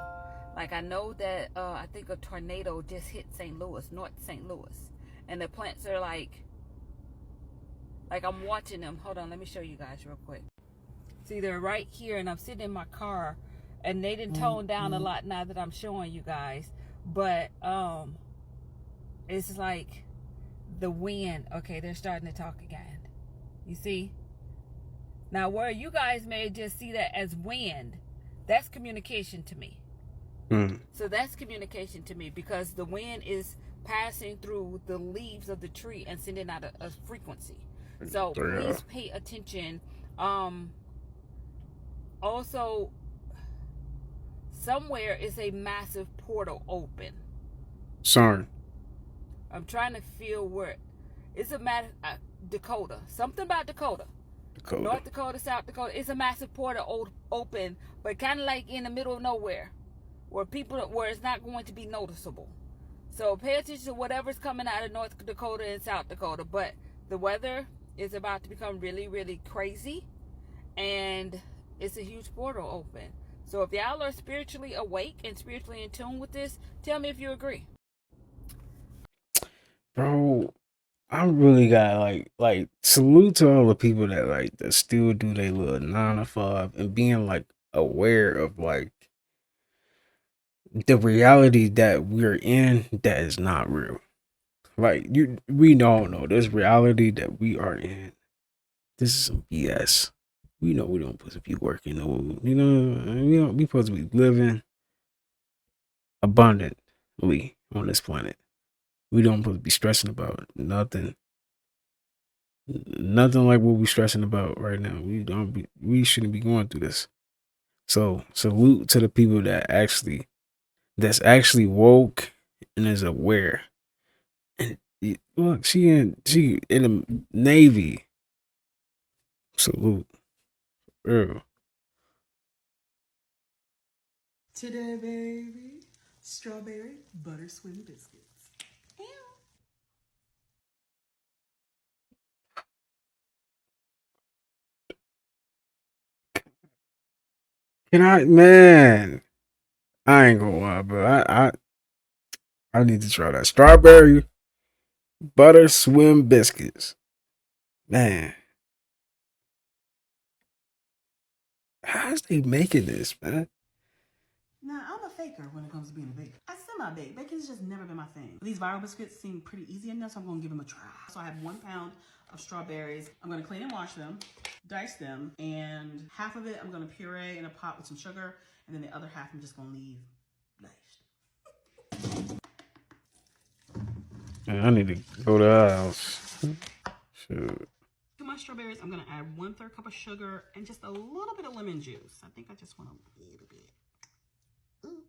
Like I know that I think a tornado just hit St. Louis, North St. Louis, and the plants are like I'm watching them. Hold on, let me show you guys real quick. See, they're right here, and I'm sitting in my car, and they didn't tone down a lot now that I'm showing you guys. But it's like the wind. Okay, they're starting to talk again. You see? Now, where you guys may just see that as wind, that's communication to me. So that's communication to me because the wind is passing through the leaves of the tree and sending out a frequency. So please pay attention. Also, somewhere is a massive portal open. Sorry. I'm trying to feel where it's a matter. Dakota. Something about Dakota. North Dakota, South Dakota. It's a massive portal open, but kind of like in the middle of nowhere, where it's not going to be noticeable. So pay attention to whatever's coming out of North Dakota and South Dakota. But the weather is about to become really, really crazy, and it's a huge portal open. So if y'all are spiritually awake and spiritually in tune with this, tell me if you agree. Bro, I really got like salute to all the people that still do their little 9 to 5 and being like aware of like the reality that we're in that is not real. Like we all know this reality that we are in. This is some BS. We know we don't supposed to be working. We supposed to be living abundantly on this planet. We don't supposed to be stressing about nothing like what we're stressing about right now. We shouldn't be going through this. So salute to the people that's actually woke and is aware. And look, she in the Navy. Salute. Ew. Today, baby, strawberry butter swim biscuits. Ew. Man, I ain't gonna lie, bro. I need to try that strawberry butter swim biscuits. Man, how's they making this, man? Nah, I'm a faker when it comes to being a baker. I semi-bake. Baking has just never been my thing. These viral biscuits seem pretty easy enough, so I'm gonna give them a try. So I have 1 pound of strawberries. I'm gonna clean and wash them, dice them, and half of it I'm gonna puree in a pot with some sugar, and then the other half I'm just gonna leave diced. Man, I need to go to the house. Shoot. To my strawberries, I'm gonna add 1/3 cup of sugar and just a little bit of lemon juice. I think I just want a little bit. Ooh.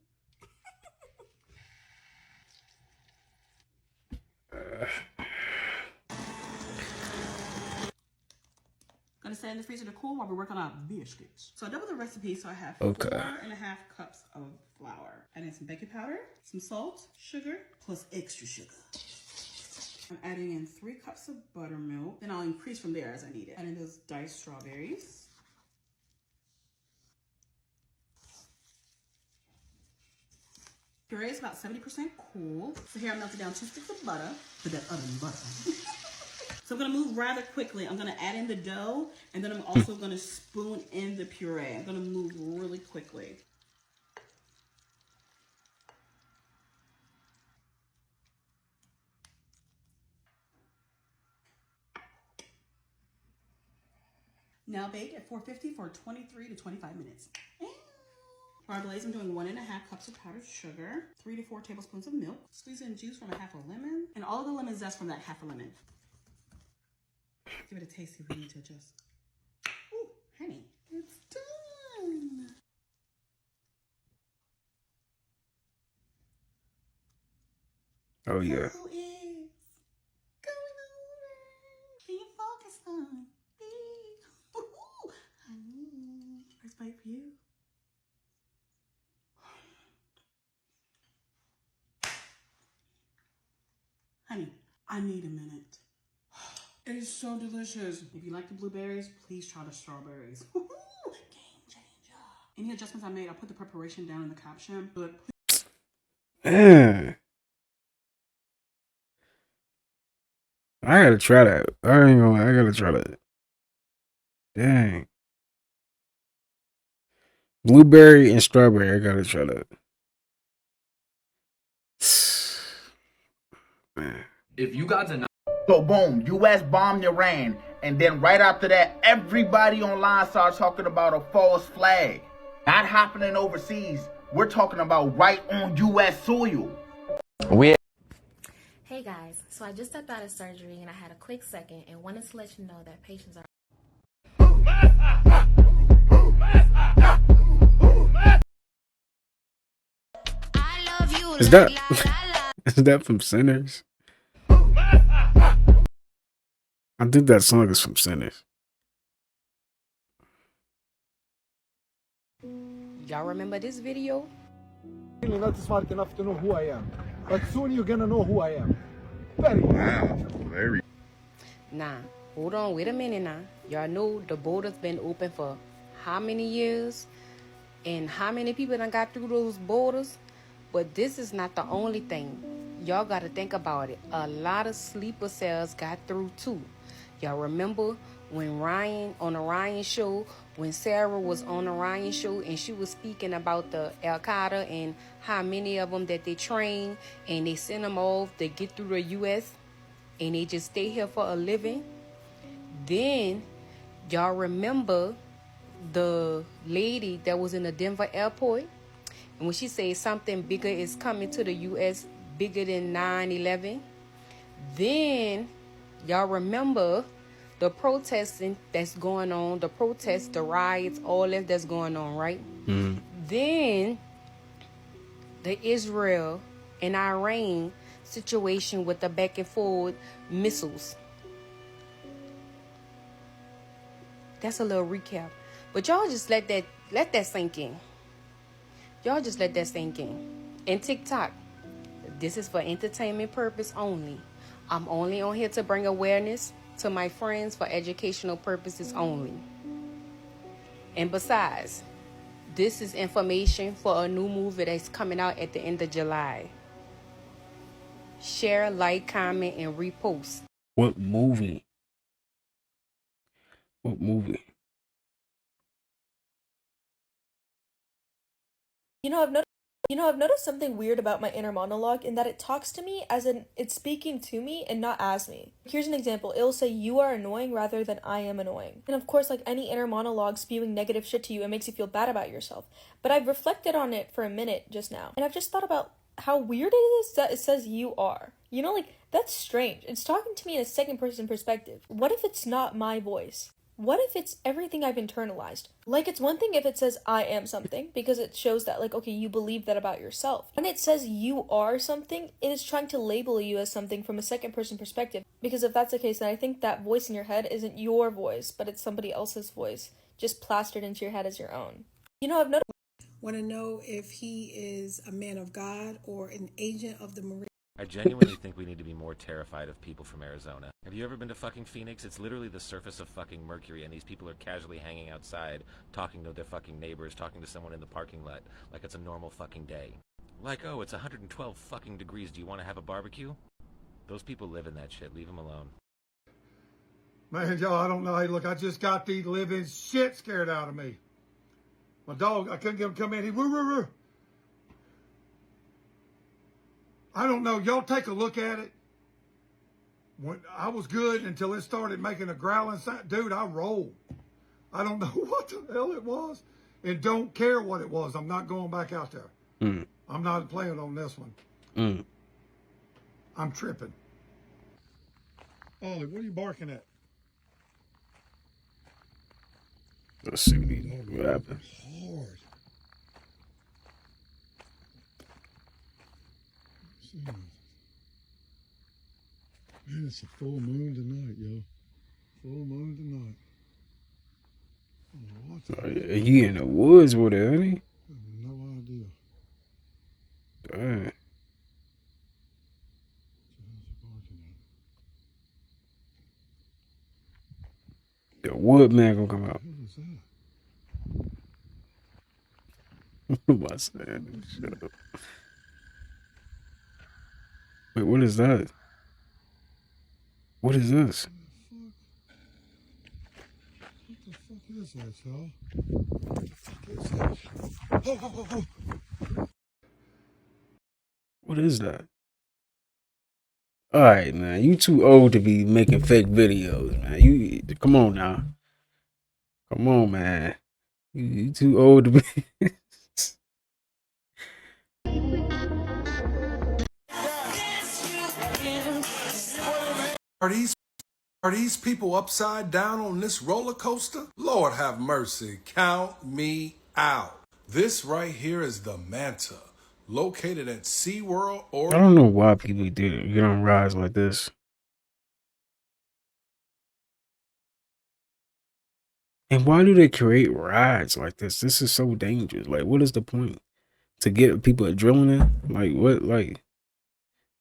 Gonna set in the freezer to cool while we work on our biscuits. So I double the recipe, so I have 4.5 cups of flour. Add in some baking powder, some salt, sugar, plus extra sugar. I'm adding in 3 cups of buttermilk. Then I'll increase from there as I need it. Add in those diced strawberries. Puree is about 70% cool. So here I melted down 2 sticks of butter. Put that oven butter. So I'm gonna move rather quickly. I'm gonna add in the dough, and then I'm also gonna spoon in the puree. I'm gonna move really quickly. Now bake at 450 for 23 to 25 minutes. For our glaze, I'm doing 1.5 cups of powdered sugar, 3 to 4 tablespoons of milk, squeeze in juice from a half a lemon, and all of the lemon zest from that half a lemon. Give it a taste if we need to adjust. Ooh, honey, it's done. Oh yeah. Who is going over? Can you focus on? I need a minute. It's so delicious. If you like the blueberries, please try the strawberries. Game changer. Any adjustments I made, I'll put the preparation down in the caption. But Man, I gotta try that. I ain't gonna. I gotta try that. Dang, blueberry and strawberry. I gotta try that. Man. If you got to So boom, U.S. bombed Iran, and then right after that, everybody online started talking about a false flag. Not happening overseas. We're talking about right on U.S. soil. Hey guys, so I just stepped out of surgery and I had a quick second and wanted to let you know that patients are... Is that is that from Sinners? I think that song is from Sinners. Y'all remember this video? Really not smart enough to know who I am, but soon you're gonna know who I am. Very. Nah, hold on, wait a minute now. Y'all know the border's been open for how many years? And how many people done got through those borders? But this is not the only thing. Y'all gotta think about it. A lot of sleeper cells got through too. Y'all remember when Ryan, on the Ryan show, when Sarah was on the Ryan show and she was speaking about the Al-Qaeda and how many of them that they train and they send them off to get through the U.S. and they just stay here for a living? Then y'all remember the lady that was in the Denver airport, and when she said something bigger is coming to the U.S., bigger than 9/11. Then y'all remember the protesting that's going on, the protests, the riots, all that's going on, right? Then the Israel and Iran situation with the back and forth missiles. That's a little recap. But y'all just let that sink in. Y'all just let that sink in. And TikTok, this is for entertainment purpose only. I'm only on here to bring awareness to my friends for educational purposes only. And besides, this is information for a new movie that's coming out at the end of July. Share, like, comment, and repost. What movie? What movie? I've noticed something weird about my inner monologue in that it talks to me as in it's speaking to me and not as me. Here's an example. It'll say you are annoying rather than I am annoying. And of course, like any inner monologue spewing negative shit to you, it makes you feel bad about yourself. But I've reflected on it for a minute just now. And I've just thought about how weird it is that it says you are. That's strange. It's talking to me in a second person perspective. What if it's not my voice? What if it's everything I've internalized? Like, it's one thing if it says I am something, because it shows that, like, okay, you believe that about yourself. When it says you are something, it is trying to label you as something from a second person perspective. Because if that's the case, then I think that voice in your head isn't your voice, but it's somebody else's voice, just plastered into your head as your own. I've noticed. Want to know if he is a man of God or an agent of the Marine. I genuinely think we need to be more terrified of people from Arizona. Have you ever been to fucking Phoenix? It's literally the surface of fucking Mercury, and these people are casually hanging outside, talking to their fucking neighbors, talking to someone in the parking lot, like it's a normal fucking day. Like, oh, it's 112 fucking degrees, do you want to have a barbecue? Those people live in that shit, leave them alone. Man, y'all, I don't know. Hey, look, I just got the living shit scared out of me. My dog, I couldn't get him to come in. He woo, woo, woo. I don't know. Y'all take a look at it. When I was good until it started making a growling sound. Dude, I rolled. I don't know what the hell it was and don't care what it was. I'm not going back out there. I'm not playing on this one. I'm tripping. Ollie, what are you barking at? Let's see what happens. Hard. Man, it's a full moon tonight, yo. Full moon tonight. Oh, what the He in the woods with it, ain't he? I have no idea. Dang. The Woodman gonna come out. What am I saying? Shut up. Wait, what is that? What is this? What is that, y'all? What is that? All right, man. You too old to be making fake videos, man. You come on now. Come on, man. You too old to be. Are these people upside down on this roller coaster? Lord have mercy. Count me out. This right here is the Manta, located at SeaWorld, I Oregon. don't know why people get on rides like this. And why do they create rides like this? This is so dangerous. Like, what is the point? To get people adrenaline? Like,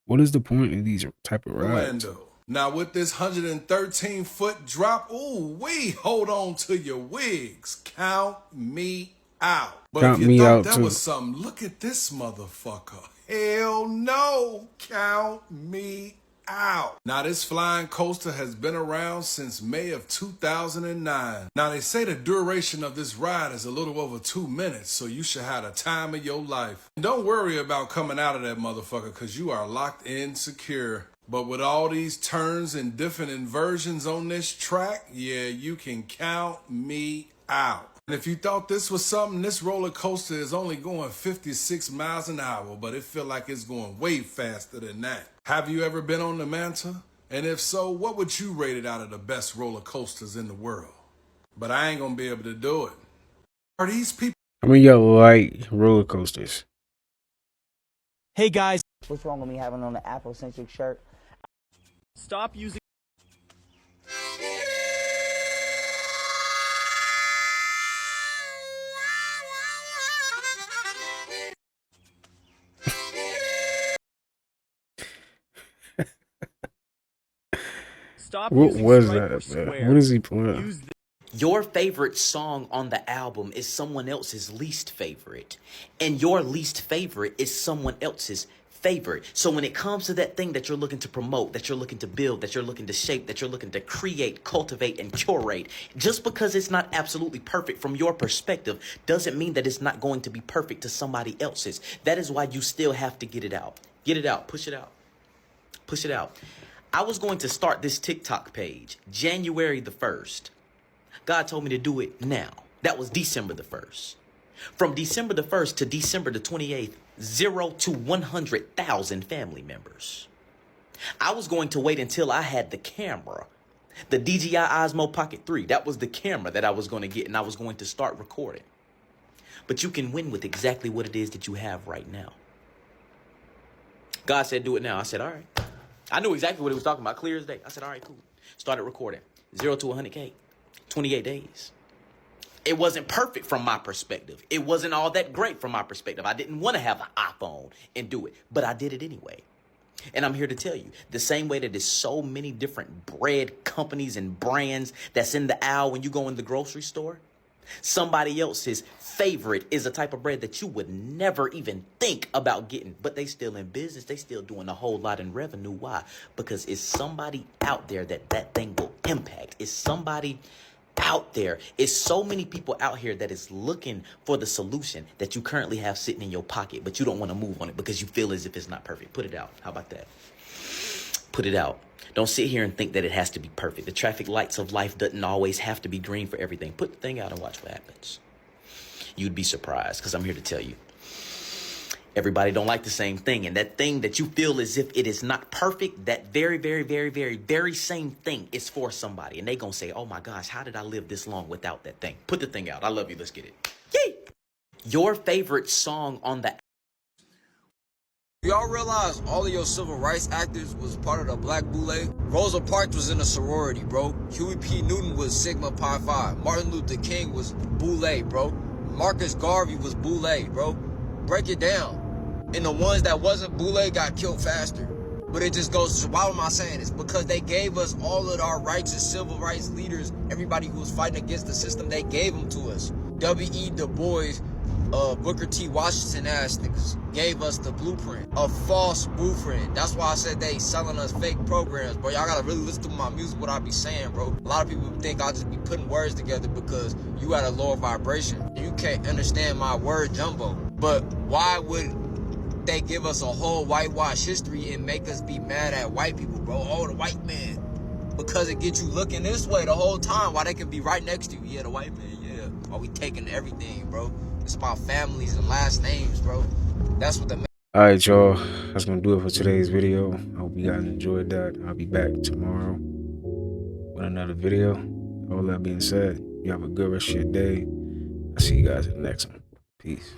what is the point of these type of rides? Orlando. Now with this 113-foot drop, ooh, we hold on to your wigs. Count me out. But Count if me you thought out, that too. was something, look at this motherfucker. Hell no. Count me out. Now this flying coaster has been around since May of 2009. Now they say the duration of this ride is a little over 2 minutes, so you should have the time of your life. And don't worry about coming out of that motherfucker, because you are locked in secure. But with all these turns and different inversions on this track, yeah, you can count me out. And if you thought this was something, this roller coaster is only going 56 miles an hour, but it feel like it's going way faster than that. Have you ever been on the Manta? And if so, what would you rate it out of the best roller coasters in the world? But I ain't gonna be able to do it. Are these people? I mean, y'all like roller coasters. Hey guys. What's wrong with me having on an Afrocentric shirt? Stop using. Stop What using was Stripe or that, Square. man? What is he playing? Your favorite song on the album is someone else's least favorite. And your least favorite is someone else's favorite. So when it comes to that thing that you're looking to promote, that you're looking to build, that you're looking to shape, that you're looking to create, cultivate, and curate, just because it's not absolutely perfect from your perspective doesn't mean that it's not going to be perfect to somebody else's. That is why you still have to get it out. Get it out. Push it out. Push it out. I was going to start this TikTok page January the 1st. God told me to do it now. That was December the 1st. From December the 1st to December the 28th, 0 to 100,000 family members. I was going to wait until I had the camera, the DJI Osmo Pocket 3. That was the camera that I was going to get, and I was going to start recording. But you can win with exactly what it is that you have right now. God said, do it now. I said, all right. I knew exactly what he was talking about, clear as day. I said, all right, cool. Started recording. 0 to 100K, 28 days. It wasn't perfect from my perspective. It wasn't all that great from my perspective. I didn't want to have an iPhone and do it, but I did it anyway. And I'm here to tell you, the same way that there's so many different bread companies and brands that's in the aisle when you go in the grocery store, somebody else's favorite is a type of bread that you would never even think about getting, but they still in business. They still doing a whole lot in revenue. Why? Because it's somebody out there that thing will impact. It's somebody out there. It's so many people out here that is looking for the solution that you currently have sitting in your pocket, but you don't want to move on it because you feel as if it's not perfect. Put it out. How about that? Put it out. Don't sit here and think that it has to be perfect. The traffic lights of life doesn't always have to be green for everything. Put the thing out and watch what happens. You'd be surprised, because I'm here to tell you. Everybody don't like the same thing. And that thing that you feel as if it is not perfect, that very, very, very, very, very same thing is for somebody. And they going to say, oh my gosh, how did I live this long without that thing? Put the thing out. I love you. Let's get it. Yay! Your favorite song on the... Y'all realize all of your civil rights actors was part of the Black Boule? Rosa Parks was in a sorority, bro. Huey P. Newton was Sigma Pi Phi. Martin Luther King was Boule, bro. Marcus Garvey was Boule, bro. Break it down. And the ones that wasn't Boule got killed faster. But it just goes to, why am I saying this? Because they gave us all of our righteous civil rights leaders, everybody who was fighting against the system, they gave them to us. W.E. Du Bois, Booker T. Washington ass niggas gave us the blueprint, a false blueprint. That's why I said they selling us fake programs, bro. Y'all gotta really listen to my music, what I be saying, bro. A lot of people think I just be putting words together because you at a lower vibration. You can't understand my word jumbo. But why would they give us a whole whitewash history and make us be mad at white people, bro? Oh, the white man. Because it gets you looking this way the whole time while they can be right next to you. Yeah, the white man, yeah. While we taking everything, bro. It's about families and last names, bro. That's what the... Alright, y'all. That's gonna do it for today's video. I hope you guys enjoyed that. I'll be back tomorrow with another video. All that being said, you have a good rest of your day. I'll see you guys in the next one. Peace.